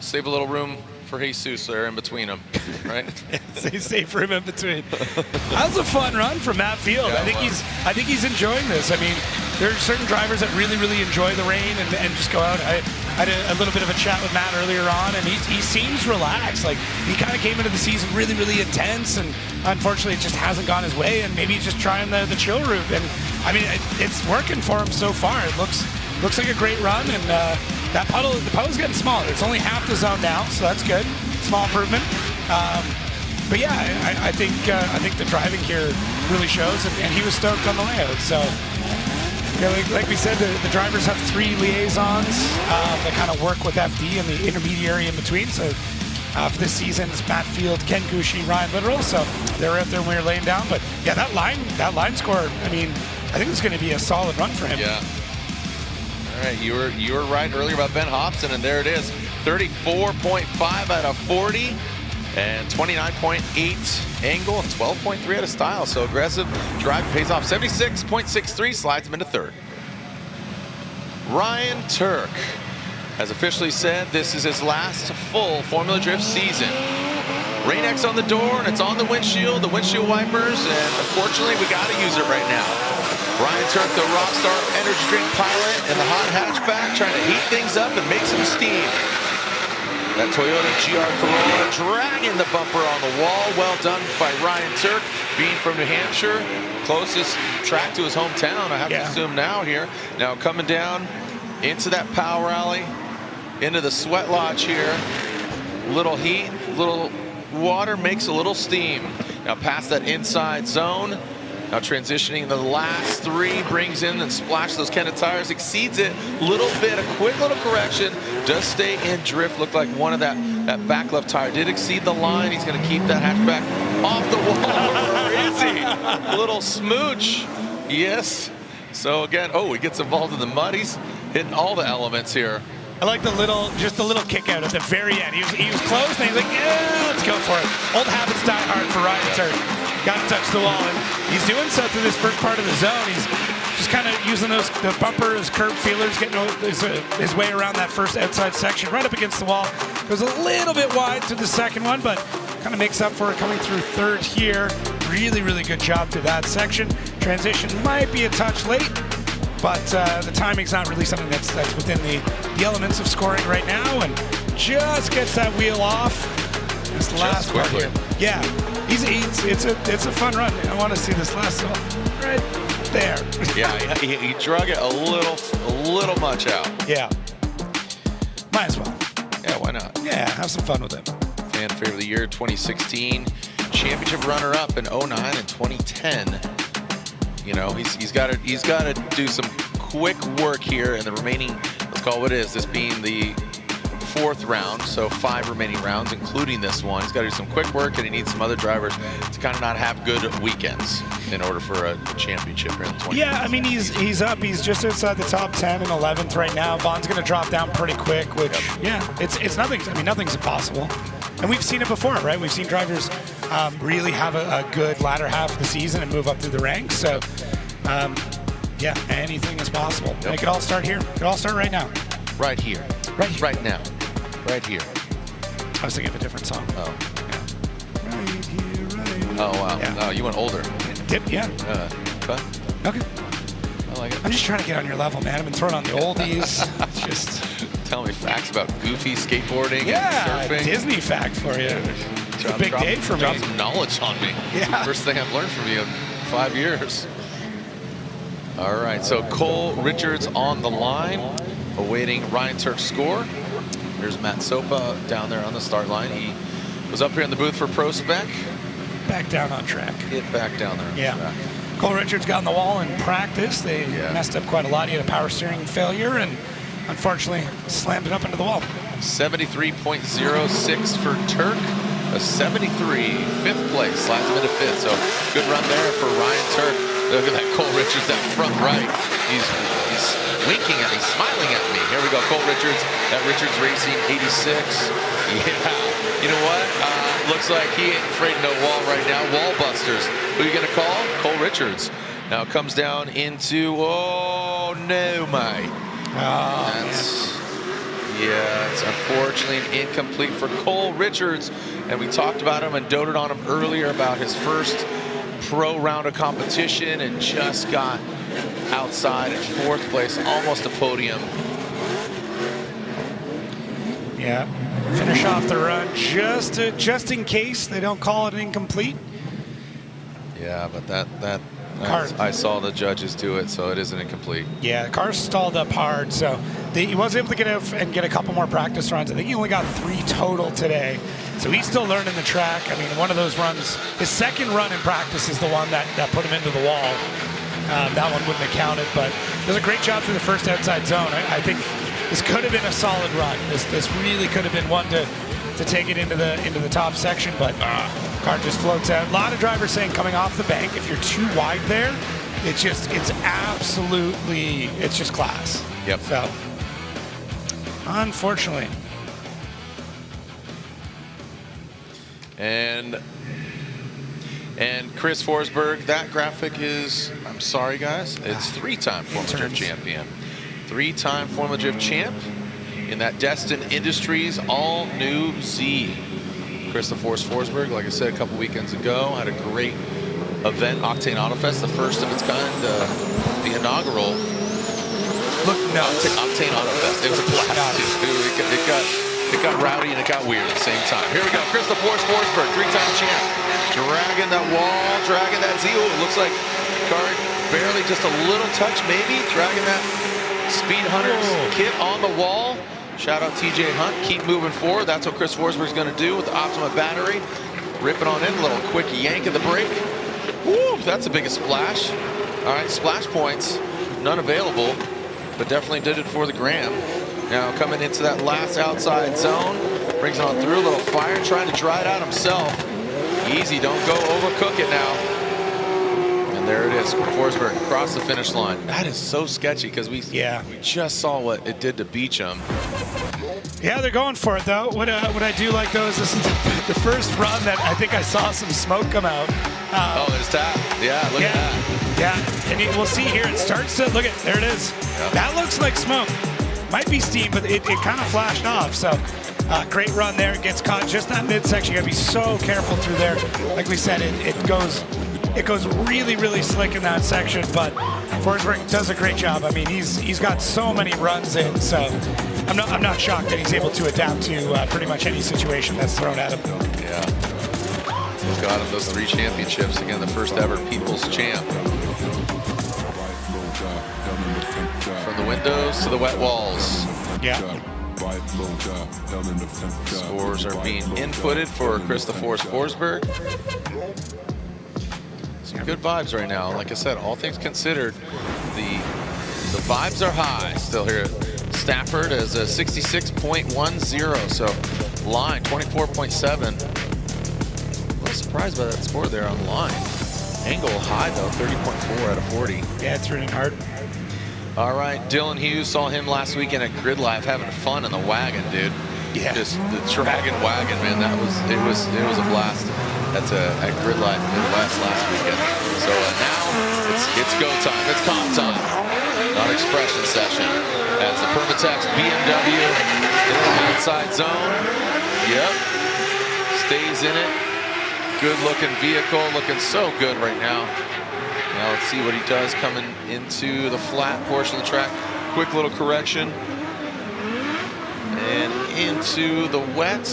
save a little room for Jesus there in between them, right? Safe room in between. That was a fun run for Matt Field. Yeah, I think he's enjoying this. I mean, there are certain drivers that really enjoy the rain and just go out. I had a little bit of a chat with Matt earlier on, and he seems relaxed. Like, he kind of came into the season really intense, and unfortunately it just hasn't gone his way, and maybe he's just trying the chill route. And I mean, it's working for him so far. It looks like a great run, and the puddle's getting smaller. It's only half the zone now, so that's good. Small improvement. But yeah, I think the driving here really shows, and he was stoked on the layout. So, yeah, like we said, the drivers have 3 liaisons that kind of work with FD and the intermediary in between. So for this season, it's Matt Field, Ken Gucci, Ryan Literal. So they're out there when we were laying down. But yeah, that line score, I mean, I think it's going to be a solid run for him. Yeah. All right, you were right earlier about Ben Hobson, and there it is, 34.5 out of 40, and 29.8 angle, and 12.3 out of style. So aggressive drive pays off. 76.63 slides him into third. Ryan Turk has officially said this is his last full Formula Drift season. Rain-X on the door, and it's on the windshield wipers, and unfortunately we got to use it right now. Ryan Turk, the Rockstar energy drink pilot in the hot hatchback, trying to heat things up and make some steam. That Toyota GR Corolla dragging the bumper on the wall. Well done by Ryan Turk, being from New Hampshire. Closest track to his hometown, I have to assume now here. Now coming down into that power alley, into the sweat lodge here. Little heat, little water makes a little steam. Now past that inside zone. Now transitioning the last 3, brings in and splash those Kenda tires, exceeds it, little bit, a quick little correction, does stay in drift. Looked like one of that back left tire did exceed the line. He's going to keep that hatchback off the wall. Where is he? Little smooch. Yes. So again, he gets involved in the mud. He's hitting all the elements here. I like just the little kick out at the very end. He was close, and he's like, yeah, let's go for it. Old habits die hard for Ryan Turk. Got to touch the wall, and he's doing so through this first part of the zone. He's just kind of using the bumper, his curb feelers, getting his way around that first outside section, right up against the wall. Goes a little bit wide to the second one, but kind of makes up for it coming through third here. Really good job to that section. Transition might be a touch late, but the timing's not really something that's within the elements of scoring right now, and just gets that wheel off. This last part here. Yeah, it's a fun run. I want to see this last one right there. Yeah, he drug it a little much out. Yeah, might as well. Yeah, why not? Yeah, have some fun with it. Fan favorite of the year 2016, championship runner-up in 09 and 2010. You know, he's got to do some quick work here in the remaining. Let's call it what it is. This being the 4th round, so 5 remaining rounds, including this one. He's got to do some quick work, and he needs some other drivers to kind of not have good weekends in order for a championship here in the 20. Yeah, I mean, he's up. He's just outside the top 10 and 11th right now. Vaughn's going to drop down pretty quick, which, it's nothing. I mean, nothing's impossible. And we've seen it before, right? We've seen drivers really have a good latter half of the season and move up through the ranks. So, yeah, anything is possible. Yep. It could all start here. It could all start right now. Right here. Right now. Right here. I was thinking of a different song. Oh. Yeah. Right here, right here. Oh, wow. Yeah. Oh, you went older. Yeah. Okay. I like it. I'm just trying to get on your level, man. I've been throwing on the oldies. Just tell me facts about goofy skateboarding and surfing. Disney fact for you. It's a big day for me. Drop some knowledge on me. Yeah. First thing I've learned from you in 5 years. All right, so Cole Richards on the line, awaiting Ryan Turk's score. There's Matt Sopa down there on the start line. He was up here in the booth for Pro Spec. Back down on track. Get back down there on the track. Cole Richards got on the wall in practice. They messed up quite a lot. He had a power steering failure and unfortunately slammed it up into the wall. 73.06 for Turk. A 73, 5th place, slides him into 5th. So good run there for Ryan Turk. Look at that Cole Richards, that front right. He's winking at me, smiling at me. Here we go, Cole Richards at Richards Racing 86. Yeah, you know what? Looks like he ain't afraid of no wall right now. Wall busters. Who are you gonna call? Cole Richards. Now comes down into, oh no, mate. Yeah, it's unfortunately an incomplete for Cole Richards. And we talked about him and doted on him earlier about his first pro round of competition and just got outside at 4th place, almost a podium. Yeah, finish off the run just in case they don't call it incomplete. Yeah, but I saw the judges do it, so it isn't incomplete. Yeah, the car stalled up hard, so he was able to get out and get a couple more practice runs. I think he only got 3 total today, so he's still learning the track. I mean, one of those runs, his second run in practice is the one that put him into the wall. That one wouldn't have counted, but does a great job through the first outside zone. I think this could have been a solid run. This really could have been one to take it into the top section, but car just floats out. A lot of drivers saying coming off the bank, if you're too wide there, it's just class. Yep. So, unfortunately. And Chris Forsberg, that graphic is, I'm sorry guys, it's 3-time Formula Drift champion. 3-time Formula Drift champ in that Destin Industries all-new Z. Christopher Forsberg, like I said a couple weekends ago, had a great event, Octane Auto Fest, the first of its kind, the inaugural. Look, no. Octane Auto Fest. It was a blast, too. It got rowdy and it got weird at the same time. Here we go, Christopher Forsberg, 3-time champ. Dragging that wall, dragging that Z. It looks like car barely just a little touch, maybe. Dragging that Speed Hunters kit on the wall. Shout out TJ Hunt, keep moving forward. That's what Chris Forsberg's gonna do with the Optima battery. Rip it on in, a little quick yank of the brake. Woo, that's the biggest splash. All right, splash points, none available, but definitely did it for the gram. Now coming into that last outside zone, brings it on through, a little fire, trying to dry it out himself. Easy, don't go overcook it now. And there it is, Forsberg across the finish line. That is so sketchy because we just saw what it did to Beecham. Yeah, they're going for it though. What I do like though is this is the first run that I think I saw some smoke come out. Oh, there's tap. Yeah, look at that. Yeah, and we'll see here. It starts to look at there. It is. Yep. That looks like smoke. Might be steam, but it kind of flashed off. So great run there. It gets caught just that midsection. You got to be so careful through there. Like we said, it goes really, really slick in that section. But Forsberg does a great job. I mean, he's got so many runs in. So I'm not shocked that he's able to adapt to pretty much any situation that's thrown at him. Yeah. He's got him those 3 championships. Again, the first ever People's Champ. From the windows to the wet walls. Yeah. Scores are being inputted for Christopher Forsberg. Some good vibes right now. Like I said, all things considered, the vibes are high still here at Stafford as a 66.10. So line 24.7. I was surprised by that score there on line. Angle high though, 30.4 out of 40. Yeah, it's running hard. All right, Dylan Hughes, saw him last weekend at Grid Live having fun in the wagon, dude. Yeah. Just the Dragon wagon, man. It was a blast. That's at Grid Live Midwest last weekend. So now it's go time. It's comp time. Not expression session. As the Permatex BMW in the outside zone. Yep. Stays in it. Good looking vehicle, looking so good right now. Now let's see what he does coming into the flat portion of the track. Quick little correction. And into the wet.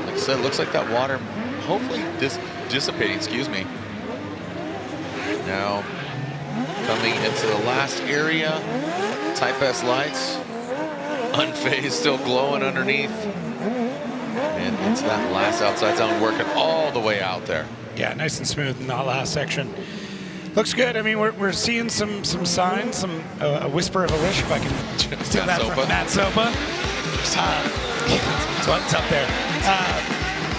Like I said, it looks like that water hopefully dissipating, excuse me. Now coming into the last area. Type S lights unfazed, still glowing underneath. And into that last outside zone, working all the way out there. Yeah, nice and smooth in that last section. Looks good. I mean, we're seeing some signs, a whisper of a wish, if I can steal that from Matt Sopa. That's what's up there.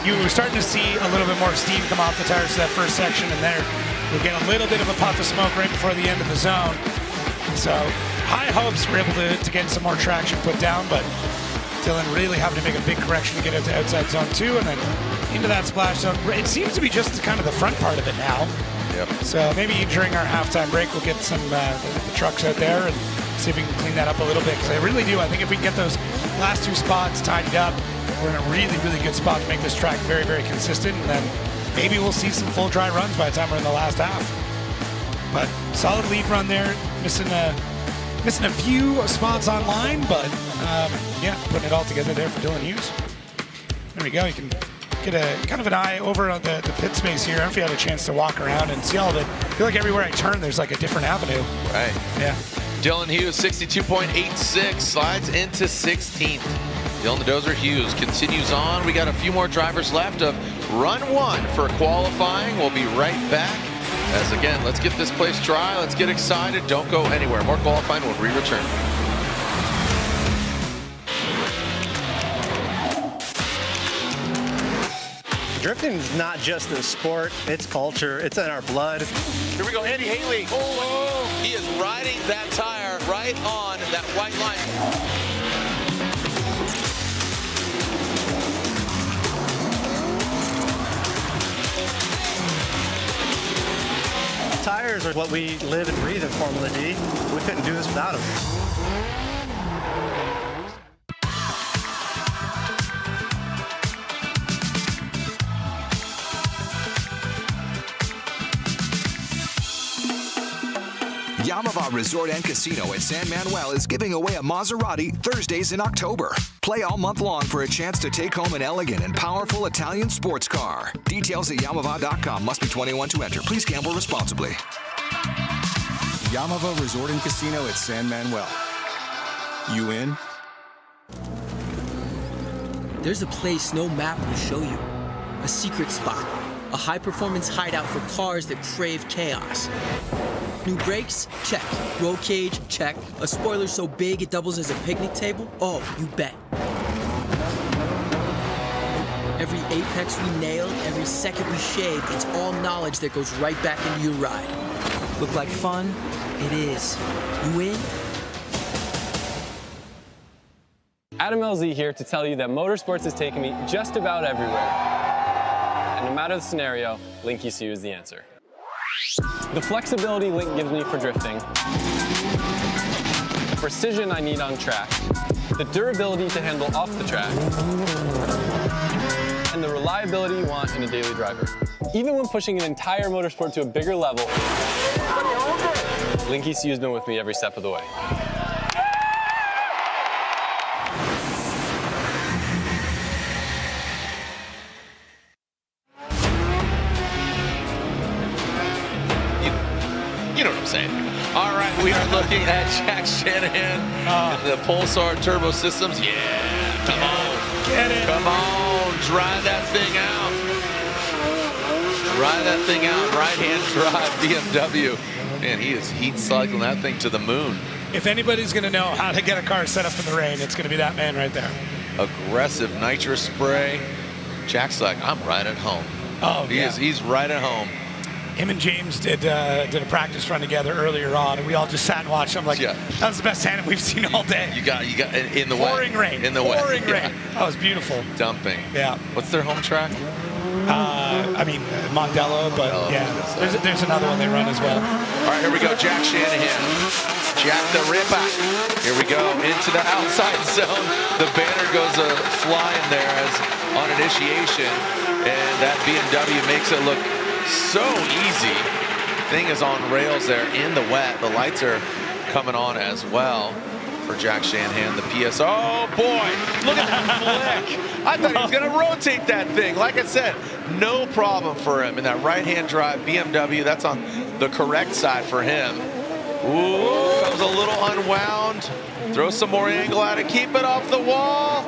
You were starting to see a little bit more steam come off the tires to that first section, and there we'll get a little bit of a puff of smoke right before the end of the zone. So high hopes we're able to get some more traction put down, but Dylan really having to make a big correction to get out to outside zone 2 and then into that splash zone. It seems to be just kind of the front part of it now. Yep. So maybe during our halftime break, we'll get some the trucks out there and see if we can clean that up a little bit, because I really do. I think if we can get those last 2 spots tidied up, we're in a really, really good spot to make this track very, very consistent, and then maybe we'll see some full dry runs by the time we're in the last half. But solid lead run there, missing a few spots on line, but yeah, putting it all together there for Dylan Hughes. There we go. You can get a kind of an eye over on the pit space here. I don't know if you had a chance to walk around and see all of it. I feel like everywhere I turn, there's like a different avenue. Right. Yeah. Dylan Hughes, 62.86, slides into 16th. Dylan the Dozer Hughes continues on. We got a few more drivers left of run 1 for qualifying. We'll be right back. As again, let's get this place dry. Let's get excited. Don't go anywhere. More qualifying when we return. Drifting is not just a sport, it's culture, it's in our blood. Here we go, Andy Haley. Oh, he is riding that tire right on that white line. Tires are what we live and breathe in Formula D. We couldn't do this without them. Yamava Resort and Casino at San Manuel is giving away a Maserati Thursdays in October. Play all month long for a chance to take home an elegant and powerful Italian sports car. Details at Yamava.com. Must be 21 to enter. Please gamble responsibly. Yamava Resort and Casino at San Manuel. You in? There's a place no map will show you. A secret spot. A high-performance hideout for cars that crave chaos. New brakes? Check. Roll cage? Check. A spoiler so big it doubles as a picnic table? Oh, you bet. Every apex we nailed, every second we shaved, it's all knowledge that goes right back into your ride. Look like fun? It is. You in? Adam LZ here to tell you that Motorsports is taking me just about everywhere. And no matter the scenario, Link ECU is the answer. The flexibility Link gives me for drifting, the precision I need on track, the durability to handle off the track, and the reliability you want in a daily driver. Even when pushing an entire motorsport to a bigger level, Link ECU has been with me every step of the way. You know what I'm saying. All right, we are looking at Jack Shanahan and the Pulsar Turbo Systems. Yeah, come on. Get it. Come on, drive that thing out. Drive that thing out, right-hand drive BMW. Man, he is heat cycling that thing to the moon. If anybody's going to know how to get a car set up for the rain, it's going to be that man right there. Aggressive nitrous spray. Jack's like, I'm right at home. Oh, yeah. He's right at home. Him and James did a practice run together earlier on, and we all just sat and watched. I'm like, that was the best tandem we've seen all day. You got in the wet. Pouring rain. In the wet. Pouring rain. That was beautiful. Dumping. Yeah. What's their home track? Mondello, but yeah, there's another one they run as well. All right, here we go, Jack Shanahan. Jack the Ripper. Here we go, into the outside zone. The banner goes flying there as on initiation, and that BMW makes it look so easy. Thing is on rails there in the wet. The lights are coming on as well for Jack Shanahan, the PS. Oh boy, look at that flick. I thought he was gonna rotate that thing. Like I said, no problem for him in that right-hand drive BMW. That's on the correct side for him. Ooh, comes a little unwound. Throw some more angle at it. Keep it off the wall.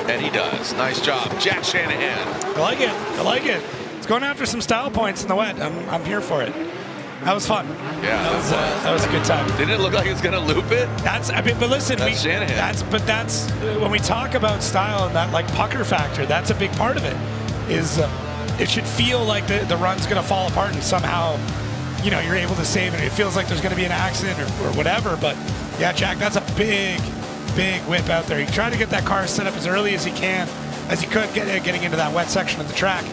And he does. Nice job, Jack Shanahan. I like it. I like it. It's going after some style points in the wet. I'm here for it. That was fun. Yeah, that was a good time. Didn't it look like he was going to loop it? But listen, that's Shanahan. That's when we talk about style and that like pucker factor. That's a big part of it. Is it should feel like the run's going to fall apart and somehow, you're able to save it. It feels like there's going to be an accident or whatever. But yeah, Jack, that's a big whip out there. He tried to get that car set up as early as he could, getting into that wet section of the track.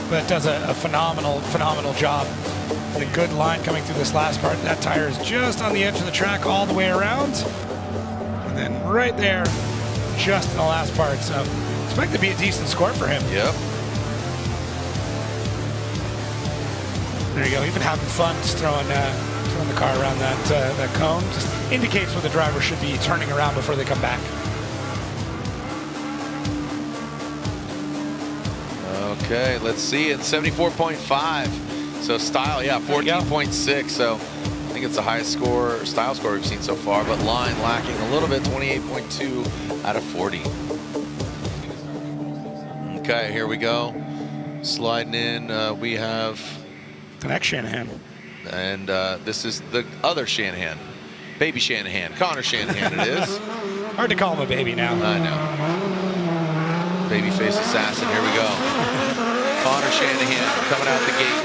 But it does a phenomenal job. And a good line coming through this last part. That tire is just on the edge of the track all the way around. And then right there, just in the last part. So expect to be a decent score for him. Yep. There you go. Even having fun just throwing the car around that cone. Just indicates where the driver should be turning around before they come back. Okay, let's see. It's 74.5. So style, yeah, 14.6. So I think it's the highest style score we've seen so far. But line lacking a little bit, 28.2 out of 40. Okay, here we go. Sliding in, we have the next Shanahan. And this is the other Shanahan. Baby Shanahan. Connor Shanahan it is. Hard to call him a baby now. I know. Babyface assassin, here we go. Connor Shanahan coming out the gate.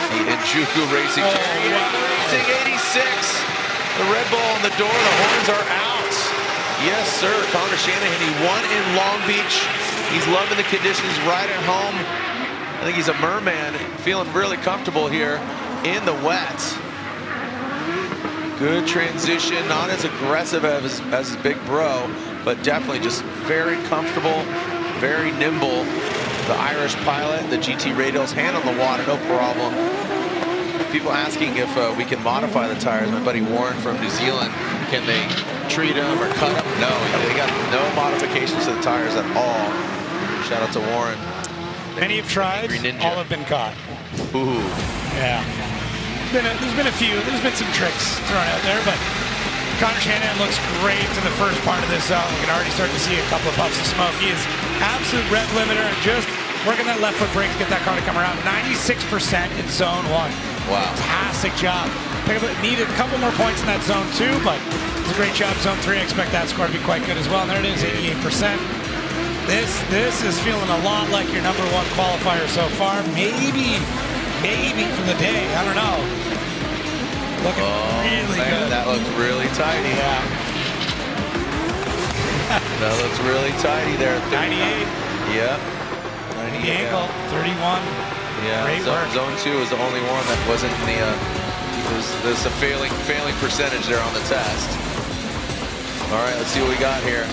The Enjuku Racing Racing 86. The Red Bull on the door, the horns are out. Yes, sir, Connor Shanahan, he won in Long Beach. He's loving the conditions right at home. I think he's a merman, feeling really comfortable here in the wet. Good transition, not as aggressive as his big bro, but definitely just very comfortable, very nimble. The Irish pilot, the GT radials, hand on the water, no problem. People asking if we can modify the tires. My buddy Warren from New Zealand, can they treat them or cut them? No, they got no modifications to the tires at all. Shout out to Warren. Many have tried, all have been caught. Ooh. Yeah. There's been a few, there's been some tricks thrown out there, but Connor Shanahan looks great in the first part of this zone. We can already start to see a couple of puffs of smoke. He is absolute rev limiter, just working that left foot brake to get that car to come around. 96% in zone 1. Wow. Fantastic job. Needed a couple more points in that zone 2, but it's a great job. Zone 3, I expect that score to be quite good as well. And there it is, 88%. This is feeling a lot like your number 1 qualifier so far. Maybe for the day. I don't know. Looking really good. That looks really tidy. Yeah. That looks really tidy there. 98. Yep. 98. The ankle, 31. Yeah. Great work. Zone 2 was the only one that wasn't in the. There's a failing percentage there on the test. All right, let's see what we got here.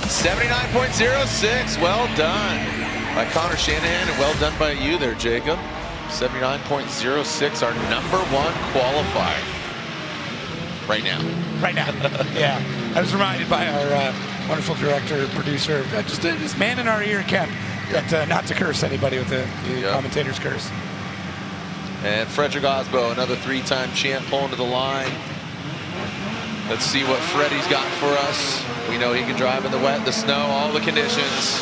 79.06. Well done by Connor Shanahan, and well done by you there, Jacob. 79.06, our number 1 qualifier. Right now. Right now. Yeah. I was reminded by our wonderful director, producer, just this man in our ear, Ken, that not to curse anybody with the commentator's curse. And Frederick Osbo, another 3-time champ, pulling to the line. Let's see what Freddie's got for us. We know he can drive in the wet, the snow, all the conditions.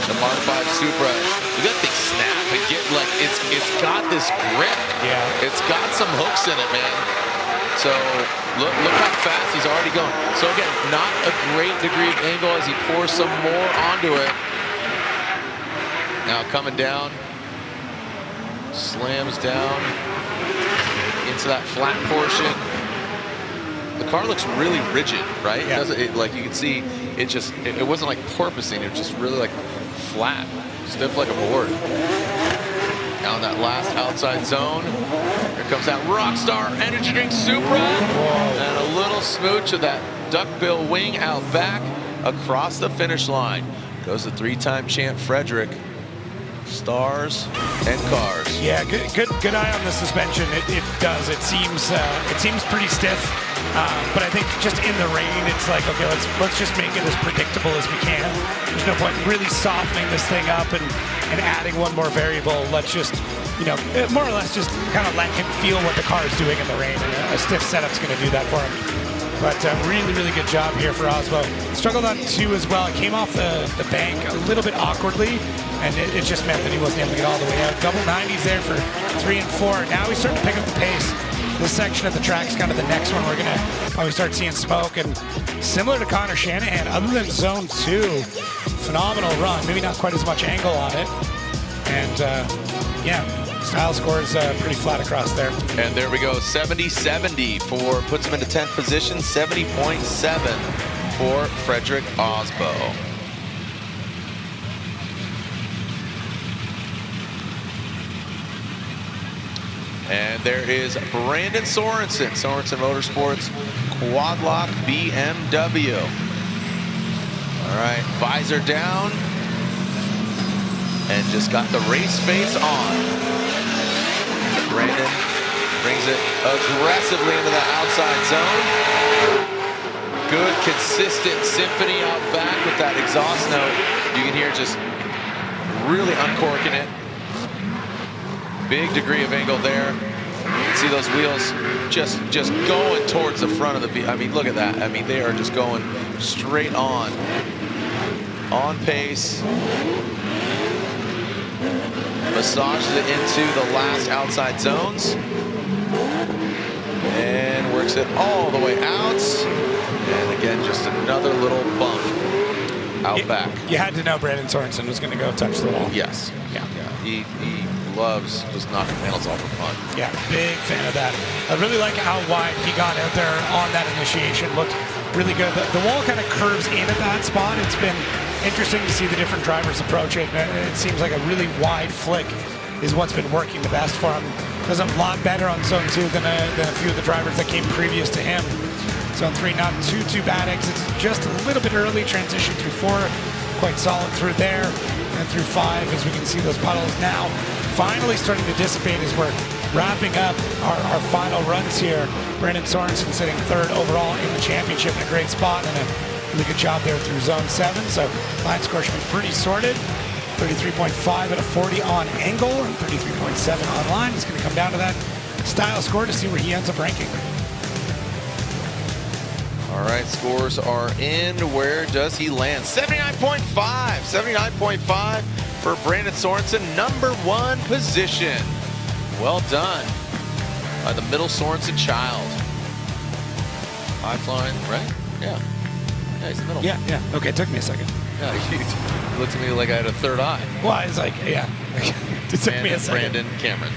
The Mark 5 Supra. Look at that thing snap and get like it's got this grip. Yeah. It's got some hooks in it, man. So look how fast he's already going. So again, not a great degree of angle as he pours some more onto it. Now coming down, slams down into that flat portion. The car looks really rigid, right? Yeah. Like you can see, it wasn't like porpoising. It was just really like flat, stiff like a board. Now in that last outside zone, here comes that Rockstar Energy Drink Supra. And a little smooch of that duckbill wing out back across the finish line. Goes the 3-time champ Frederick. Stars and cars. Yeah, good eye on the suspension. It does. It seems pretty stiff. But I think just in the rain, it's like, okay, let's just make it as predictable as we can. There's no point really softening this thing up and adding one more variable. Let's just more or less just kind of let him feel what the car is doing in the rain, and a stiff setup's going to do that for him. But really, really good job here for Osbo. Struggled on 2 as well. It came off the bank a little bit awkwardly, and it just meant that he wasn't able to get all the way out. Double 90s there for 3 and 4. Now he's starting to pick up the pace. This section of the track is kind of the next one we're going to probably start seeing smoke. And similar to Connor Shanahan, other than zone 2, phenomenal run. Maybe not quite as much angle on it. And style scores pretty flat across there. And there we go, 70-70 puts him into 10th position, 70.7 for Frederick Osbo. And there is Brandon Sorensen, Sorensen Motorsports, quad lock BMW. All right, visor down, and just got the race face on. Brandon brings it aggressively into the outside zone. Good, consistent symphony out back with that exhaust note. You can hear just really uncorking it. Big degree of angle there. You can see those wheels just going towards the front of the vehicle. I mean, look at that. I mean, they are just going straight on pace. Massages it into the last outside zones and works it all the way out. And again, just another little bump out back. You had to know Brandon Sorensen was going to go touch the wall. Yes. Yeah. He loves just knocking panels off for fun. Yeah, big fan of that. I really like how wide he got out there on that initiation. Looked really good. The wall kind of curves in at that spot. It's been interesting to see the different drivers approach it. It seems like a really wide flick is what's been working the best for him. Does a lot better on zone 2 than a few of the drivers that came previous to him. Zone 3, not too bad exits. Just a little bit early. Transition through 4, quite solid through there. And through 5, as we can see those puddles now finally starting to dissipate as we're wrapping up our final runs here. Brandon Sorensen sitting 3rd overall in the championship in a great spot, and a really good job there through zone 7. So line score should be pretty sorted. 33.5 at a 40 on angle and 33.7 on line. It's going to come down to that style score to see where he ends up ranking. All right, scores are in. Where does he land? 79.5. 79.5 for Brandon Sorensen, #1 position. Well done by the middle Sorensen child. High flying, right? Yeah. Yeah, he's the middle. Yeah. Okay, it took me a second. Yeah, he looked at me like I had a third eye. Well, I was like, yeah. It took me a second. Brandon Cameron.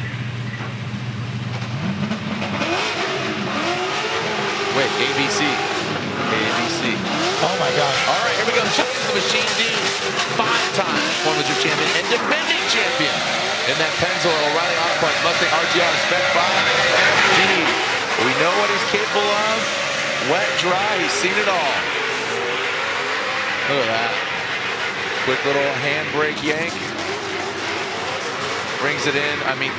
Wait, ABC. Oh my gosh. All right, here we go. James the Machine D, 5-time Formula Drift champion and defending champion in that Pennzoil O'Reilly Auto Parts Mustang RTR Spec 5. Gee, we know what he's capable of. Wet, dry, he's seen it all. Look at that. Quick little handbrake yank. Brings it in. I mean,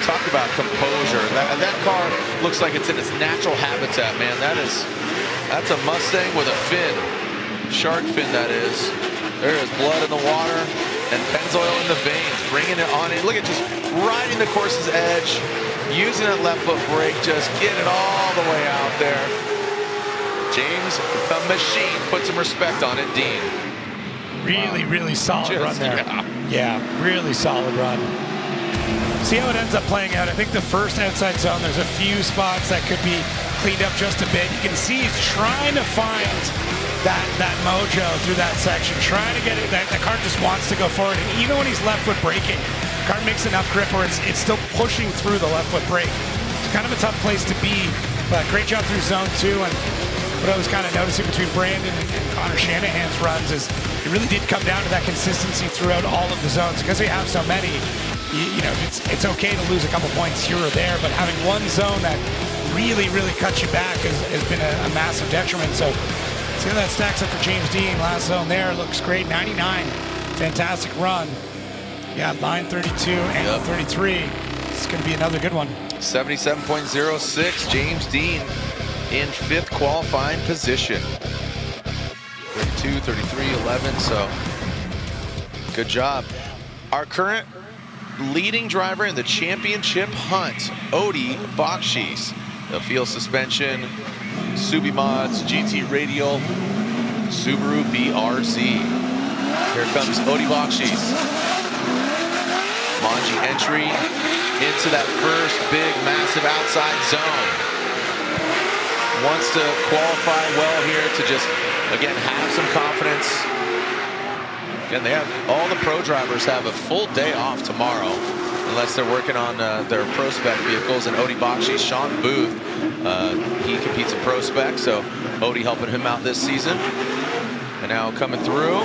talk about composure. That car looks like it's in its natural habitat, man. That's a Mustang with a fin. Shark fin, that is. There is blood in the water and Pennzoil in the veins. Bringing it on in. Look at just riding the course's edge. Using that left foot brake. Just getting it all the way out there. James, the Machine, put some respect on it, Dean. Really, really solid run there. Yeah, really solid run. See how it ends up playing out. I think the first outside zone, there's a few spots that could be cleaned up just a bit. You can see he's trying to find that mojo through that section, trying to get it. That car just wants to go forward. And even when he's left foot braking, the car makes enough grip where it's still pushing through the left foot brake. It's kind of a tough place to be, but great job through zone 2. And what I was kind of noticing between Brandon and Connor Shanahan's runs is it really did come down to that consistency throughout all of the zones. Because we have so many, you know, it's okay to lose a couple points here or there, but having one zone that really, really cuts you back has been a massive detriment. So see how that stacks up for James Dean. Last zone there looks great. 99, fantastic run. Yeah, line 32, angle 33. It's going to be another good one. 77.06, James Dean in 5th qualifying position. 32, 33, 11, so good job. Our current leading driver in the championship hunt, Odie Bakshis. The field suspension, Subi Mods, GT Radial, Subaru BRZ. Here comes Odie Bakshis. Launching entry into that first big, massive outside zone. Wants to qualify well here to just, again, have some confidence. Again, they have, all the pro drivers have a full day off tomorrow, unless they're working on their pro spec vehicles. And Odie Bakshis, Sean Booth, he competes in pro spec, so Odie helping him out this season. And now coming through,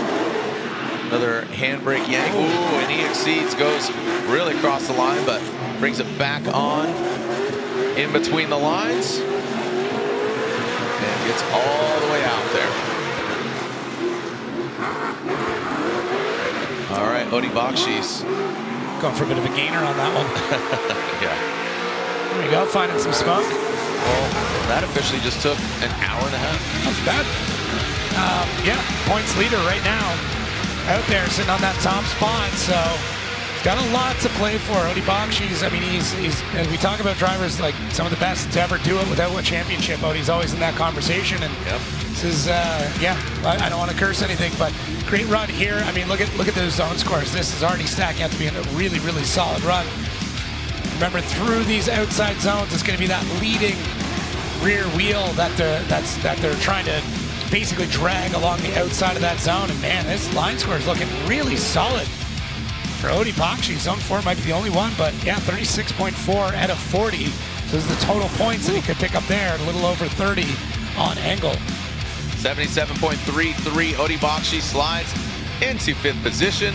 another handbrake yank. Ooh, and he exceeds, goes really across the line, but brings it back on in between the lines. And gets all the way out there. All right, Odie Bakshis. Going for a bit of a gainer on that one. Yeah. There we go, finding some smoke. Well, that officially just took an hour and a half. That's bad. Yeah, points leader right now. Out there sitting on that top spot, so he's got a lot to play for. Odie Bakshis, I mean, he's as we talk about drivers like some of the best to ever do it without a championship. Odie's always in that conversation, and this is yeah. I don't want to curse anything, but great run here. I mean, look at those zone scores. This is already stacking up to be a really, really solid run. Remember, through these outside zones, it's going to be that leading rear wheel that they're trying to basically drag along the outside of that zone. And man, this line score is looking really solid for Odie Bakshis. Zone 4 might be the only one, but yeah, 36.4 out of 40. So this is the total points that he could pick up there, a little over 30 on angle. 77.33. Odie Bakshis slides into 5th position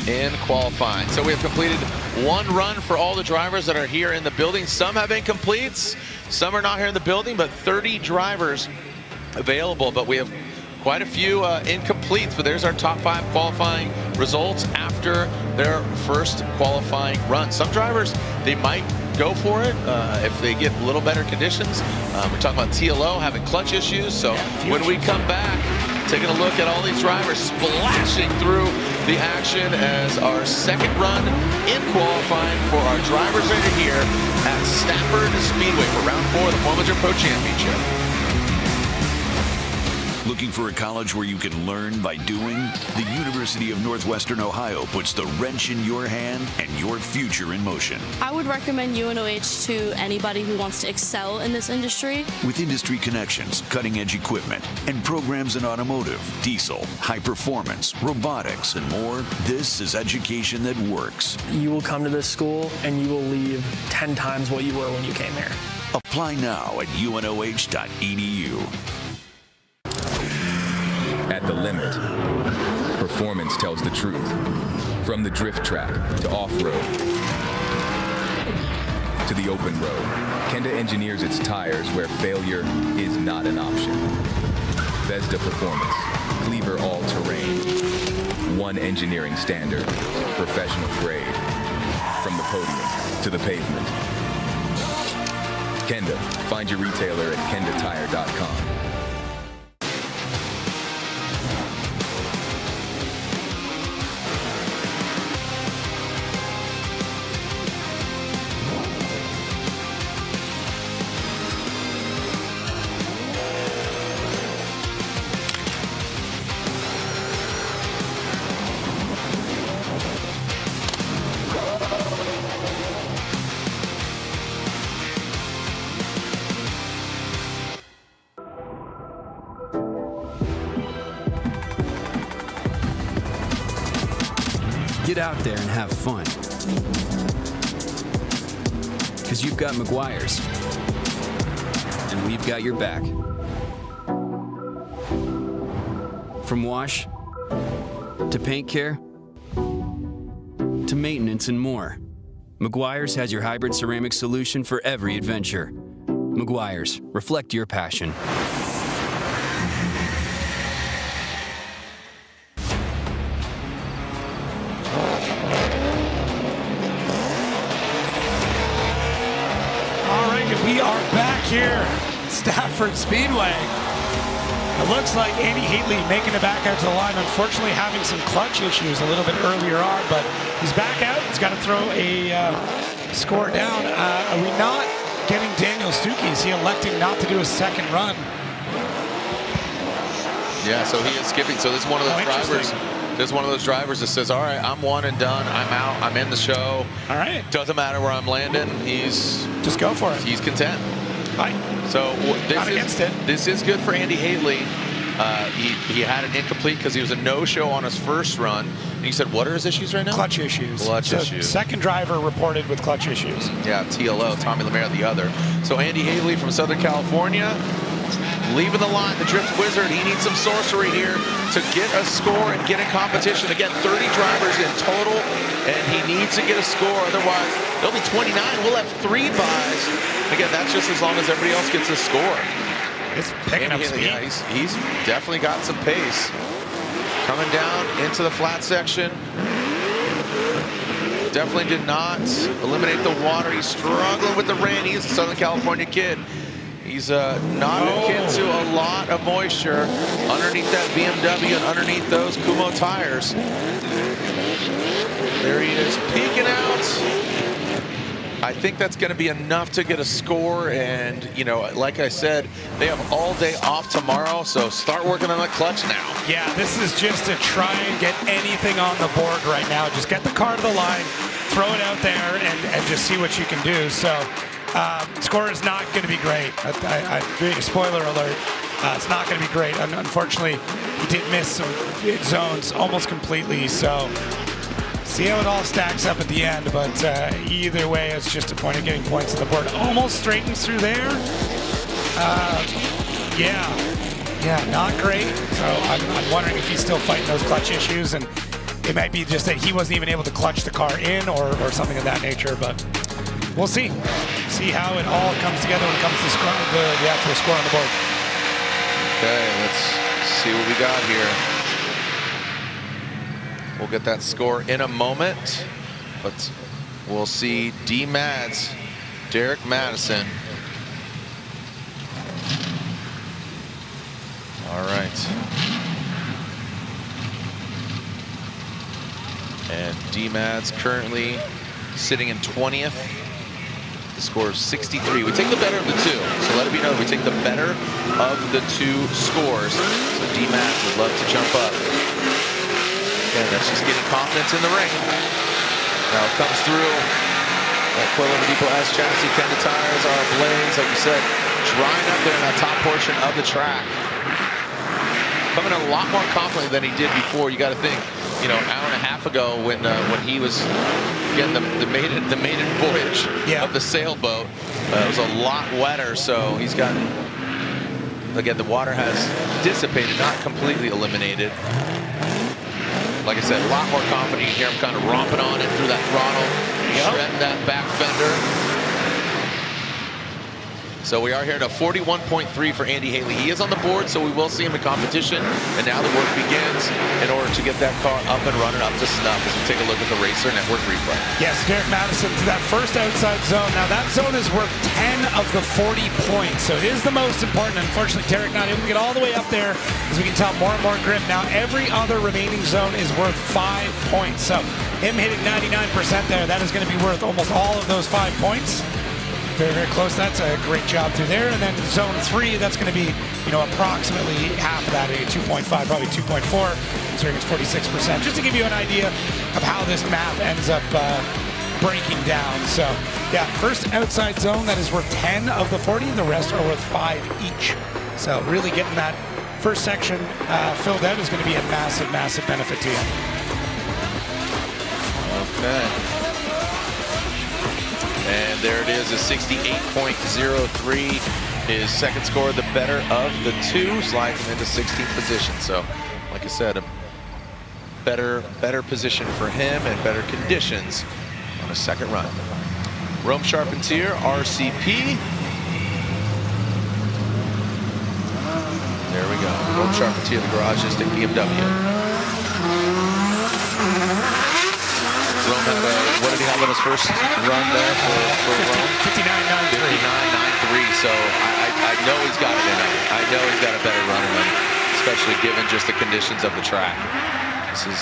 in qualifying. So we have completed one run for all the drivers that are here in the building. Some have incompletes, some are not here in the building, but 30 drivers available. But we have quite a few incompletes, but there's our top 5 qualifying results after their first qualifying run. Some drivers, they might go for it if they get a little better conditions. We're talking about TLO having clutch issues. So when we come back, taking a look at all these drivers splashing through the action as our second run in qualifying for our drivers right here at Stafford Speedway for round 4 of the 400 Pro Championship. Looking for a college where you can learn by doing? The University of Northwestern Ohio puts the wrench in your hand and your future in motion. I would recommend UNOH to anybody who wants to excel in this industry. With industry connections, cutting-edge equipment, and programs in automotive, diesel, high performance, robotics, and more, this is education that works. You will come to this school and you will leave 10 times what you were when you came here. Apply now at unoh.edu. At the limit, performance tells the truth. From the drift track to off-road to the open road, Kenda engineers its tires where failure is not an option. Vesda Performance, Cleaver All-Terrain, one engineering standard, professional grade. From the podium to the pavement. Kenda, find your retailer at kendatire.com. Get out there and have fun. Because you've got Meguiar's. And we've got your back. From wash, to paint care, to maintenance and more, Meguiar's has your hybrid ceramic solution for every adventure. Meguiar's, reflect your passion. We are back here, Stafford Speedway. It looks like Andy Haley making it back out to the line, unfortunately having some clutch issues a little bit earlier on, but he's back out. He's got to throw a score down. Are we not getting Daniel Stuckey? Is he electing not to do a second run? Yeah, so he is skipping. So this is one of those drivers. This is one of those drivers that says, all right, I'm one and done. I'm out. I'm in the show. All right. Doesn't matter where I'm landing. He's just go for it. He's content. Right. So this is good for Andy Haley. He had an incomplete because he was a no-show on his first run. And he said, what are his issues right now? Clutch issues. Clutch issues. Second driver reported with clutch issues. Yeah, TLO, Tommy Lemaire, the other. So Andy Haley from Southern California, leaving the line, the Drift Wizard. He needs some sorcery here to get a score and get in competition. Again, 30 drivers in total, and he needs to get a score. Otherwise, there'll be 29. We'll have 3 buys. Again, that's just as long as everybody else gets a score. It's picking up speed. Yeah, he's definitely got some pace. Coming down into the flat section. Definitely did not eliminate the water. He's struggling with the rain. He's a Southern California kid. He's not akin to a lot of moisture underneath that BMW and underneath those Kumho tires. There he is, peeking out. I think that's going to be enough to get a score. And, you know, like I said, they have all day off tomorrow, so start working on the clutch now. Yeah, this is just to try and get anything on the board right now. Just get the car to the line, throw it out there, and just see what you can do. So score is not going to be great. Spoiler alert, it's not going to be great. Unfortunately, he did miss some zones almost completely. So see how it all stacks up at the end. But either way, it's just a point of getting points on the board. Almost straightens through there. Yeah, not great. So I'm wondering if he's still fighting those clutch issues. And it might be just that he wasn't even able to clutch the car in or something of that nature. But we'll see. See how it all comes together when it comes to the actual score on the board. Okay, let's see what we got here. We'll get that score in a moment, but we'll see D-Mads, Derek Madison. All right. And D-Mads currently sitting in 20th. The score of 63. We take the better of the two. So let it be known, we take the better of the 2 scores. So D-Mads would love to jump up. Again, that's just getting confidence in the ring. Now it comes through. That Quillen Depot S chassis, Kenda tires, our blades, like you said, drying up there in that top portion of the track. Coming a lot more confidently than he did before. You got to think, you know, an hour and a half ago when he was getting the maiden voyage of the sailboat, it was a lot wetter. So he's gotten, again, the water has dissipated, not completely eliminated. Like I said, a lot more confident. You can hear him kind of romping on it through that throttle, shredding that back fender. So we are here at a 41.3 for Andy Haley. He is on the board, so we will see him in competition. And now the work begins in order to get that car up and running up to snuff as we take a look at the Racer Network replay. Yes, Derek Madison to that first outside zone. Now that zone is worth 10 of the 40 points, so it is the most important. Unfortunately, Derek not able to get all the way up there, as we can tell, more and more grip. Now every other remaining zone is worth 5 points. So him hitting 99% there, that is going to be worth almost all of those 5 points. Very, very close. That's a great job through there. And then zone 3, that's going to be, you know, approximately half of that, a 2.5, probably 2.4. So it's 46%. Just to give you an idea of how this map ends up breaking down. So, yeah, first outside zone, that is worth 10 of the 40. The rest are worth 5 each. So really getting that first section filled out is going to be a massive, massive benefit to you. Okay. And there it is, a 68.03. His second score, the better of the 2, slides him into 16th position. So, like I said, a better position for him and better conditions on a second run. Rome Charpentier, RCP. There we go. Rome Charpentier, the garage just at BMW. Rome had what did he have in his first run there for Rome? 59.93. 59.93. So I I know he's got it in him. I know he's got a better run in him, especially given just the conditions of the track. This is,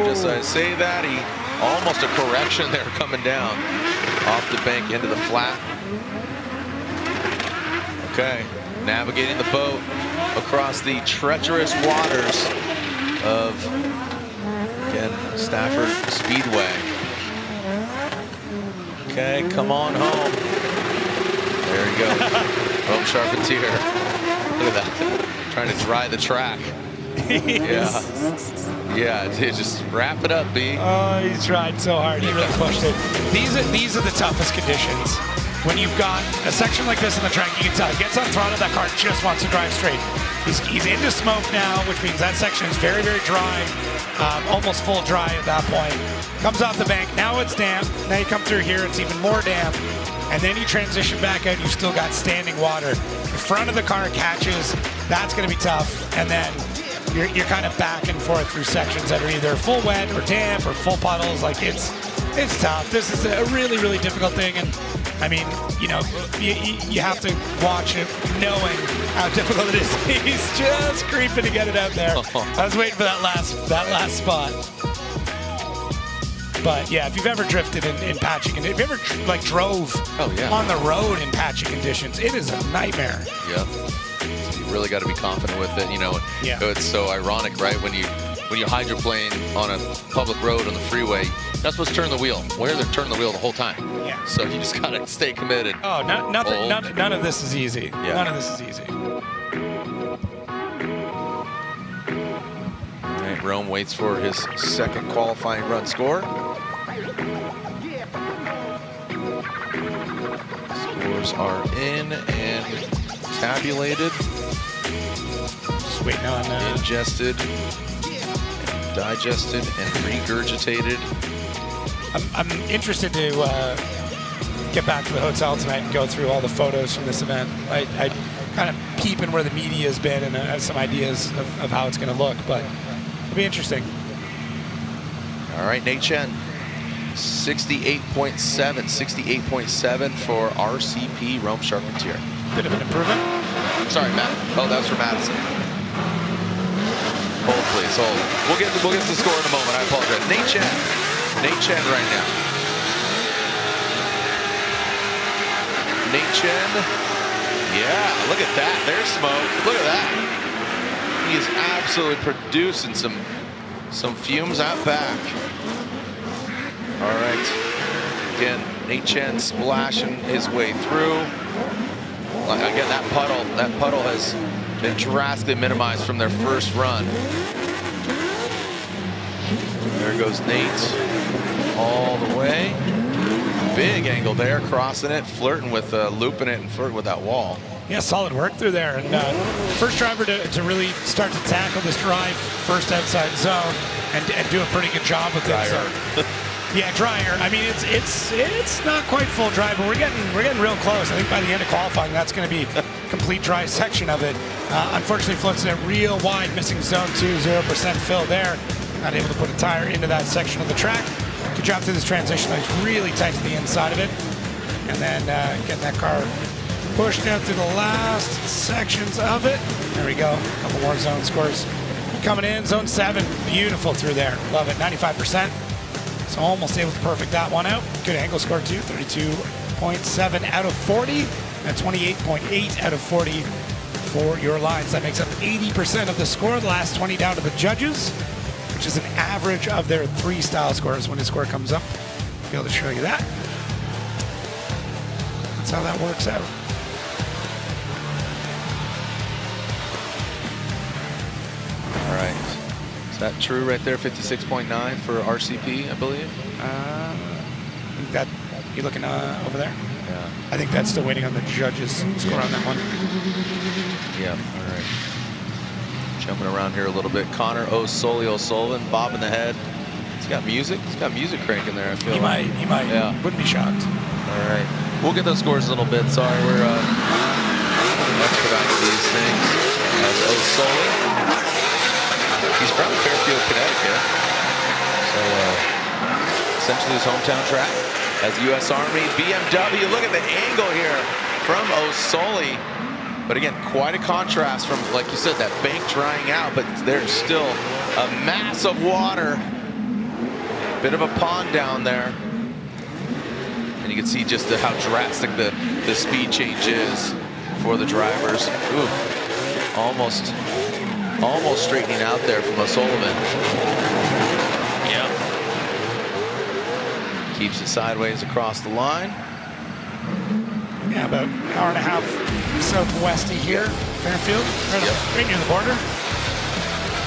just I say that, he almost a correction there coming down off the bank into the flat. Okay, navigating the boat across the treacherous waters of, again, Stafford Speedway. Okay, come on home. There you go. Rome Charpentier. Look at that. Trying to dry the track. Yeah, just wrap it up, B. Oh, he tried so hard. He really pushed it. These are the toughest conditions. When you've got a section like this on the track, you can tell. He gets on throttle, that car just wants to drive straight. He's into smoke now, which means that section is very, very dry. Almost full dry at that point. Comes off the bank, now it's damp. Now you come through here, it's even more damp. And then you transition back out, you've still got standing water. The front of the car catches, that's gonna be tough. And then you're kind of back and forth through sections that are either full wet or damp or full puddles. Like it's tough. This is a really, really difficult thing. And I mean, you know, you have to watch it knowing how difficult it is. He's just creeping to get it out there. I was waiting for that last spot. But yeah, if you've ever drifted in patchy conditions, if you ever like drove on the road in patchy conditions, it is a nightmare. Yep. So you really got to be confident with it. You know, it's so ironic, right? When you hydroplane on a public road on the freeway, you're not supposed to turn the wheel. Well, they're turning the wheel the whole time. Yeah. So you just got to stay committed. Oh, none of this is easy. Yeah. None of this is easy. All right, Rome waits for his second qualifying run score. Scores are in and tabulated. Just waiting on ingested, digested, and regurgitated. I'm interested to get back to the hotel tonight and go through all the photos from this event. I kind of peeping where the media has been and have some ideas of how it's going to look, but it'll be interesting. All right, Nate Chen, 68.7 for RCP Rome Charpentier. Bit of an improvement. Sorry, Matt. Oh, that was for Madison. Hold, please, hold. We'll get to the score in a moment. I apologize. Nate Chen right now. Nate Chen. Yeah, look at that. There's smoke. Look at that. He is absolutely producing some fumes out back. All right. Again, Nate Chen splashing his way through. Again, that puddle has been drastically minimized from their first run. There goes Nate all the way. Big angle there, crossing it, flirting with looping it and flirting with that wall. Yeah, solid work through there. And first driver to really start to tackle this drive, first outside zone, and do a pretty good job with it. Yeah, drier. I mean, it's not quite full dry, but we're getting real close. I think by the end of qualifying, that's going to be a complete dry section of it. Unfortunately, floats in a real wide, missing zone 2, 0% fill there. Not able to put a tire into that section of the track. Good job through this transition. It's really tight to the inside of it, and then getting that car pushed out through the last sections of it. There we go. A couple more zone scores coming in. Zone 7, beautiful through there. Love it. 95%. So almost able to perfect that one out. Good angle score too, 32.7 out of 40, and 28.8 out of 40 for your lines. That makes up 80% of the score. The last 20 down to the judges, which is an average of their freestyle scores. When the score comes up, I'll be able to show you that. That's how that works out. All right. Is that true right there? 56.9 for RCP, I believe. I think that you looking over there? Yeah. I think that's still waiting on the judges' score on that one. Yeah. All right. Jumping around here a little bit. Connor O'Sullivan, bobbing the head. He's got music. He's got music cranking there. I feel. He might. Yeah. Wouldn't be shocked. All right. We'll get those scores a little bit. Sorry, we're expediting these things. As O'Sullivan. He's from Fairfield, Connecticut. So essentially his hometown track. As U.S. Army, BMW. Look at the angle here from O'Sully. But again, quite a contrast from, like you said, that bank drying out, but there's still a mass of water. Bit of a pond down there. And you can see just how drastic the speed change is for the drivers. Ooh, almost straightening out there from O'Sullivan. Yep. Keeps it sideways across the line. Yeah, about an hour and a half southwest of here, Fairfield, right near the border.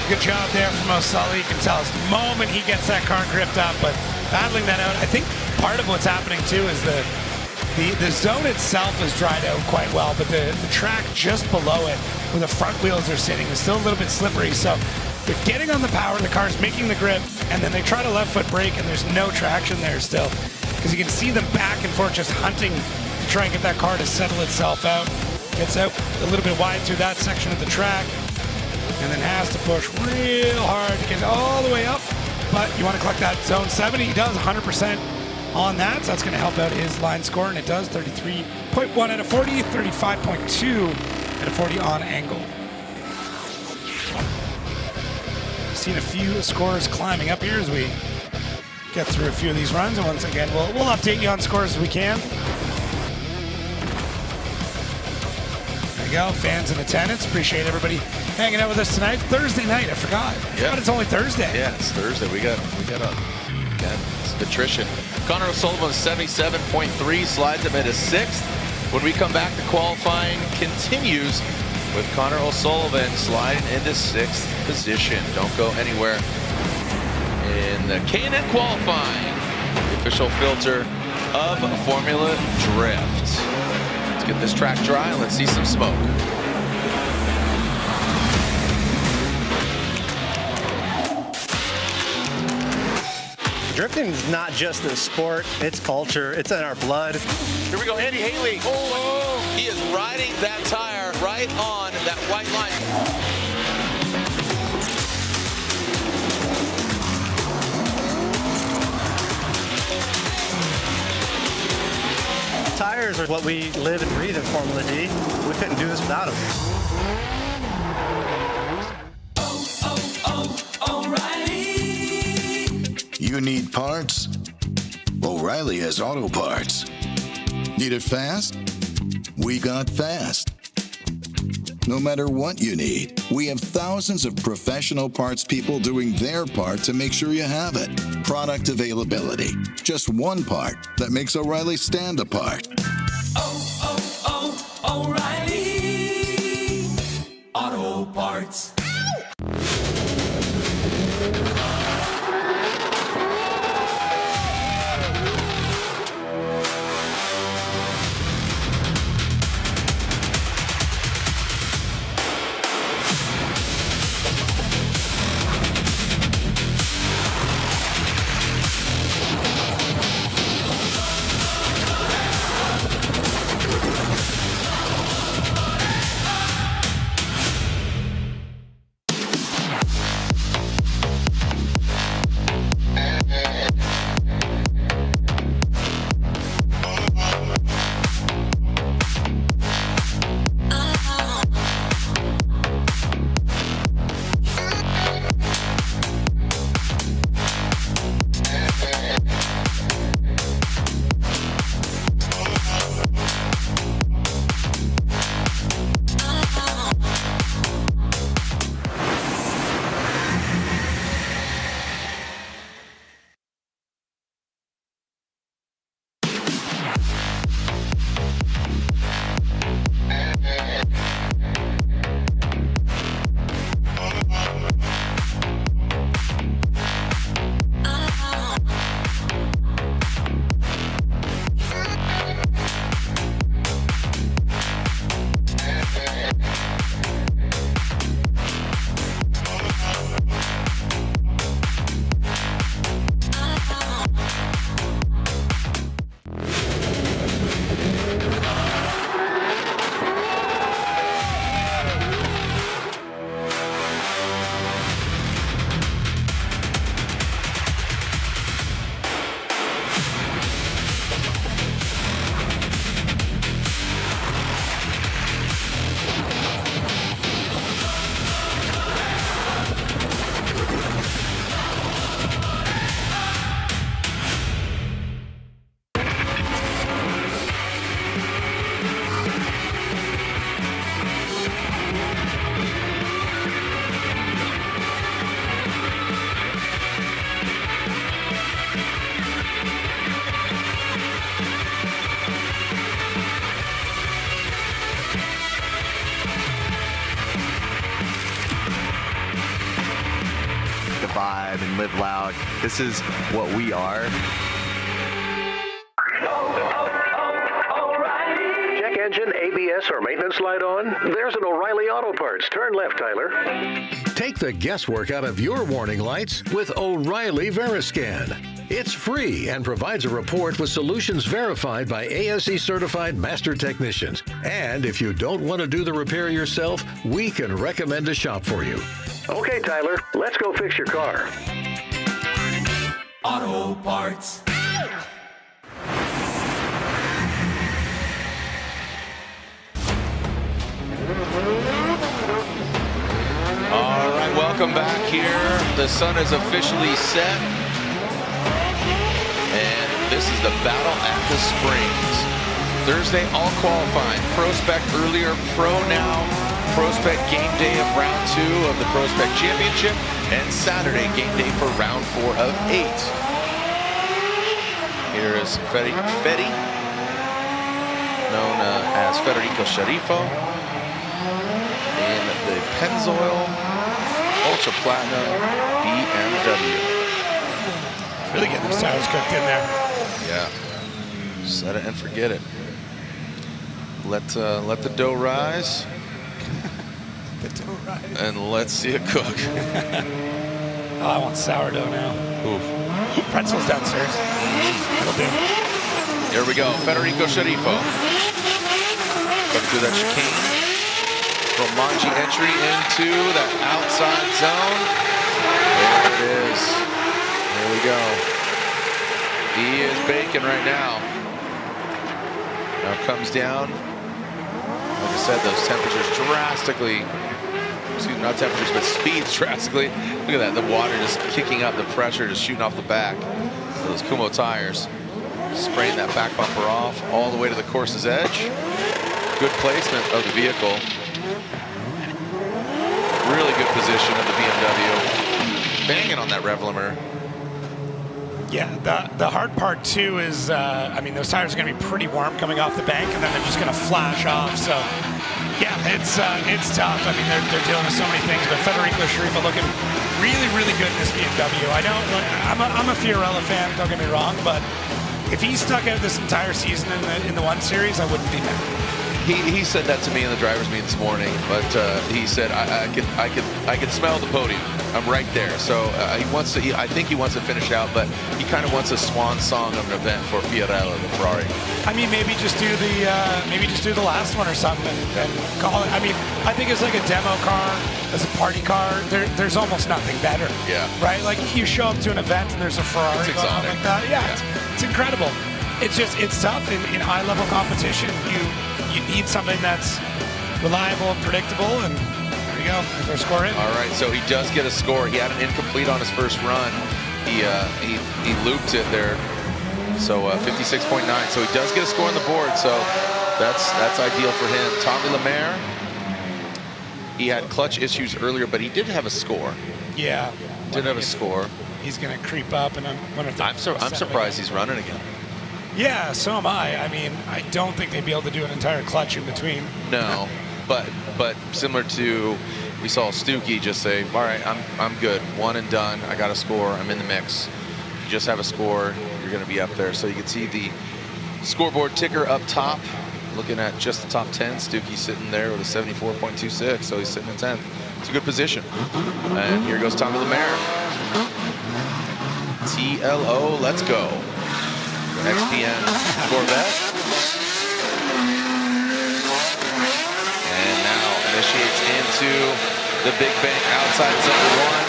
Good job there from O'Sully. You can tell the moment he gets that car gripped up, but battling that out. I think part of what's happening too is the zone itself is dried out quite well, but the track just below it, where the front wheels are sitting, is still a little bit slippery. So they're getting on the power, the car's making the grip, and then they try to left foot brake, and there's no traction there still. Because you can see them back and forth just hunting to try and get that car to settle itself out. Gets out a little bit wide through that section of the track, and then has to push real hard to get all the way up. But you want to collect that zone 7. He does 100% on that, so that's going to help out his line score, and it does 33.1 out of 40, 35.2 out of 40 on angle. Seen a few scores climbing up here as we get through a few of these runs, and once again, we'll update you on scores as we can. There you go, fans in attendance. Appreciate everybody hanging out with us tonight. Thursday night, I forgot. But it's only Thursday. Yeah, it's Thursday. We got some attrition. Connor O'Sullivan 77.3 slides him into 6th. When we come back, the qualifying continues with Connor O'Sullivan sliding into 6th position. Don't go anywhere. In the K&N qualifying, the official filter of Formula Drift. Let's get this track dry and let's see some smoke. Drifting is not just a sport, it's culture, it's in our blood. Here we go, Andy Haley. Oh, he is riding that tire right on that white line. Tires are what we live and breathe in Formula D. We couldn't do this without them. You need parts? O'Reilly has auto parts. Need it fast? We got fast. No matter what you need, we have thousands of professional parts people doing their part to make sure you have it. Product availability. Just one part that makes O'Reilly stand apart. O'Reilly Auto Parts. and live loud. This is what we are. Check engine, ABS, or maintenance light on? There's an O'Reilly Auto Parts. Turn left, Tyler. Take the guesswork out of your warning lights with O'Reilly Veriscan. It's free and provides a report with solutions verified by ASE certified master technicians. And if you don't want to do the repair yourself, we can recommend a shop for you. Okay, Tyler, let's go fix your car. Auto Parts. All right, welcome back here. The sun is officially set. And this is the battle at the Springs. Thursday, all qualifying. Prospect earlier, Pro now. Prospect game day of round 2 of the Prospect Championship. And Saturday, game day for round 4 of 8. Here is Fedi, known as Federico Sharifo, in the Pennzoil Ultra Platinum BMW. Really getting the tires cooked in there. Yeah. Set it and forget it. Let the dough rise. The dough rise. And let's see it cook. Oh, I want sourdough now. Oof. Pretzels downstairs. That'll do. Here we go. Federico Sharifo. Going through that chicane. Romanji entry into that outside zone. There it is. There we go. He is baking right now. Now comes down. Like I said, those temperatures drastically, excuse me, not temperatures, but speeds drastically. Look at that, the water just kicking up, the pressure just shooting off the back of those Kumo tires. Spraying that back bumper off all the way to the course's edge. Good placement of the vehicle. Really good position of the BMW. Banging on that rev limiter. Yeah, the hard part too is, I mean, those tires are going to be pretty warm coming off the bank, and then they're just going to flash off. So, yeah, it's tough. I mean, they're dealing with so many things. But Federico Sharifo looking really, really good in this BMW. I'm a Fiorella fan. Don't get me wrong, but if he stuck out this entire season in the 1 Series, I wouldn't be mad. He said that to me in the driver's meeting this morning, but he said I could smell the podium. I'm right there. So he wants to. I think he wants to finish out, but he kind of wants a swan song of an event for Fiorella, the Ferrari. I mean, maybe just do the last one or something and call it. I mean, I think it's like a demo car, as a party car. There's almost nothing better. Yeah. Right. Like you show up to an event and there's a Ferrari It's exotic. like that. Yeah. It's incredible. It's tough in high-level competition. You need something that's reliable and predictable, and there you go. There's our score in. All right, so he does get a score. He had an incomplete on his first run. He looped it there. So 56.9. So he does get a score on the board. So that's ideal for him. Tommy Lemaire. He had clutch issues earlier, but he did have a score. Yeah. Did have a score. He's going to creep up, and I'm surprised he's running again. Yeah, so am I. I mean, I don't think they'd be able to do an entire clutch in between. No, but similar to, we saw Stuckey just say, all right, I'm good, one and done. I got a score. I'm in the mix. If you just have a score, you're going to be up there. So you can see the scoreboard ticker up top, looking at just the top 10. Stuckey sitting there with a 74.26, so he's sitting in 10th. It's a good position. And here goes Tommy Lemaire. TLO, let's go. XPN Corvette. And now initiates into the big bank outside zone 1.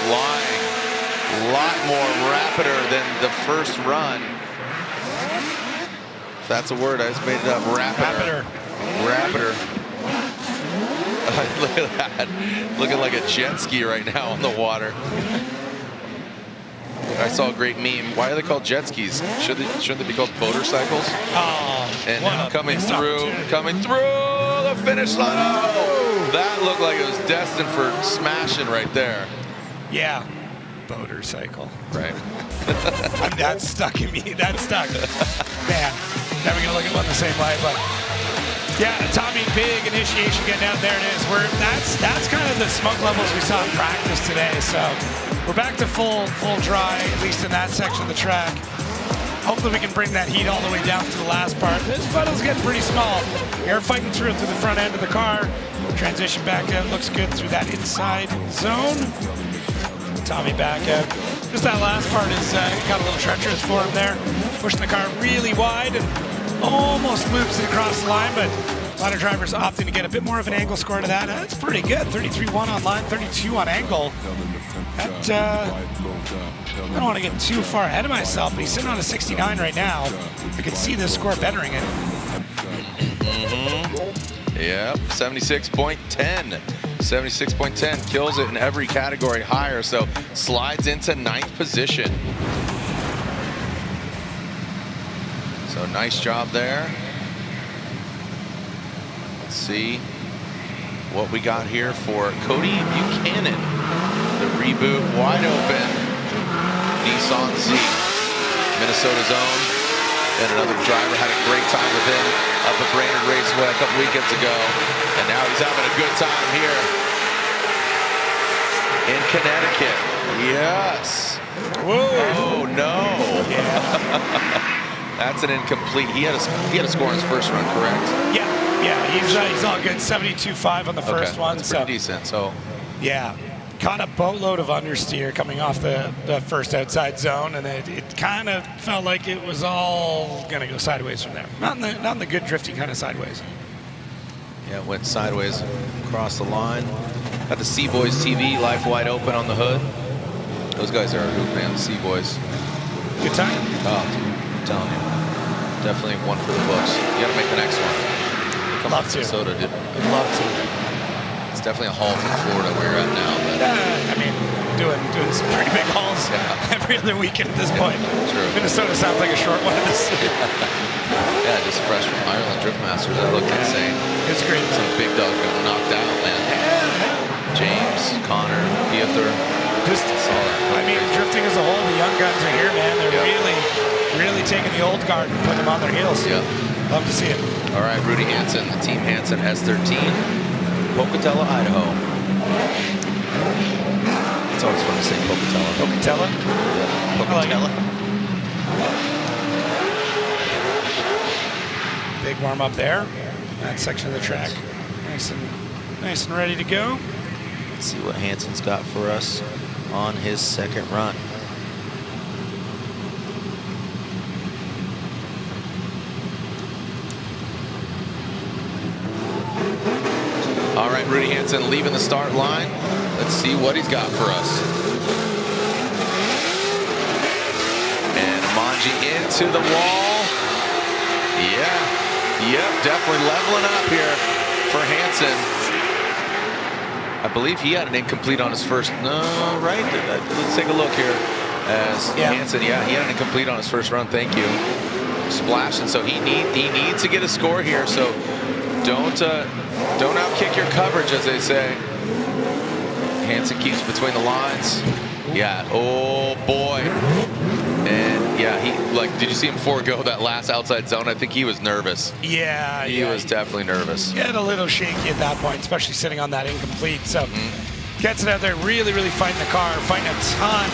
Flying. A lot more rapider than the first run. If that's a word, I just made it up. Rapider. Look at that. Looking like a jet ski right now on the water. I saw a great meme. Why are they called jet skis? Shouldn't they be called motorcycles? Oh, and now coming through the finish line. Oh, that looked like it was destined for smashing right there. Yeah, motorcycle. Right. That's stuck in me. That's stuck. Man, never gonna look at one the same way. But Yeah, Tommy, big initiation getting out. There it is. That's kind of the smoke levels we saw in practice today. So we're back to full dry, at least in that section of the track. Hopefully we can bring that heat all the way down to the last part. This puddle's getting pretty small. Air fighting through the front end of the car. Transition back out, looks good through that inside zone. Tommy back out. Just that last part is got a little treacherous for him there. Pushing the car really wide and almost loops it across the line, but a lot of drivers opting to get a bit more of an angle score to that. That's pretty good. 33.1 on line, 32 on angle. That, I don't want to get too far ahead of myself, but he's sitting on a 69 right now. I could see this score bettering it. Yep, 76.10. 76.10 kills it in every category higher, so slides into 9th position. So nice job there. Let's see what we got here for Cody Buchanan. The reboot wide open Nissan Z, Minnesota's own. And another driver had a great time with him up at Brainerd Raceway a couple weekends ago. And now he's having a good time here in Connecticut. Yes. Whoa. Oh, no. Yeah. That's an incomplete. He had a score on his first run, correct? Yeah, he's all good. 72.5 on the first one. That's pretty decent. So yeah. Caught a boatload of understeer coming off the first outside zone, and it kind of felt like it was all going to go sideways from there. Not in the good drifting kind of sideways. Yeah, it went sideways across the line. Got the C-Boys TV life wide open on the hood. Those guys are a hoop, man. The C-Boys. Good time? Oh, I'm telling you. Definitely one for the books. You got to make the next one. Come love to Minnesota, dude. I'd love to. It's definitely a haul from Florida where you're at now. But I mean, doing some pretty big hauls every other weekend at this point. True. Minnesota sounds like a short one of this. Yeah, just fresh from Ireland Drift Masters. That looked insane. It's great. Some big dogs got knocked out, man. James, Connor, Pieter. Just saw that. I mean, drifting as a whole, the young guns are here, man. They're really taking the old guard and putting them on their heels. Yeah. Love to see it. All right, Rudy Hansen, the Team Hansen S13. Pocatello, Idaho. It's always fun to say Pocatello. Pocatello? Yeah, Pocatello. Big warm up there. That section of the track. Nice and ready to go. Let's see what Hansen's got for us on his second run. All right, Rudy Hansen leaving the start line. Let's see what he's got for us. And Manji into the wall. Yep, definitely leveling up here for Hansen. I believe he had an incomplete on his first, no, right? Let's take a look here. As Hansen, he had an incomplete on his first run, thank you. Splashing, so he needs to get a score here, so don't outkick your coverage, as they say. Hansen keeps between the lines. Yeah, oh boy. And yeah, did you see him forego that last outside zone? I think he was nervous. Yeah, he was definitely nervous. Get a little shaky at that point, especially sitting on that incomplete. So gets it out there, really fighting the car, fighting a ton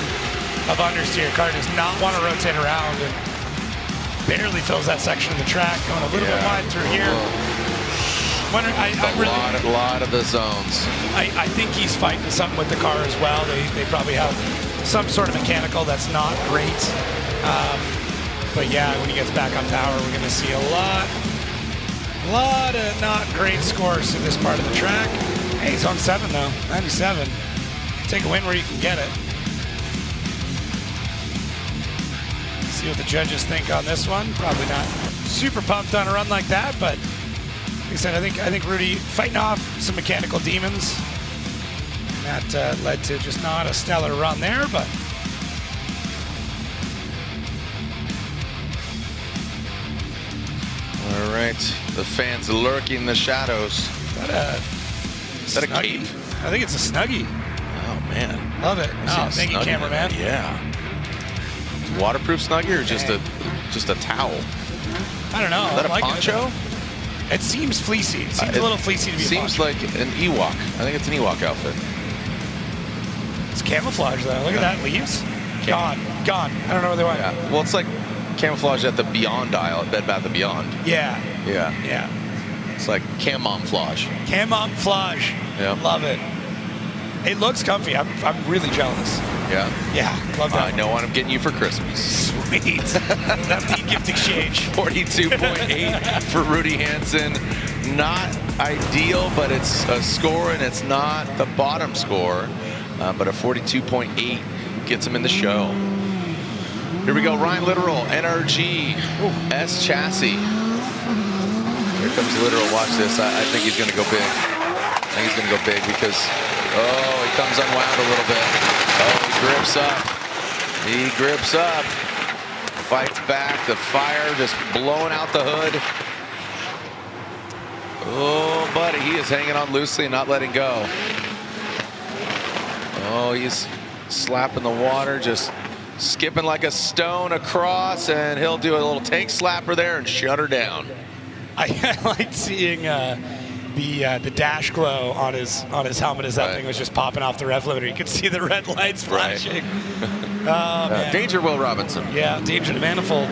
of understeer. Car does not want to rotate around and barely fills that section of the track, going a little bit wide through here. A lot of the zones. I think he's fighting something with the car as well. They probably have some sort of mechanical that's not great. But yeah, when he gets back on power, we're going to see a lot of not great scores to this part of the track. Hey, he's on 7 though, 97. Take a win where you can get it. See what the judges think on this one. Probably not super pumped on a run like that, but like I said, I think Rudy fighting off some mechanical demons. That led to just not a stellar run there, but all right, the fans lurking in the shadows. Is that a cape? I think it's a Snuggie. Oh man, love it. Oh, thank you, cameraman. Yeah. Waterproof Snuggie or just a towel? I don't know. Is that a like poncho? It seems fleecy. It seems a little fleecy to be. Seems like an Ewok. I think it's an Ewok outfit. It's camouflage though. Look at that, leaves. Gone. I don't know where they went. Yeah. Well, it's like camouflage at the Beyond aisle at Bed Bath & Beyond. Yeah. Yeah. It's like camouflage. Camouflage. Yeah. Love it. It looks comfy. I'm really jealous. Yeah. Yeah. Love that. I know what I'm getting you for Christmas. Sweet. That's the gift exchange. 42.8 for Rudy Hansen. Not ideal, but it's a score, and it's not the bottom score. But a 42.8 gets him in the show. Here we go, Ryan Literal, NRG, S chassis. Here comes Literal, watch this. I think he's gonna go big. I think he's gonna go big because, he comes unwound a little bit. He grips up. Fights back, the fire just blowing out the hood. Oh, buddy, he is hanging on loosely and not letting go. Oh, he's slapping the water, just skipping like a stone across, and he'll do a little tank slapper there and shut her down. I like seeing the dash glow on his helmet as that thing was just popping off the rev limiter. You could see the red lights flashing. Oh, man. Danger, Will Robinson. Yeah, danger to manifold.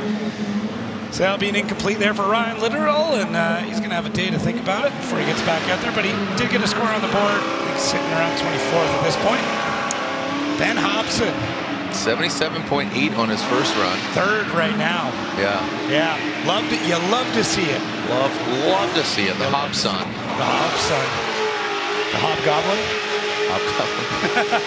So that'll be an incomplete there for Ryan Literal, and he's going to have a day to think about it before he gets back out there. But he did get a score on the board. I think sitting around 24th at this point. Ben Hobson. 77.8 on his first run. Third right now. Yeah. You love to see it. Love to see it. The Hobson. The Hobson. The Hobgoblin? Hobgoblin.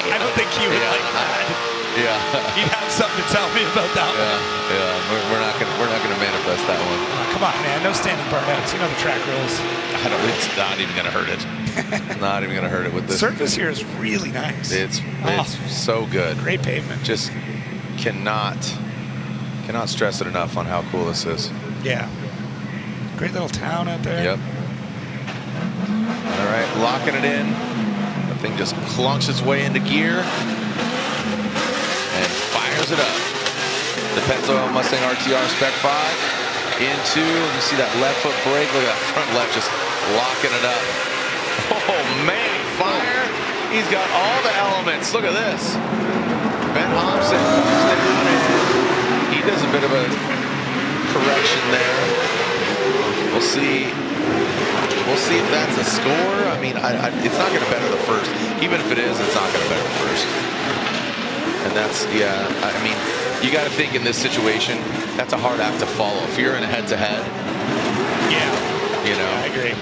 I don't think he would like that. Yeah. He'd have something to tell me about that one. Yeah. We're not gonna manifest that one. Oh, come on, man. No standing burnouts. You know the track rules. It's not even gonna hurt it. Not even gonna hurt it with this. The surface here is really nice. It's so good. Great pavement. Just cannot stress it enough on how cool this is. Yeah. Great little town out there. Yep. All right, locking it in. The thing just clunks its way into gear and fires it up. The Pennzoil Mustang RTR Spec 5 into, you see that left foot brake, look at that front left just locking it up. Oh man, fire. He's got all the elements. Look at this. Ben Hobson comes down and he does a bit of a correction there. We'll see if that's a score. I mean, it's not going to better the first. Even if it is, it's not going to better the first. And that's, I mean, you got to think in this situation, that's a hard act to follow. If you're in a head-to-head, I agree.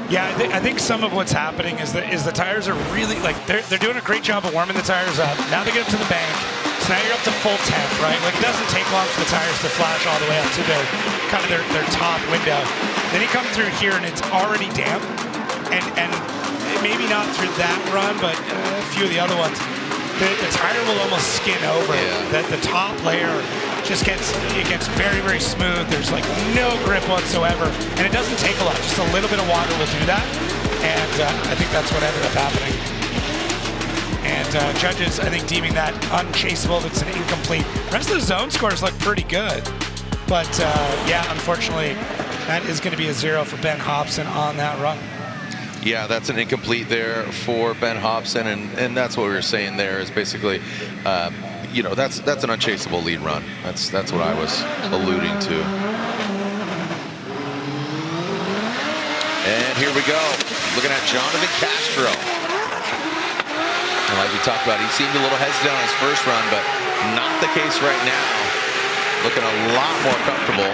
Yeah, I think some of what's happening is the tires are really, like, they're doing a great job of warming the tires up. Now they get up to the bank. So now you're up to full temp, right? Like, it doesn't take long for the tires to flash all the way up to their top window. Then you come through here and it's already damp, and maybe not through that run, but a few of the other ones, the tire will almost skin over. That the top layer just gets very, very smooth. There's like no grip whatsoever, and it doesn't take a lot. Just a little bit of water will do that, and I think that's what ended up happening. And judges, I think, deeming that unchaseable. That's an incomplete. The rest of the zone scores look pretty good, but unfortunately, that is going to be a 0 for Ben Hobson on that run. Yeah, that's an incomplete there for Ben Hobson, and that's what we were saying there is basically, that's an unchaseable lead run. That's what I was alluding to. And here we go, looking at Jonathan Castro. And like we talked about, he seemed a little hesitant on his first run, but not the case right now. Looking a lot more comfortable.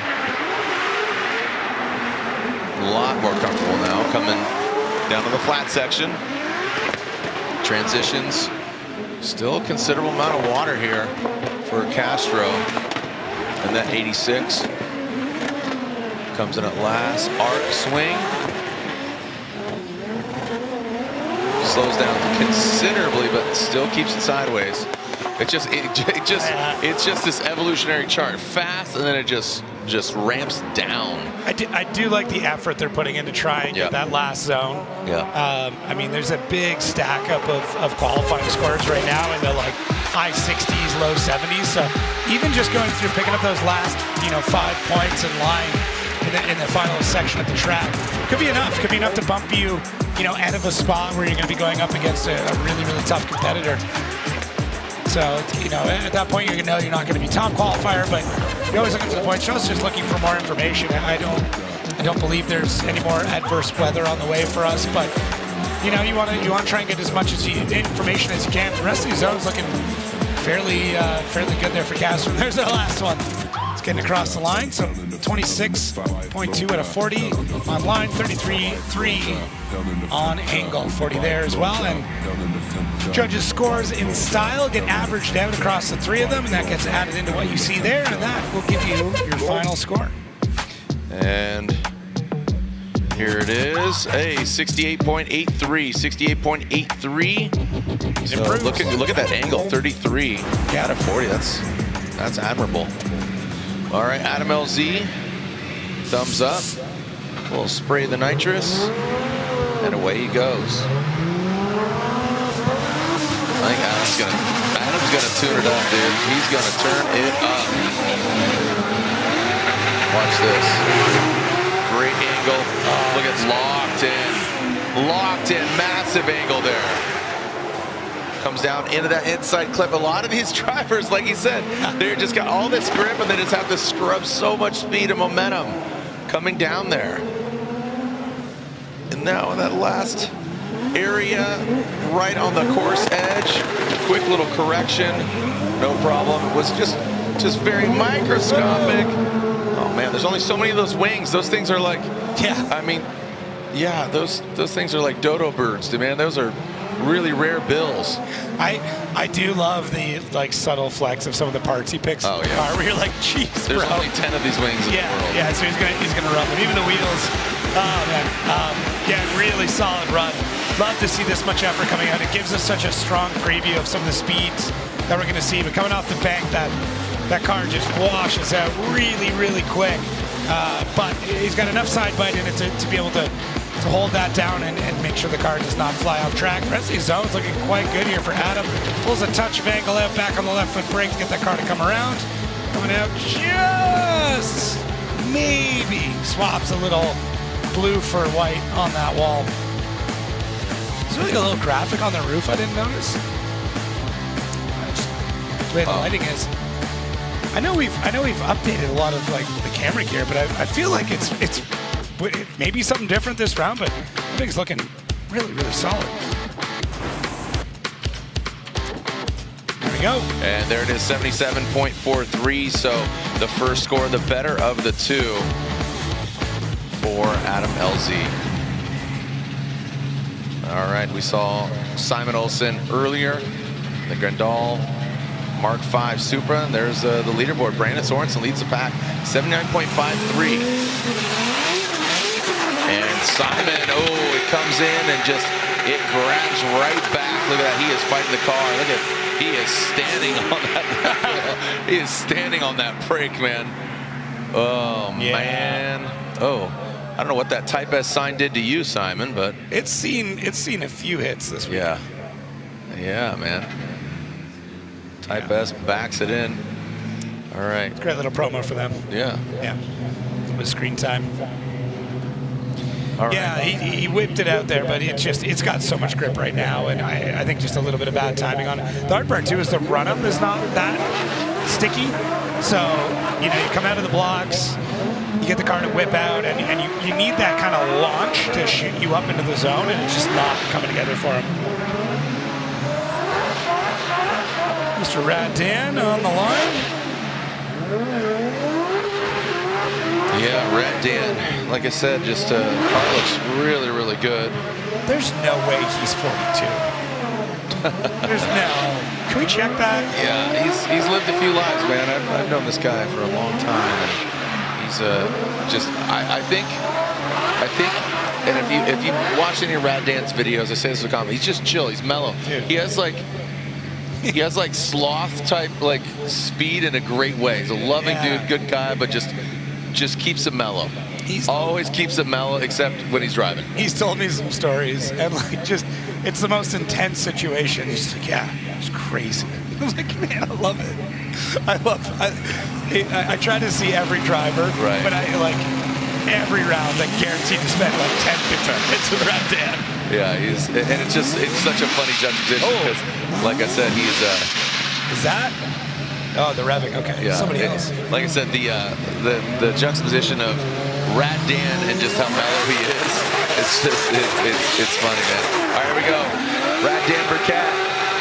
A lot more comfortable now, coming down to the flat section. Transitions. Still a considerable amount of water here for Castro. And that 86 comes in at last. Arc swing. Slows down considerably, but still keeps it sideways. It's just this evolutionary chart. Fast, and then it just ramps down. I do like the effort they're putting in to try and get that last zone. I mean, there's a big stack up of qualifying scores right now in the like high 60s, low 70s. So even just going through, picking up those last 5 points in line in the final section of the track. Could be enough. Could be enough to bump you, out of a spot where you're going to be going up against a really, really tough competitor. So, at that point, you're not going to be top qualifier, but you're always looking for the points. Show's just looking for more information. I don't believe there's any more adverse weather on the way for us, but you want to try and get as much information as you can. The rest of the zone's looking fairly good there for Castro. There's the last one. It's getting across the line. So 26.2 at a 40 on line, 33.3 on angle, 40 there as well. And judges' scores in style get averaged out across the three of them, and that gets added into what you see there, and that will give you your final score. And here it is, a 68.83, 68.83. So look at that angle, 33 out of 40. That's admirable. All right, Adam LZ, thumbs up. We'll spray the nitrous, and away he goes. I think Adam's gonna tune it up, dude. He's gonna turn it up. Watch this. Great angle. Look at locked in, massive angle there. Comes down into that inside clip. A lot of these drivers, like he said, they just got all this grip and they just have to scrub so much speed and momentum coming down there. And now that last area right on the course edge, quick little correction, no problem. It was just very microscopic. Oh man, there's only so many of those wings. Those things are like, those things are like dodo birds, dude, man. Those are really rare bills. I do love the subtle flex of some of the parts he picks. Oh yeah. Car where you're like, jeez, there's only 10 of these wings in the world. Yeah, so he's gonna run them. Even the wheels. Oh man. Really solid run. Love to see this much effort coming out. It gives us such a strong preview of some of the speeds that we're gonna see. But coming off the bank, that car just washes out really, really quick. But he's got enough side bite in it to be able to hold that down and make sure the car does not fly off track. The rest of the zone's looking quite good here for Adam. Pulls a touch of angle out, back on the left foot brake to get that car to come around. Coming out just maybe swaps a little blue for white on that wall. There's really a little graphic on the roof I didn't notice. The way the lighting is. I know we've updated a lot of the camera gear, but I feel like it's maybe something different this round, but I think it's looking really, really solid. There we go. And there it is, 77.43. So the first score, the better of the two for Adam LZ. All right, we saw Simon Olsen earlier, the Grandal Mark V Supra. And there's the leaderboard. Brandon Sorensen leads the pack, 79.53. And Simon, it comes in and it grabs right back. Look at that, he is fighting the car. Look at, he is standing on that. He is standing on that brake, man. Oh, yeah. Man. Oh, I don't know what that Type S sign did to you, Simon, but. It's seen a few hits this week. Yeah. Yeah, man. Type S backs it in. All right. Great little promo for them. Yeah. Yeah. A little bit of screen time. All yeah, right. he whipped it out there, but it's got so much grip right now, and I think just a little bit of bad timing on it. The hard part too is the run-up is not that sticky, so you come out of the blocks, you get the car to whip out, and you need that kind of launch to shoot you up into the zone, and it's just not coming together for him. Mr. Rad Dan on the line. Yeah, Red Dan, like I said, just car looks really, really good. There's no way he's 42. There's no. Can we check that? Yeah, he's lived a few lives, man. I've known this guy for a long time, and he's just. I think, and if you watch any of Rad Dan's videos, I say this with comment. He's just chill. He's mellow. Dude. He has like sloth type speed in a great way. He's a loving dude, good guy, but just keeps it mellow. He's always keeps it mellow, except when he's driving. He's told me some stories, and it's the most intense situation. He's like, yeah, it's crazy. I was like, man, I love it. I try to see every driver, right. But every round, like guaranteed to spend like 10, 15 minutes with Rat Dan. Yeah, and it's such a funny juxtaposition because, like I said, he's Is that? Oh, the revving. Okay, yeah, somebody else. Like I said, the juxtaposition of Rat Dan and just how mellow he is. It's just it's funny, man. All right, here we go. Rat Dan Burkett,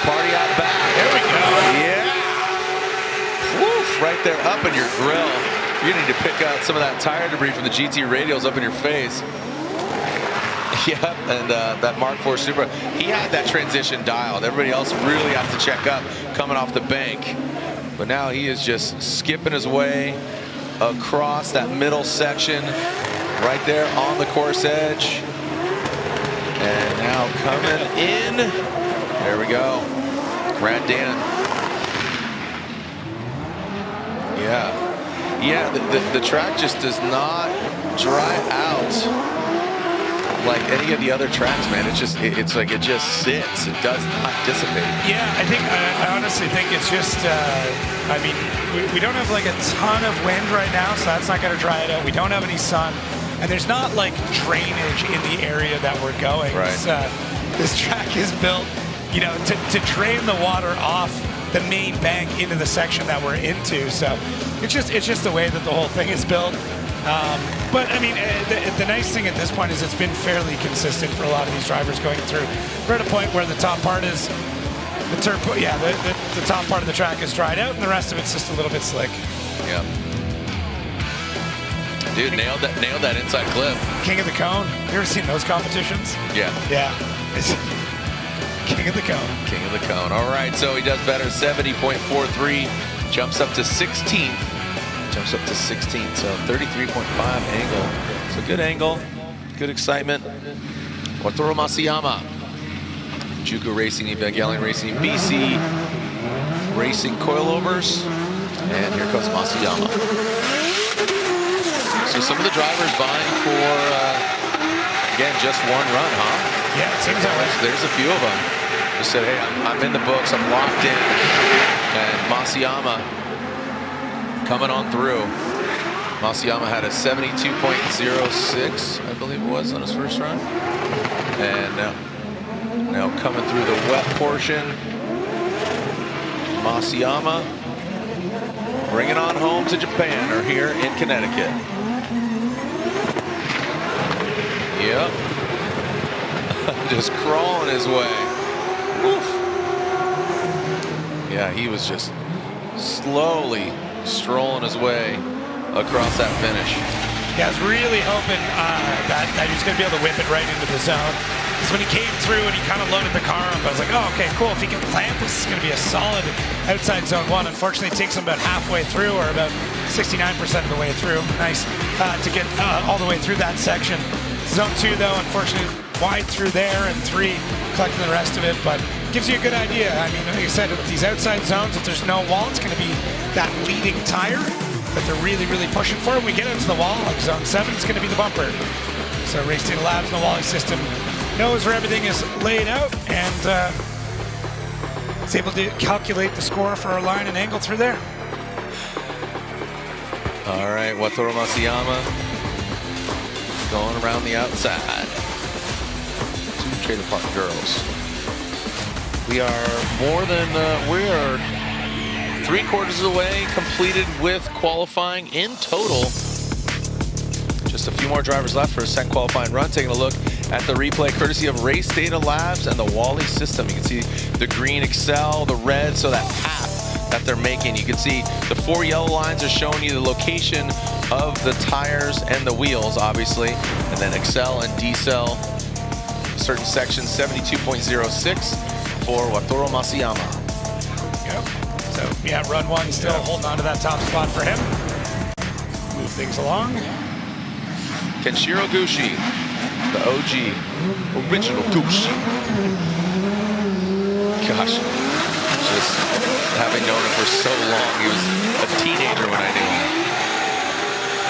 party out back. Here we go. Yeah. Woof, right there, up in your grill. You need to pick out some of that tire debris from the GT radials up in your face. Yep, and that Mark IV Supra, he had that transition dialed. Everybody else really has to check up coming off the bank. But now he is just skipping his way across that middle section, right there on the course edge. And now coming in. There we go. Rat Dan. Yeah, the track just does not dry out like any of the other tracks, man. It's like it just sits. It does not dissipate. Yeah, I honestly think it's just, I mean, we don't have like a ton of wind right now, so that's not going to dry it out. We don't have any sun, and there's not like drainage in the area that we're going. Right. This track is built, you know, to drain the water off the main bank into the section that we're into. So it's just the way that the whole thing is built. But I mean, the nice thing at this point is it's been fairly consistent for a lot of these drivers going through. We're at a point where the top part is the top part of the track is dried out, and the rest of it's just a little bit slick. Yeah. Dude, nailed that inside clip. King of the Cone. You ever seen those competitions? Yeah. Yeah. It's King of the Cone. King of the Cone. All right, so he does better. 70.43, jumps up to 16th. Jumps up to 16th, so 33.5 angle. So good angle, good excitement. Arturo Masayama, Juku Racing, Evangelion Racing, BC Racing Coilovers, and here comes Masayama. So some of the drivers vying for, again, just one run, huh? Yeah, it seems that way. There's a few of them. Just said, hey, I'm in the books, I'm locked in. And Masayama coming on through. Masayama had a 72.06, I believe it was, on his first run. And now coming through the wet portion. Masayama bringing on home to Japan, or here in Connecticut. Yep. Just crawling his way. Woof. Yeah, he was just slowly strolling his way across that finish. Yeah, I was really hoping that he was going to be able to whip it right into the zone. Because when he came through and he kind of loaded the car up, I was like, oh, okay, cool. If he can plant, this is going to be a solid outside zone one. Unfortunately, it takes him about halfway through, or about 69% of the way through. Nice to get all the way through that section. Zone 2, though, unfortunately, wide through there, and 3 collecting the rest of it, but gives you a good idea. I mean, like I said, with these outside zones, if there's no wall, it's going to be that leading tire that they're really, really pushing for. When we get into the wall, like zone 7, it's going to be the bumper. So Race Data Labs and the Wally system knows where everything is laid out, and it's able to calculate the score for our line and angle through there. All right, Wataru Masayama going around the outside. 2 Trailer Park Girls. We are we are 3/4 of the way completed with qualifying in total. Just a few more drivers left for a second qualifying run. Taking a look at the replay courtesy of Race Data Labs and the Wally system. You can see the green Excel, the red, so that path that they're making. You can see the 4 yellow lines are showing you the location of the tires and the wheels, obviously. And then Excel and D-Cell, certain sections, 72.06 for Wataru Masayama. Yep. So, yeah, run 1 still holding on to that top spot for him. Move things along. Kenshiro Gushi, the OG, original Gushi. Gosh, just having known him for so long, he was a teenager when I knew him.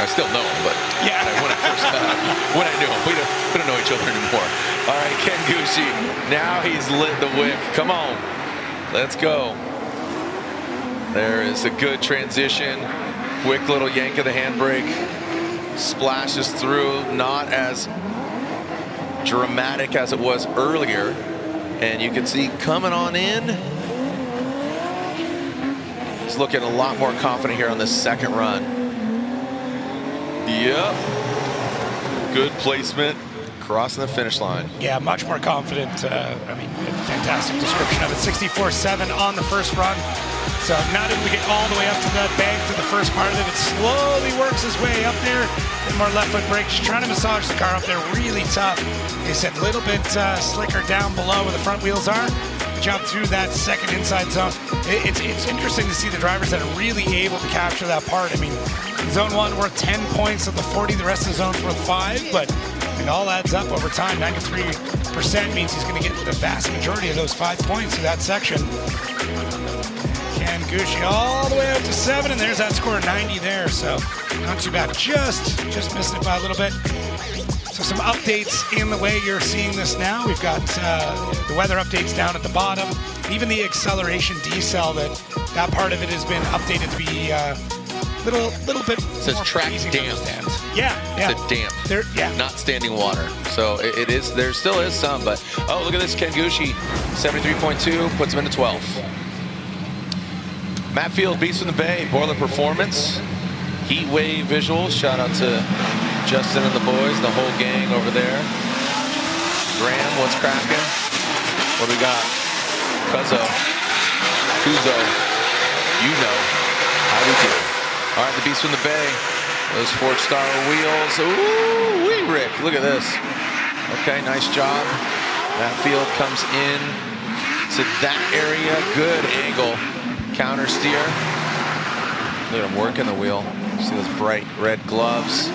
I still know him, but yeah, when I knew him, we don't know each other anymore. All right, Ken Gushi, now he's lit the wick. Come on, let's go. There is a good transition. Quick little yank of the handbrake. splashes through, not as dramatic as it was earlier. And you can see coming on in, he's looking a lot more confident here on this second run. Yep. Good placement, crossing the finish line. Yeah, much more confident. I mean, fantastic description of it. 64.7 on the first run. So not able to get all the way up to that bank for the first part of it. It slowly works his way up there. And more left foot brakes. Trying to massage the car up there, really tough. They said a little bit slicker down below where the front wheels are. Jump through that second inside zone. It's interesting to see the drivers that are really able to capture that part. I mean, zone 1 worth 10 points of the 40. The rest of the zone's worth 5, but it all adds up over time. 93% means he's going to get the vast majority of those 5 points through that section. Ken Gucci all the way out to 7, and there's that score, 90 there. So not too bad. Just missing it by a little bit. So some updates in the way you're seeing this now. We've got the weather updates down at the bottom. Even the acceleration decel, that part of it has been updated to be little bit. It says track damp. Yeah. It's a damp. Not standing water. So it is. There still is some, but oh, look at this. Ken Gucci, 73.2 puts him into 12th. Matt Field, Beast from the Bay, Boiler Performance, Heat Wave Visuals. Shout out to Justin and the boys, the whole gang over there. Graham, what's cracking? What do we got? Kuzo, you know how we do. All right, the Beast from the Bay. Those Forge Star wheels. Ooh, wee, Rick. Look at this. Okay, nice job. Matt Field comes in to that area. Good angle. Counter steer. Look at him working the wheel. See those bright red gloves.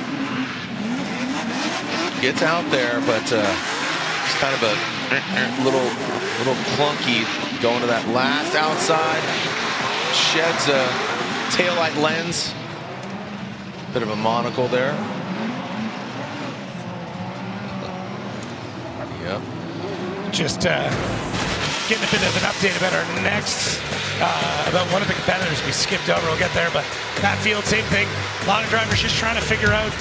Gets out there, but it's kind of a little clunky going to that last outside. Sheds a taillight lens. Bit of a monocle there. Yep. Just getting a bit of an update about our next, about one of the competitors we skipped over. We'll get there, but Matt Field, same thing. A lot of drivers just trying to figure out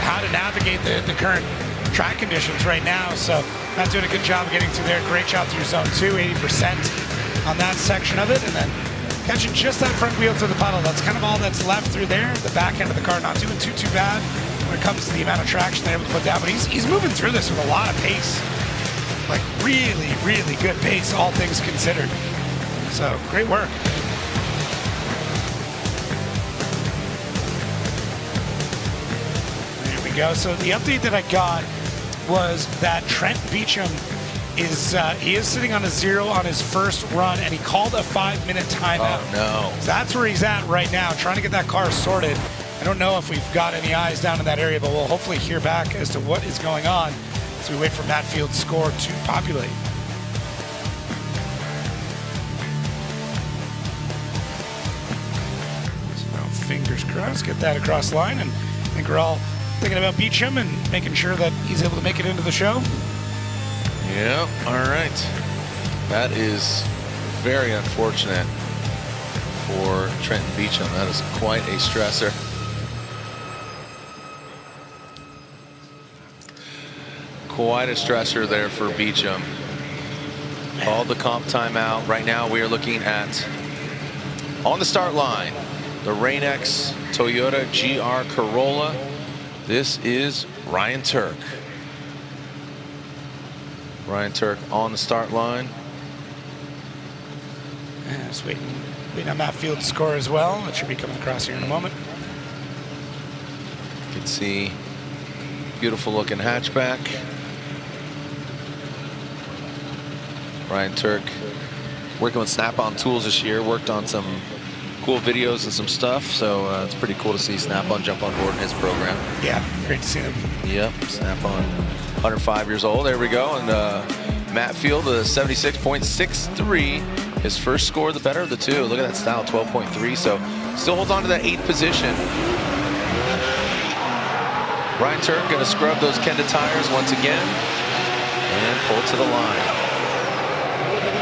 how to navigate the current track conditions right now. So Matt's doing a good job of getting through there. Great job through zone 2, 80% on that section of it, and then catching just that front wheel to the puddle. That's kind of all that's left through there. The back end of the car not doing too bad when it comes to the amount of traction they're able to put down. But he's moving through this with a lot of pace. Like really, really good pace, all things considered. So great work. There we go. So the update that I got was that Trent Beecham is he is sitting on a 0 on his first run, and he called a 5-minute timeout. Oh no! So that's where he's at right now, trying to get that car sorted. I don't know if we've got any eyes down in that area, but we'll hopefully hear back as to what is going on as we wait for Matt Field's score to populate. So fingers crossed, get that across the line, and I think we're all thinking about Beecham and making sure that he's able to make it into the show. Yeah, all right. That is very unfortunate for Trenton Beecham. That is quite a stressor. Quite a stressor there for Beecham. Called the comp timeout. Right now we are looking at, on the start line, the Rain-X Toyota GR Corolla. This is Ryan Turk. Ryan Turk on the start line. Yeah, just waiting on Matt Field's score as well. It should be coming across here in a moment. You can see beautiful looking hatchback. Ryan Turk working with Snap-on tools this year. Worked on some cool videos and some stuff. So it's pretty cool to see Snap-on jump on board in his program. Yeah, great to see him. Yep, Snap-on. 105 years old. There we go. And Matt Field, a 76.63. His first score, the better of the two. Look at that style, 12.3. So still holds on to that 8th position. Ryan Turk going to scrub those Kenda tires once again and pull to the line.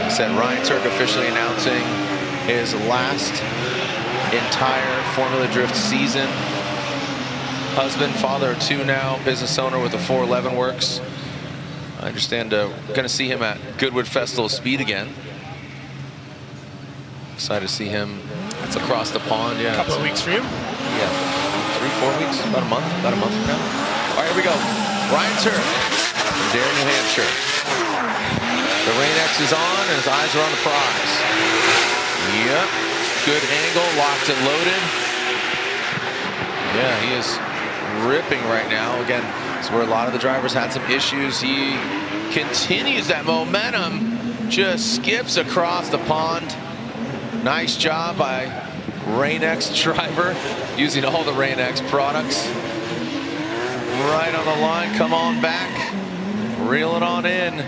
He said Ryan Turk officially announcing his last entire Formula Drift season. husband, father of 2 now, business owner with the 411 Works. I understand going to see him at Goodwood Festival of Speed again. Excited to see him across the pond. Yeah, a couple of weeks for you. Yeah, 3-4 weeks, about a month from now. All right, here we go. Ryan Turk from Dare, New Hampshire. The Rain X is on, and his eyes are on the prize. Yep, good angle, locked and loaded. Yeah, he is ripping right now. Again, it's where a lot of the drivers had some issues. He continues that momentum, just skips across the pond. Nice job by Rain X driver, using all the Rain X products. Right on the line, come on back, reel it on in.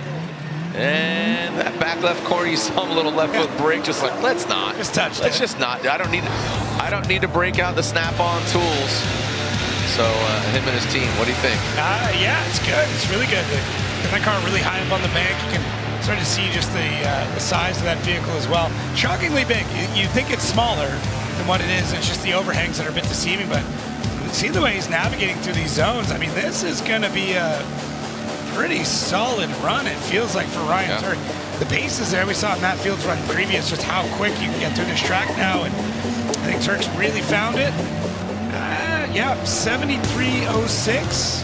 And that back left corner, you saw him a little left foot brake, just like, let's not. Just touch Let's it. just not. I don't need to break out the snap-on tools. So him and his team, what do you think? Yeah, it's good. It's really good. That car really high up on the bank. You can start to see just the size of that vehicle as well. Shockingly big. You think it's smaller than what it is. It's just the overhangs that are a bit deceiving. But see the way he's navigating through these zones. I mean, this is going to be a pretty solid run, it feels like, for Ryan Turk. The pace is there. We saw Matt Fields run previous, just how quick you can get through this track now. And I think Turk's really found it. Yeah, 73.06.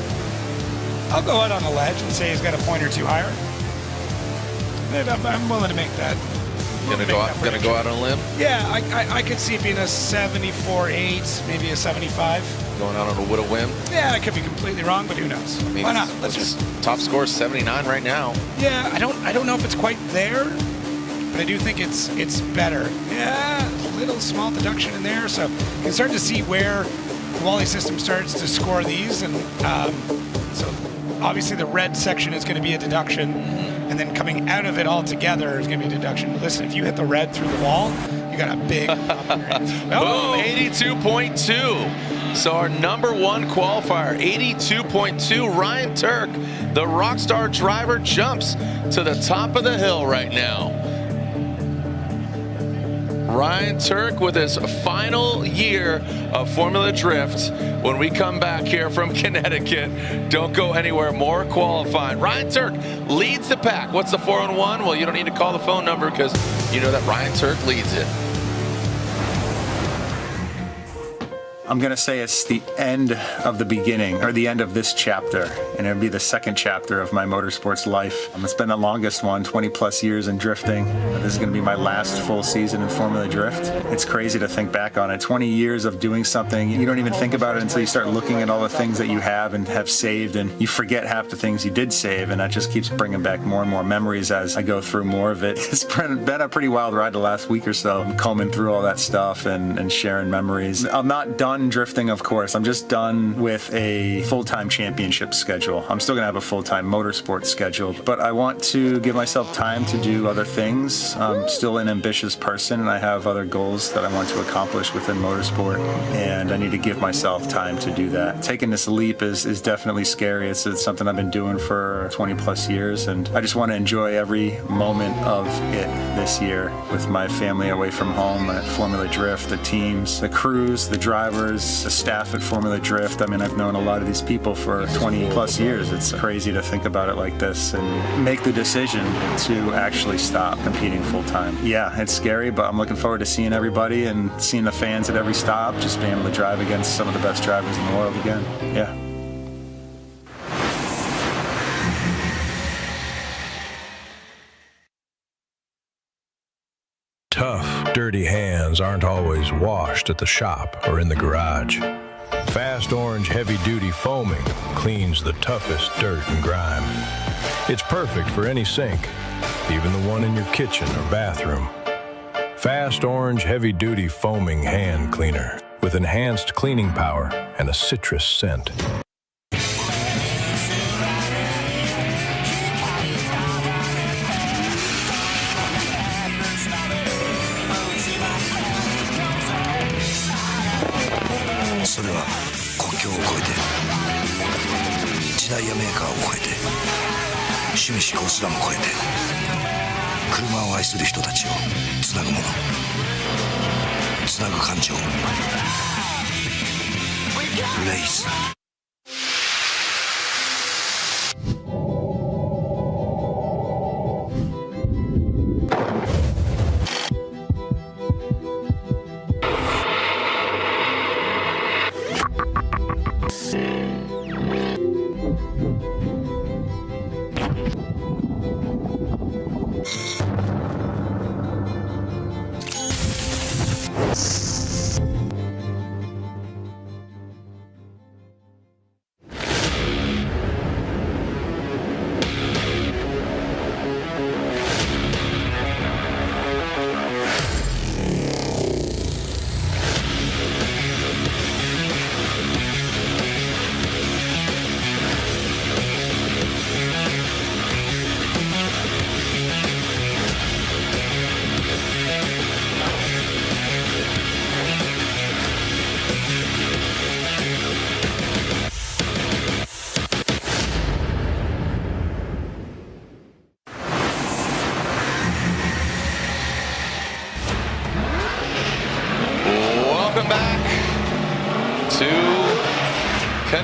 I'll go out on the ledge and say he's got a point or two higher. I'm willing to make that. Gonna go out on a limb? Yeah, I could see it being a 74.8, maybe a 75. Going out on a whim? Yeah, I could be completely wrong, but who knows? I mean, why not? Let's just. Top score is 79 right now. Yeah, I don't know if it's quite there, but I do think it's better. Yeah, a little small deduction in there, so you can start to see where the Wally system starts to score these, and so obviously the red section is going to be a deduction, and then coming out of it altogether is going to be a deduction. Listen, if you hit the red through the wall, you got a big pop in your hands. Boom, 82.2. So our number 1 qualifier, 82.2, Ryan Turk, the Rockstar driver, jumps to the top of the hill right now. Ryan Turk with his final year of Formula Drift. When we come back here from Connecticut, don't go anywhere. More qualifying. Ryan Turk leads the pack. What's the 4-on-1? Well, you don't need to call the phone number because you know that Ryan Turk leads it. I'm going to say it's the end of the beginning, or the end of this chapter, and it'll be the second chapter of my motorsports life. It's been the longest one, 20 plus years in drifting. This is going to be my last full season in Formula Drift. It's crazy to think back on it. 20 years of doing something, you don't even think about it until you start looking at all the things that you have and have saved, and you forget half the things you did save, and that just keeps bringing back more and more memories as I go through more of it. It's been a pretty wild ride the last week or so. I'm combing through all that stuff and sharing memories. I'm not done drifting, of course. I'm just done with a full-time championship schedule. I'm still going to have a full-time motorsports schedule, but I want to give myself time to do other things. I'm still an ambitious person, and I have other goals that I want to accomplish within motorsport, and I need to give myself time to do that. Taking this leap is definitely scary. It's something I've been doing for 20 plus years, and I just want to enjoy every moment of it this year with my family away from home at Formula Drift, the teams, the crews, the drivers, the staff at Formula Drift. I mean, I've known a lot of these people for 20 plus years. It's crazy to think about it like this and make the decision to actually stop competing full time. Yeah, it's scary, but I'm looking forward to seeing everybody and seeing the fans at every stop, just being able to drive against some of the best drivers in the world again. Yeah. Tough, dirty hands aren't always washed at the shop or in the garage. Fast Orange heavy-duty foaming cleans the toughest dirt and grime. It's perfect for any sink, even the one in your kitchen or bathroom. Fast Orange heavy-duty foaming hand cleaner with enhanced cleaning power and a citrus scent.それは国境を越えて時代やメーカーを越えて趣味嗜好すらも超えて車を愛する人たちをつなぐもの、つなぐ感情、レイス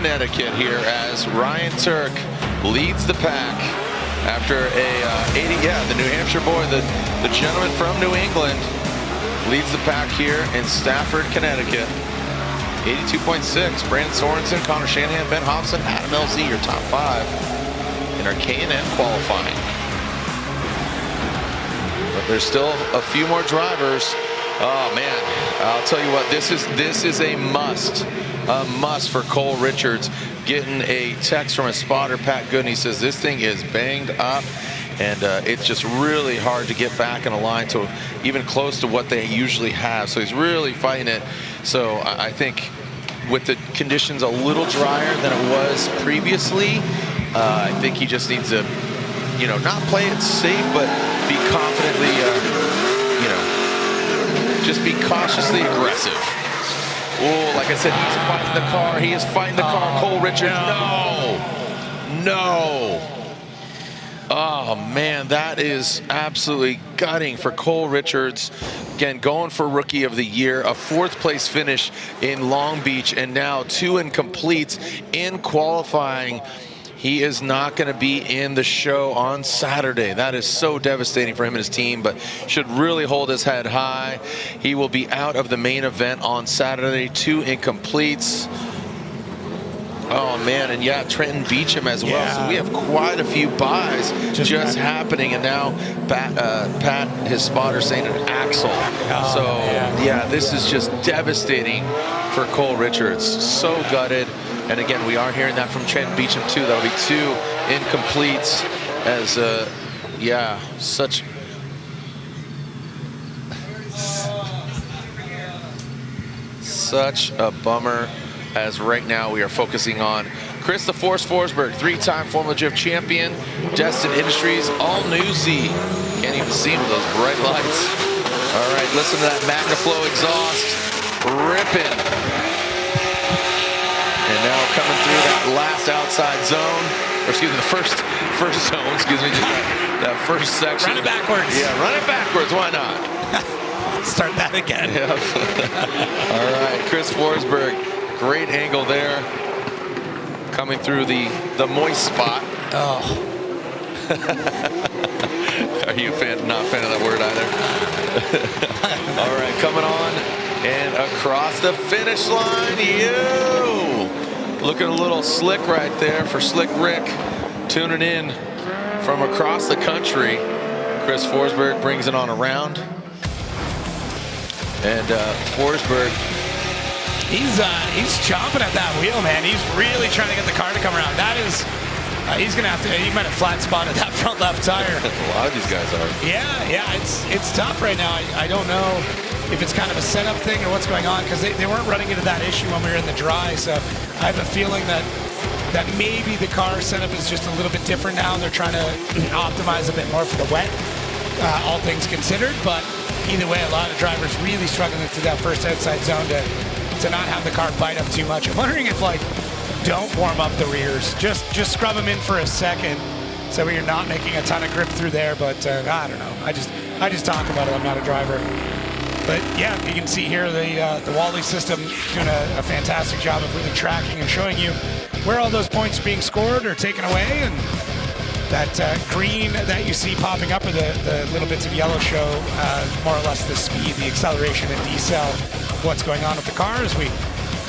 Connecticut here as Ryan Turk leads the pack after a 80, the New Hampshire boy, the gentleman from New England leads the pack here in Stafford, Connecticut. 82.6, Brandon Sorensen, Connor Shanahan, Ben Hobson, Adam LZ, your top 5 in our K&N qualifying. But there's still a few more drivers. Oh man, I'll tell you what, this is a must for Cole Richards. Getting a text from his spotter, Pat Gooden. He says this thing is banged up, and it's just really hard to get back in a line to even close to what they usually have. So he's really fighting it. So I think with the conditions a little drier than it was previously, I think he just needs to, not play it safe, but be confidently, just be cautiously aggressive. Oh, like I said, he's fighting the car. He is fighting the car. Cole Richards. No. Oh, man, that is absolutely gutting for Cole Richards. Again, going for Rookie of the Year, a 4th place finish in Long Beach, and now 2 incompletes in qualifying. He is not going to be in the show on Saturday. That is so devastating for him and his team, but should really hold his head high. He will be out of the main event on Saturday. 2 incompletes. Oh, man, and yeah, Trenton Beecham as well. So we have quite a few buys just happening, and now Pat, his spotter, saying an axle. Yeah, this is just devastating for Cole Richards. So gutted. And again, we are hearing that from Trenton Beecham too. That'll be 2 incompletes as, such a bummer, as right now we are focusing on Chris the Force Forsberg, 3-time Formula Drift champion, Destin Industries, all new Z. Can't even see him with those bright lights. All right, listen to that MagnaFlow exhaust ripping. And now coming through that last outside zone, or excuse me, the first zone, excuse me, just that first section. Run it backwards. Yeah, run it backwards, why not? Start that again. Yeah. All right, Chris Forsberg, great angle there. Coming through the moist spot. Oh. Are you not a fan of that word either? All right, coming on and across the finish line, looking a little slick right there for Slick Rick, tuning in from across the country. Chris Forsberg brings it on around. And Forsberg, he's chomping at that wheel, man. He's really trying to get the car to come around. That is, he's gonna have to. He might have flat spotted that front left tire. A lot of these guys are. Yeah, it's tough right now. I don't know if it's kind of a setup thing or what's going on, because they weren't running into that issue when we were in the dry. So I have a feeling that maybe the car setup is just a little bit different now, and they're trying to optimize a bit more for the wet, all things considered. But either way, a lot of drivers really struggling through that first outside zone to not have the car bite up too much. I'm wondering if, don't warm up the rears. Just scrub them in for a second, so you're not making a ton of grip through there. But I don't know. I just talk about it. I'm not a driver. But yeah, you can see here the Wally system doing a fantastic job of really tracking and showing you where all those points are being scored or taken away. And that green that you see popping up, or the little bits of yellow, show more or less the speed, the acceleration and decel, what's going on with the car, as we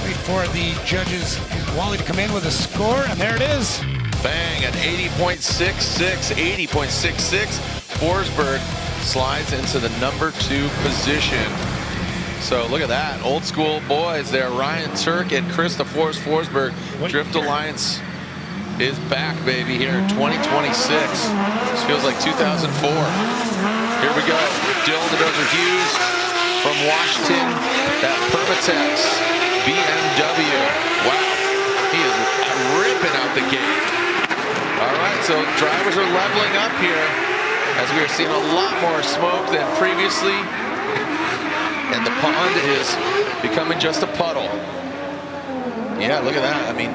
wait for the judges and Wally to come in with a score. And there it is. Bang, at 80.66, 80.66. Forsberg slides into the number 2 position. So look at that, old school boys there. Ryan Turk and Chris the Force Forsberg. Drift Alliance is back, baby, here in 2026. This feels like 2004. Here we go. Dylan the Dozer Hughes from Washington, that Permatex BMW. Wow, he is ripping out the gate. All right, so drivers are leveling up here, as we are seeing a lot more smoke than previously, and the pond is becoming just a puddle. Yeah, look at that. I mean,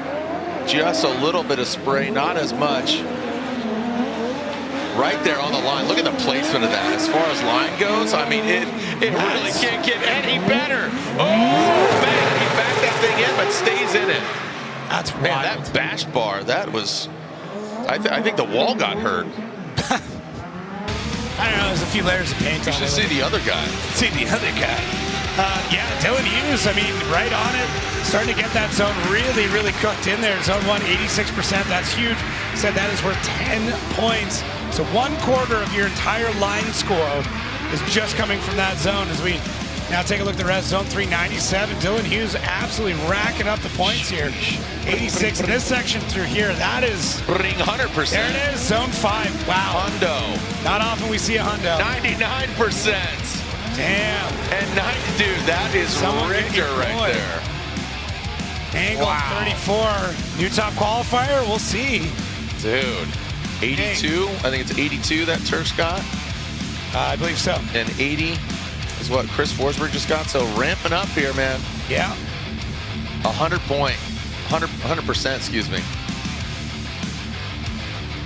just a little bit of spray, not as much. Right there on the line. Look at the placement of that. As far as line goes, I mean, it really can't get any better. Oh, man, he backed that thing in, but stays in it. That's wild. Man, that bash bar, that was, I think the wall got hurt. I don't know, there's a few layers of paint on it. You should see the other guy. See the other guy. Yeah, Dylan Hughes, I mean, right on it. Starting to get that zone really, really cooked in there. Zone 1, 86%. That's huge. Said that is worth 10 points. So 1/4 of your entire line score is just coming from that zone. As we now take a look at the rest. Zone 3, 97. Dylan Hughes absolutely racking up the points here. 86 in this section through here. That is... Ring 100%. There it is, zone 5. Wow. Hundo. Not often we see a hundo. 99%. Damn. And dude, that is Richter right there. Angle 34. New top qualifier, we'll see. Dude, 82. I think it's 82 that Turk's got. I believe so. And 80 is what Chris Forsberg just got. So ramping up here, man. Yeah. 100%, excuse me.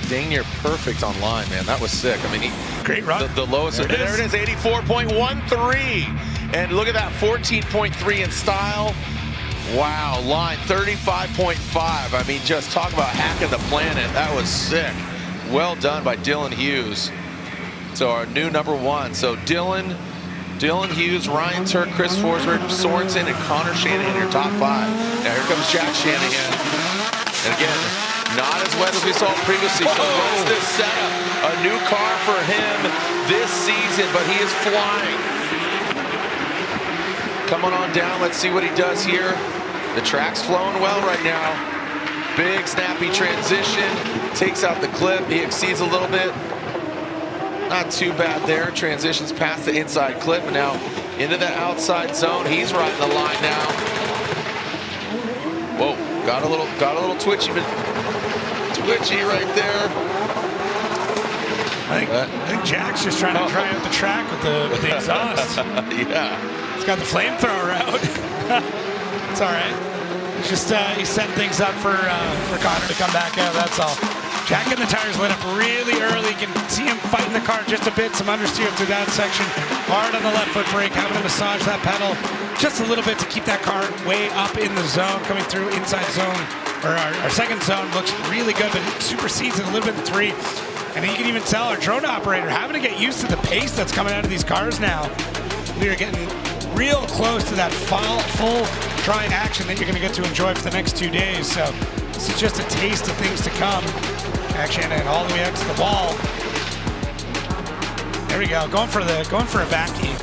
Dang near perfect on line, man. That was sick. I mean, great run. The lowest. There it is, 84.13. And look at that, 14.3 in style. Wow, line 35.5. I mean, just talk about hacking the planet. That was sick. Well done by Dylan Hughes. So our new #1. So Dylan Hughes, Ryan Turk, Chris Forsberg, Sorensen, and Connor Shanahan, your top 5. Now here comes Jack Shanahan. And again, not as wet as we saw previously. So what's this setup? A new car for him this season, but he is flying. Coming on down, let's see what he does here. The track's flowing well right now. Big snappy transition, takes out the clip, he exceeds a little bit. Not too bad there, transitions past the inside clip, and now into the outside zone. He's riding the line now. Whoa, got a little twitchy, but twitchy right there. I think Jack's just trying to dry out the track with the exhaust. Yeah. He's got the flamethrower out. It's all right. He's just he's setting things up for Connor to come back out. That's all. Jack getting the tires lit up really early. You can see him fighting the car just a bit. Some understeer through that section. Hard on the left foot brake, having to massage that pedal just a little bit to keep that car way up in the zone. Coming through inside zone, or our second zone looks really good, but it supersedes it a little bit in 3. And you can even tell our drone operator having to get used to the pace that's coming out of these cars now. We are getting real close to that full dry action that you're going to get to enjoy for the next 2 days. So this is just a taste of things to come. Action and all the way out to the wall. There we go, going for a vacuum.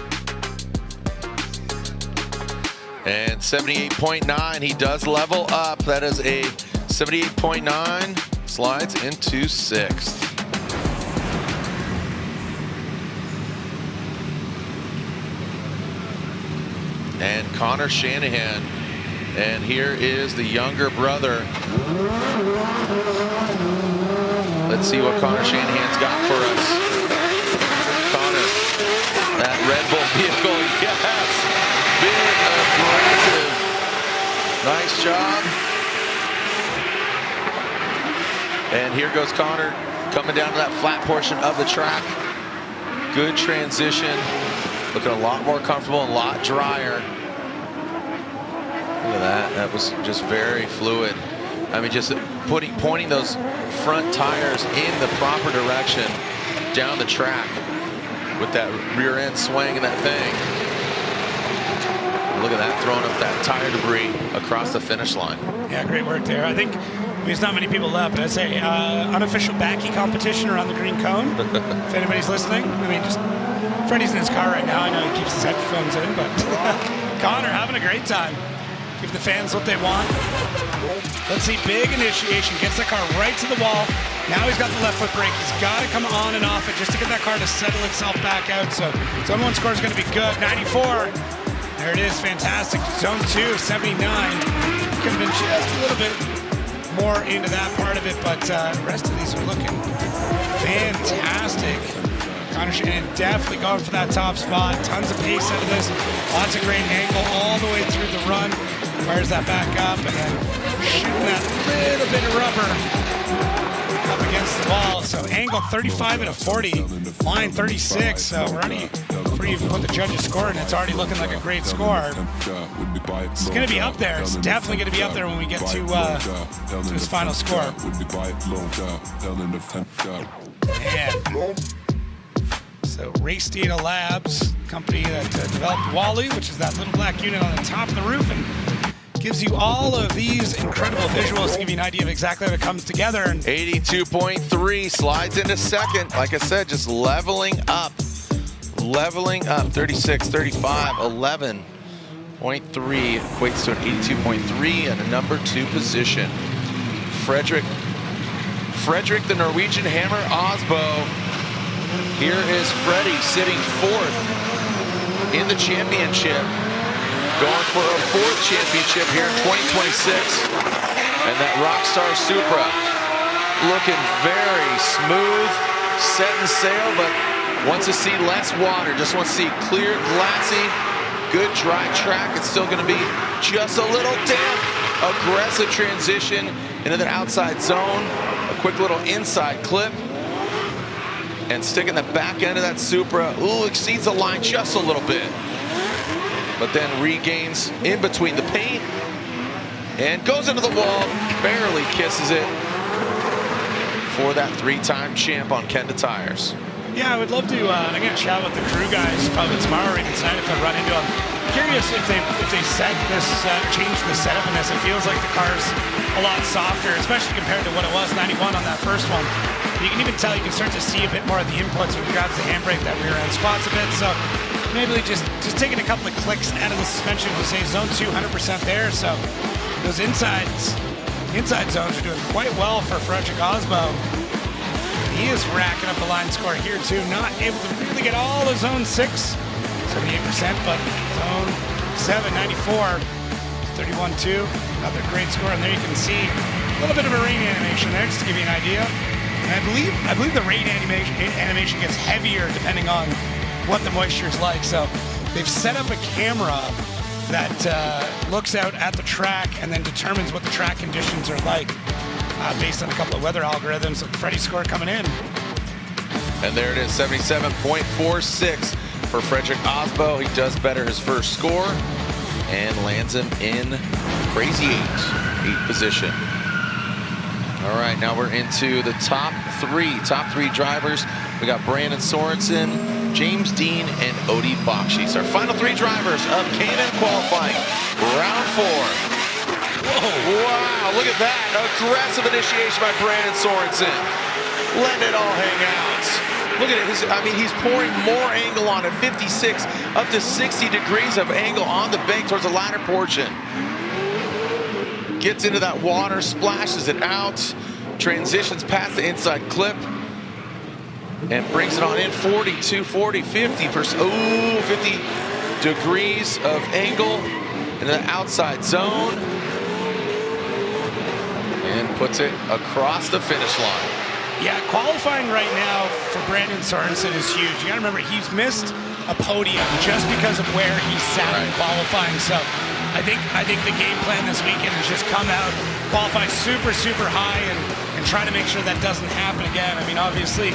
And 78.9, he does level up. That is a 78.9, slides into 6th. And Connor Shanahan. And here is the younger brother. Let's see what Connor Shanahan's got for us. Connor, that Red Bull vehicle, yes. Big, aggressive. Nice job. And here goes Connor coming down to that flat portion of the track. Good transition. Looking a lot more comfortable and a lot drier. Look at that. That was just very fluid. I mean, just pointing those front tires in the proper direction down the track with that rear end swing and that thing. Look at that, throwing up that tire debris across the finish line. Yeah, great work there. I think there's not many people left, but I'd say unofficial backy competition around the green cone. If anybody's listening, I mean, just Freddie's in his car right now. I know he keeps his headphones in, but Connor having a great time. Give the fans what they want. Let's see, big initiation, gets the car right to the wall. Now he's got the left foot brake. He's got to come on and off it just to get that car to settle itself back out. So zone 1 score is going to be good. 94. There it is, fantastic. Zone 2, 79. Could have been just a little bit more into that part of it, but the rest of these are looking fantastic. Connor Shanahan definitely going for that top spot. Tons of pace out of this. Lots of great angle all the way through the run. Fires that back up and then shooting that little bit of rubber up against the wall. So angle 35 and a 40, line 36. So we're already, before you even put the judges' score in, it's already looking like a great score. It's going to be up there. It's definitely going to be up there when we get to his final score. Man. So Race Data Labs, company that developed Wally, which is that little black unit on the top of the roof, and gives you all of these incredible visuals to give you an idea of exactly how it comes together. And 82.3 slides into second. Like I said, just leveling up. 36, 35, 11.3 equates to an 82.3 and a number 2 position. Frederick the Norwegian Hammer Osbo. Here is Freddie sitting 4th in the championship, going for a 4th championship here in 2026. And that Rockstar Supra looking very smooth, setting sail, but wants to see less water, just wants to see clear, glassy, good dry track. It's still going to be just a little damp. Aggressive transition into the outside zone, a quick little inside clip, and sticking the back end of that Supra. Ooh, exceeds the line just a little bit, but then regains in between the paint and goes into the wall, barely kisses it for that 3-time champ on Kenda tires. Yeah, I would love to. I'm going to chat with the crew guys probably tomorrow or even tonight if I run into them. Curious if they set this, changed the setup in this. It feels like the car's a lot softer, especially compared to what it was 91 on that first one. You can even tell, you can start to see a bit more of the inputs when he grabs the handbrake, that rear end squats a bit. So maybe just taking a couple of clicks out of the suspension to say zone 2, 100% there. So those inside zones are doing quite well for Frederick Osbo. He is racking up the line score here too. Not able to really get all of zone 6, 78%, but zone 7, 94, 31-2. Another great score, and there you can see a little bit of a rain animation there, just to give you an idea. And I believe the rain animation gets heavier depending on what the moisture is like. So they've set up a camera that looks out at the track and then determines what the track conditions are like based on a couple of weather algorithms. Freddie's score coming in. And there it is, 77.46 for Frederick Osbo. He does better his first score and lands him in crazy 8th position. All right, now we're into the top three drivers. We got Brandon Sorensen, James Dean, and Odie Bakshis. Our final 3 drivers of K&N qualifying, round 4. Whoa, wow, look at that. Aggressive initiation by Brandon Sorensen. Letting it all hang out. Look at it. He's pouring more angle on it. 56 up to 60 degrees of angle on the bank towards the ladder portion. Gets into that water, splashes it out, transitions past the inside clip, and brings it on in 42, 40, 50%. Ooh, 50 degrees of angle into the outside zone. And puts it across the finish line. Yeah, qualifying right now for Brandon Sorensen is huge. You gotta remember, he's missed a podium just because of where he sat in qualifying. So I think the game plan this weekend is just come out, qualify super, super high, and try to make sure that doesn't happen again. I mean, obviously,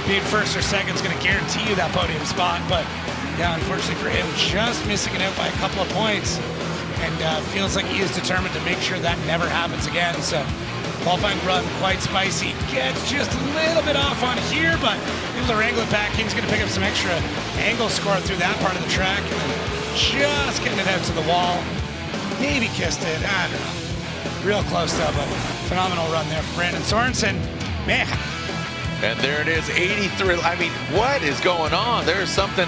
being first or second is going to guarantee you that podium spot, but yeah, unfortunately for him, just missing it out by a couple of points, and feels like he is determined to make sure that never happens again. So qualifying run quite spicy. Gets just a little bit off on here, but able to wrangle it back in. He's going to pick up some extra angle score through that part of the track, and then just getting it out to the wall. Maybe kissed it, I don't know. Real close though, but phenomenal run there for Brandon Sorensen. Man. And there it is, 83. I mean, what is going on? There's something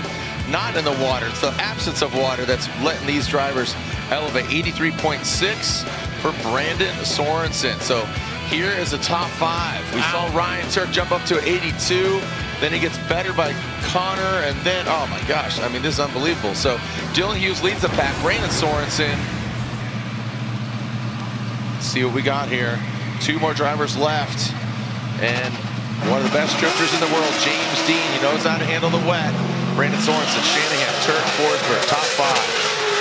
not in the water. It's the absence of water that's letting these drivers elevate. 83.6 for Brandon Sorensen. So here is the top 5. We saw Ryan Turk jump up to 82. Then he gets better by Connor, and then, oh my gosh, I mean, this is unbelievable. So Dylan Hughes leads the pack. Brandon Sorensen. Let's see what we got here. 2 more drivers left. And one of the best drifters in the world, James Dean. He knows how to handle the wet. Brandon Sorensen, Shanahan, Turk, Forsberg, top 5.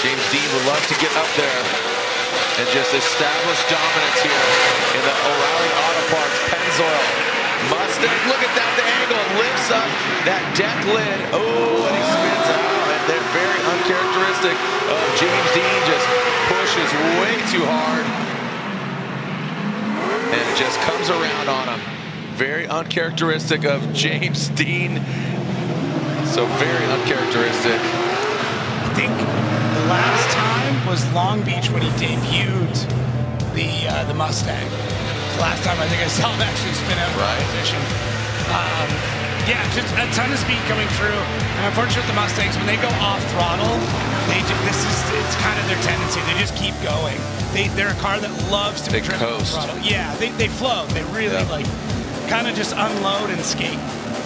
James Dean would love to get up there and just establish dominance here in the O'Reilly Auto Parts Pennzoil Mustang Mustang. Look at that, the angle. Lifts up that deck lid. Oh, and he spins out. And they're very uncharacteristic of James Dean. Just pushes way too hard. And it just comes around on him. Very uncharacteristic of James Dean. So very uncharacteristic. I think the last time was Long Beach when he debuted the Mustang. Last time I think I saw him actually spin out of position. Yeah, just a ton of speed coming through. And unfortunately, the Mustangs, when they go off throttle, it's kind of their tendency. They just keep going. They're a car that loves to be driven off throttle. Yeah, they flow. They really kind of just unload and skate.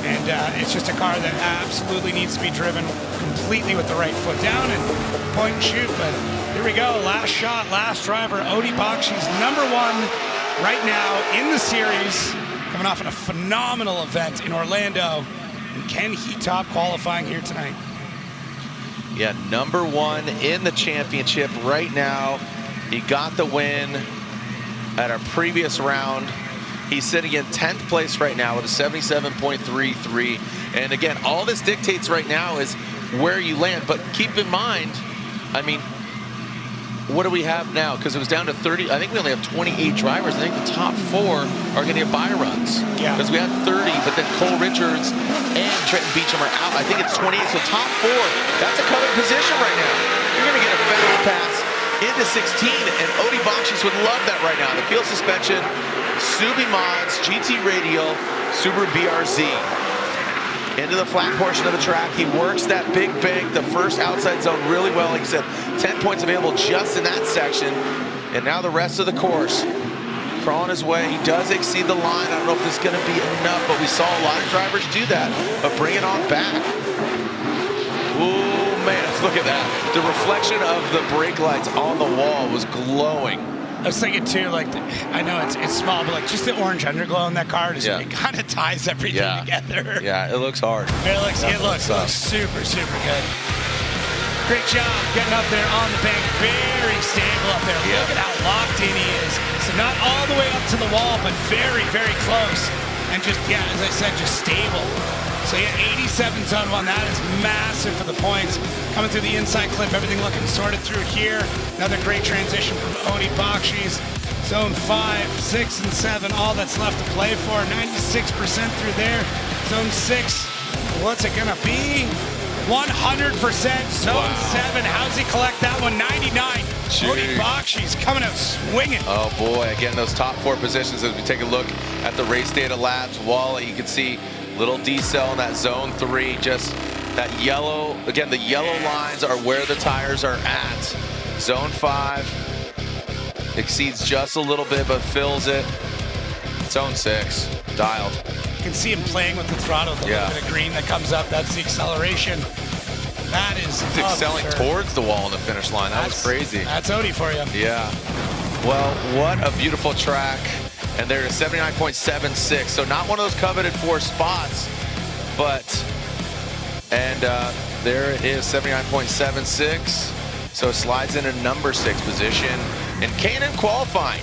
And it's just a car that absolutely needs to be driven completely with the right foot down and point and shoot. But here we go, last shot, last driver, Odie Bakshi's #1 right now in the series, coming off in a phenomenal event in Orlando. And can he top qualifying here tonight? Yeah, #1 in the championship right now. He got the win at our previous round. He's sitting in 10th place right now with a 77.33. And again, all this dictates right now is where you land. But keep in mind, I mean, what do we have now? Because it was down to 30. I think we only have 28 drivers. I think the top 4 are going to get buy runs. Yeah. Because we had 30, but then Cole Richards and Trenton Beecham are out. I think it's 28. So top 4, that's a coveted position right now. You're going to get a fast pass into 16, and Odie Bakshi's would love that right now. The field suspension, Subi Mods, GT Radial, Subaru BRZ. Into the flat portion of the track. He works that big bank, the first outside zone really well. Like I said, 10 points available just in that section. And now the rest of the course. Crawling his way. He does exceed the line. I don't know if this is going to be enough, but we saw a lot of drivers do that. But bring it on back. Ooh, man, look at that. The reflection of the brake lights on the wall was glowing. I was thinking too, like, I know it's small, but like just the orange underglow in that car, it kind of ties everything together. Yeah, it looks hard. It looks super, super good. Great job getting up there on the bank. Very stable up there. Look at how locked in he is. So not all the way up to the wall, but very, very close. And just, as I said, just stable. So 87 zone 1, that is massive for the points. Coming through the inside clip, everything looking sorted through here. Another great transition from Odie Bakshi's. Zone 5, 6, and 7, all that's left to play for. 96% through there. Zone 6, what's it gonna be? 100%. Zone 7, how's he collect that one? 99. Odie Bakshi's coming out swinging. Oh boy, again, those top 4 positions as we take a look at the Race Data Labs wallet, you can see little decel in that zone 3, just that yellow, again, the yellow lines are where the tires are at. Zone 5 exceeds just a little bit, but fills it. Zone 6, dialed. You can see him playing with the throttle, the little bit of green that comes up, that's the acceleration. That is He's excelling towards the wall on the finish line. That was crazy. That's Odie for you. Yeah. Well, what a beautiful track. And they're at 79.76. So not one of those coveted 4 spots, but, and there it is, 79.76. So slides into number 6 position. And K&N qualifying.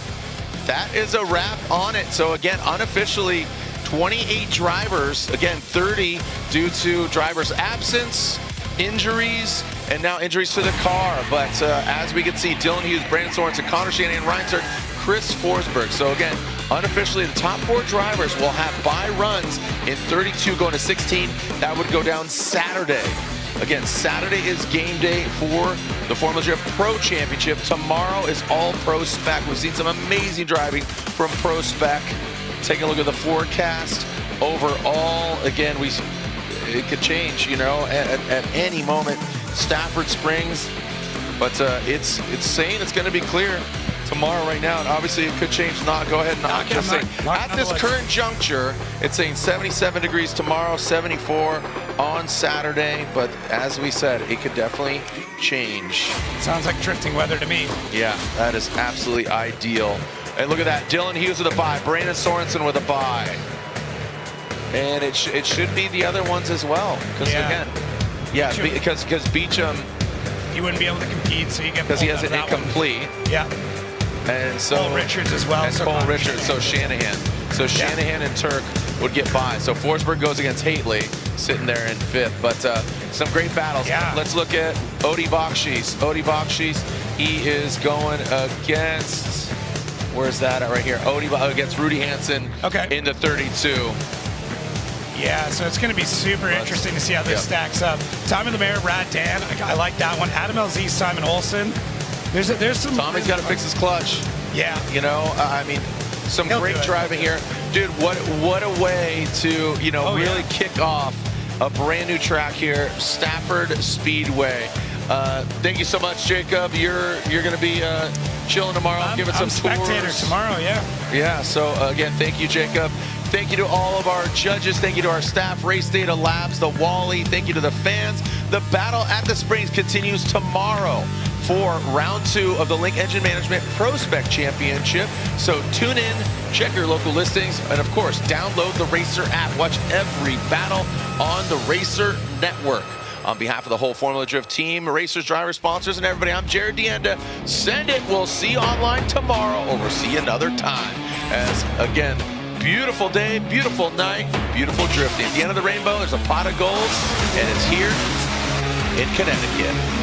That is a wrap on it. So again, unofficially, 28 drivers, again, 30 due to driver's absence, injuries, and now injuries to the car. But as we can see, Dylan Hughes, Brandon Sorensen, Connor Shanahan, Ryan Turk, Chris Forsberg. So again, unofficially, the top 4 drivers will have bye runs in 32 going to 16. That would go down Saturday. Again, Saturday is game day for the Formula Drift Pro Championship. Tomorrow is all Pro Spec. We've seen some amazing driving from Pro Spec. Taking a look at the forecast. Overall, again, it could change, you know, at any moment. Stafford Springs, but it's saying it's going to be clear tomorrow right now, and obviously it could change. Go ahead and knock this thing. At this current juncture, it's saying 77 degrees tomorrow, 74 on Saturday, but as we said, it could definitely change. Sounds like drifting weather to me. Yeah, that is absolutely ideal. And look at that, Dylan Hughes with a bye, Brandon Sorensen with a bye. And it should be the other ones as well, because Beecham, he wouldn't be able to compete, so you get because he has an incomplete. Yeah. And so Cole Richards as well. And Cole Richards, so Shanahan. So Shanahan and Turk would get by. So Forsberg goes against Haitley, sitting there in 5th. But some great battles. Yeah. Let's look at Odie Bakshis. Odie Bakshis, he is going against, where's that at right here? Against Rudy Hansen in the 32. Yeah, so it's going to be super interesting to see how this stacks up. Tommy Lemaire, Brad Dan, I like that one. Adam LZ, Simon Olsen. There's some. Tommy's got to fix his clutch. Yeah. You know, I mean, some great driving here. Dude, what a way to, you know, really kick off a brand new track here, Stafford Speedway. Thank you so much, Jacob. You're going to be chilling tomorrow, giving some spectator tours. Tomorrow, yeah. Yeah, so again, thank you, Jacob. Thank you to all of our judges. Thank you to our staff, Race Data Labs, the Wally. Thank you to the fans. The battle at the Springs continues tomorrow for round 2 of the Link Engine Management Pro Spec Championship. So tune in, check your local listings, and of course, download the Racer app. Watch every battle on the Racer Network. On behalf of the whole Formula Drift team, racers, drivers, sponsors, and everybody, I'm Jared Deenda. Send it. We'll see you online tomorrow, or we'll see you another time. As, again, beautiful day, beautiful night, beautiful drifting. At the end of the rainbow, there's a pot of gold, and it's here in Connecticut.